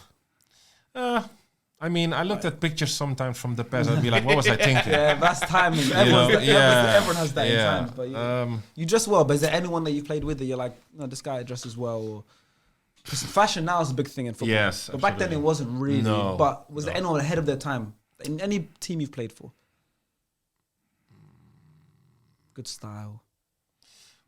I mean, I looked at pictures sometimes from the past. I'd be like, what was I thinking? Yeah, that's timing. Everyone has that in times. But you dress well, but is there anyone that you played with that you're like, no, this guy dresses well? Or, because fashion now is a big thing in football. Yes, but back then it absolutely. wasn't really. No, But was there anyone ahead of their time in any team you've played for? Good style.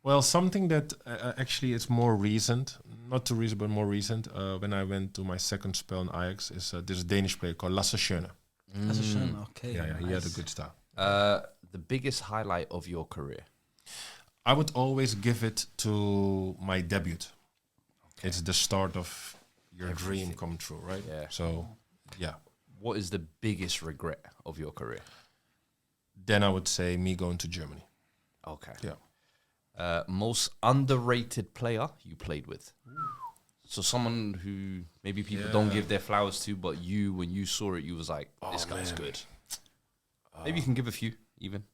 Well, something that actually is more recent, not too recent, but more recent, when I went to my second spell in Ajax, is this Danish player called Lasse Schöne. That's a shame. Okay. Yeah, he had a nice. good style. The biggest highlight of your career? I would always give it to my debut. Okay. It's the start of your dream come true, right? Yeah. So, yeah. What is the biggest regret of your career? Then I would say me going to Germany. Okay. Yeah. Most underrated player you played with? So someone who maybe people don't give their flowers to, but you, when you saw it, you was like, this guy's good. Maybe you can give a few, even.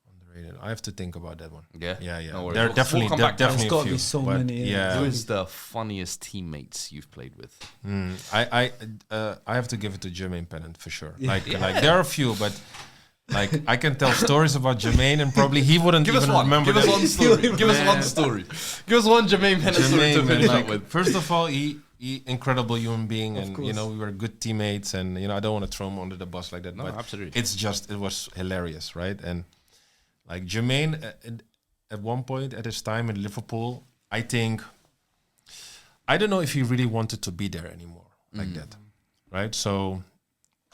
Underrated. I have to think about that one. Yeah? Yeah. No worries. There are We'll definitely, come back to that. definitely There's a gotta few. be so but many, yeah. Who Yeah. is the funniest teammates you've played with? I have to give it to Jermaine Pennant for sure. Like there are a few, but like I can tell stories about Jermaine and probably he wouldn't even remember Give us that. one story. Give us one story. Give us one Jermaine Pennant story to Jermaine, finish man, up with. First of all, he incredible human being, and course. we were good teammates, and I don't want to throw him under the bus like that. No, but absolutely. it was hilarious, right? And like Jermaine, at one point at his time in Liverpool, I don't know if he really wanted to be there anymore like that, right? So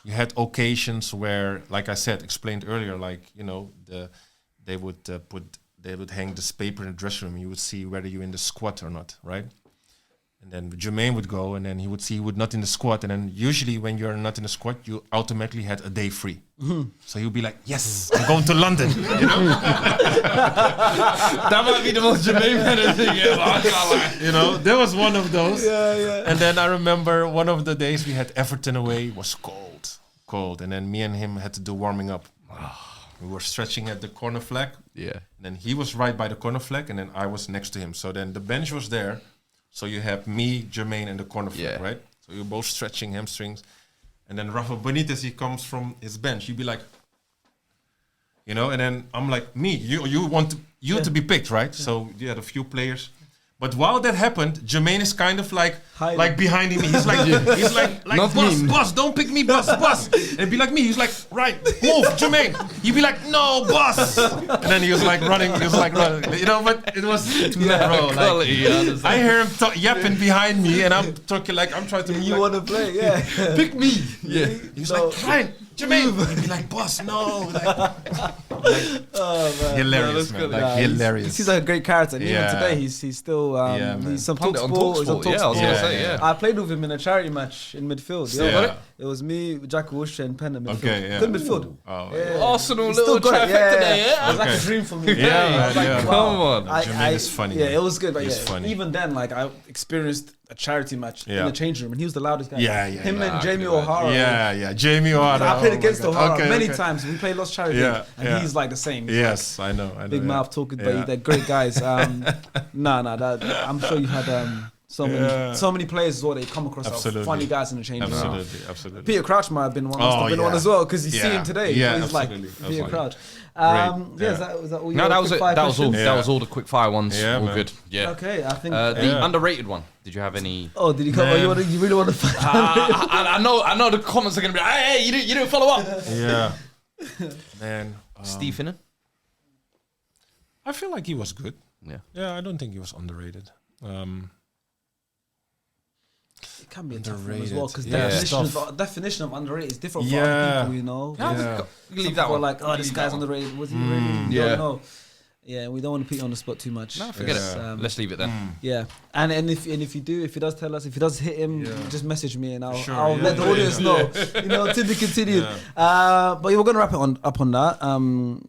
you had occasions where, like I said, explained earlier, like they would hang this paper in the dressing room. You would see whether you're in the squad or not, right? And then Jermaine would go, and then he would see you would not in the squad. And then usually when you're not in the squad, you automatically had a day free. So he would be like, yes, I'm going to London, That might be the most Jermaine Pennant thing ever. I can't lie. There was one of those. Yeah. And then I remember one of the days we had Everton away. It was cold. And then me and him had to do warming up. We were stretching at the corner flag. Yeah. And then he was right by the corner flag, and then I was next to him. So then the bench was there. So you have me, Jermaine, and the corner flag, right? So you're both stretching hamstrings. And then Rafael Benitez, he comes from his bench. He'd be like, you know, and then I'm like, me, you want to be picked, right? So you had a few players. But while that happened, Jermaine is kind of like behind him. He's like, boss, don't pick me, boss. And it'd be like me. He's like, right, move, Jermaine. He'd be like, no, boss. And then he was like running. You know, but it was, bro. Like, I hear him yapping behind me, and I'm talking like I'm trying to. You want to play? Yeah. Pick me. Yeah. He's like, Ryan, Jermaine. He'd be like, boss, no. Hilarious, man. Like hilarious. He's like a great character. And even today, he's still he's some Talk Sport. He's on Talk Sport. I played with him in a charity match in midfield. It was me, Jack Walsh, and Penn in midfield. Good midfield. Arsenal little trifecta there. It was like a dream for me. Come on. Jermaine is funny. Yeah, it was good. But funny. Even then, like I experienced a charity match in the change room, and he was the loudest guy. Him and Jamie O'Hara. Jamie O'Hara. I played against O'Hara many times. We played lost charity, and he's like the same. Yes, I know. Big mouth talking, but they're great guys. I'm sure you had so many players as well. They come across funny guys in the change room. Absolutely. Peter Crouch might have been one. Must have been one as well because you see him today. Yeah, he's like Peter Crouch. Was that all? No, that was it. That was all. That was all the quick fire ones. Yeah, all man. good. Yeah. Okay, I think the underrated one. Did you have any? Oh, did you come? You really want to find? I know the comments are gonna be like, hey, you didn't follow up. Yeah, man. Steven. I feel like he was good. Yeah. I don't think he was underrated. It can be a tough one as well because definition of underrated is different for other people, you know. Leave that one. Like, this guy's underrated. Was he really? You don't know. Yeah, we don't want to put you on the spot too much. No, forget it. Let's leave it then. Yeah, and if he does tell us, if he does hit him, just message me and I'll let the audience know. You know, to be continued. But we're gonna wrap it up on that.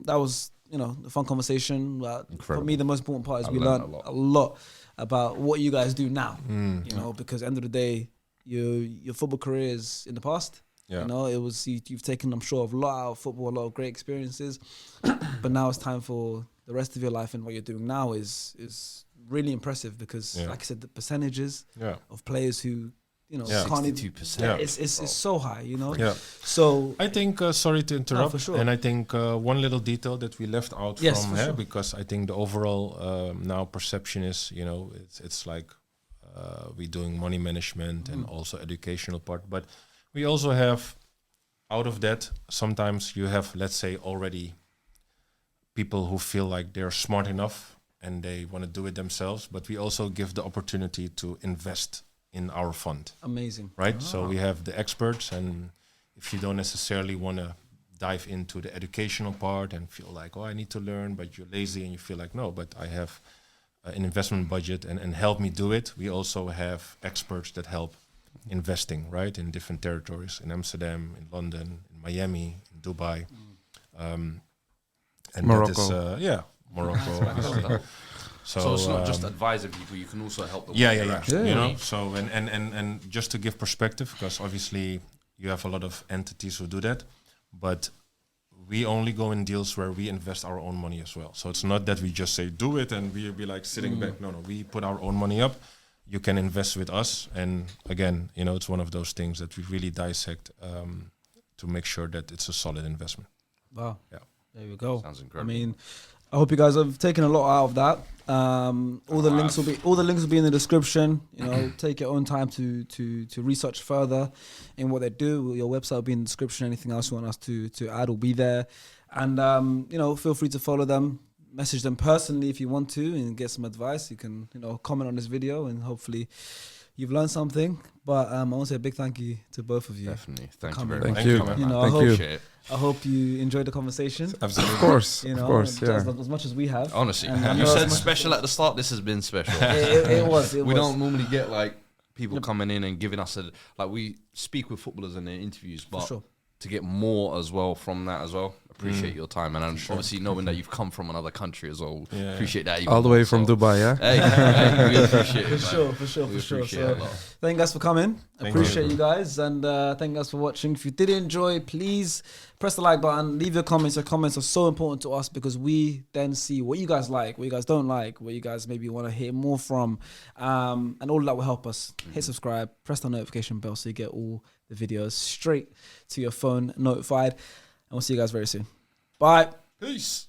That was a fun conversation. For me, the most important part is we learned a lot about what you guys do now. You know, because at the end of the day, your football career is in the past. Yeah. You know, it was you've taken, I'm sure, a lot out of football, a lot of great experiences, but now it's time for the rest of your life, and what you're doing now is really impressive because, like I said, the percentages of players who can't 62%. It's so high, you know. Yeah. So I think sorry to interrupt, for sure. and I think one little detail that we left out from because I think the overall now perception is it's like we're doing money management and also educational part, but we also have out of that sometimes you have, let's say, already people who feel like they're smart enough and they want to do it themselves, but we also give the opportunity to invest in our fund. Amazing. Right? So we have the experts, and if you don't necessarily want to dive into the educational part and feel like, I need to learn, but you're lazy and you feel like, no, but I have an investment budget and help me do it. We also have experts that help investing, right, in different territories, in Amsterdam, in London, in Miami, in Dubai. And Morocco. That is, Morocco. So it's not just advising people; you can also help them. Yeah. You know, so and just to give perspective, because obviously you have a lot of entities who do that, but we only go in deals where we invest our own money as well. So it's not that we just say do it and we'll be like sitting back. No, we put our own money up. You can invest with us, and again, it's one of those things that we really dissect to make sure that it's a solid investment. Wow. Yeah. There we go. Sounds incredible. I mean, I hope you guys have taken a lot out of that. All the links will be in the description. Take your own time to research further in what they do. Your website will be in the description. Anything else you want us to add will be there. And feel free to follow them. Message them personally if you want to and get some advice. You can comment on this video and hopefully you've learned something. But I want to say a big thank you to both of you. Definitely. Thank you very much. Thank you. I hope you enjoyed the conversation. Absolutely. Of course. As much as we have. Honestly, And you said special at the start. This has been special. It was. We don't normally get like people coming in and giving us we speak with footballers in their interviews, but to get more as well from that as well. appreciate your time, and obviously knowing that you've come from another country as well. Appreciate that. All the way from Dubai, yeah? Hey, we appreciate it. For sure. Appreciate So, it a lot. thank you guys for coming. Appreciate you. you guys, and thank you guys for watching. If you did enjoy, please press the like button, leave your comments. Your comments are so important to us because we then see what you guys like, what you guys don't like, what you guys maybe want to hear more from, and all that will help us. Hit subscribe, press the notification bell so you get all the videos straight to your phone notified, and we'll see you guys very soon. Bye. Peace.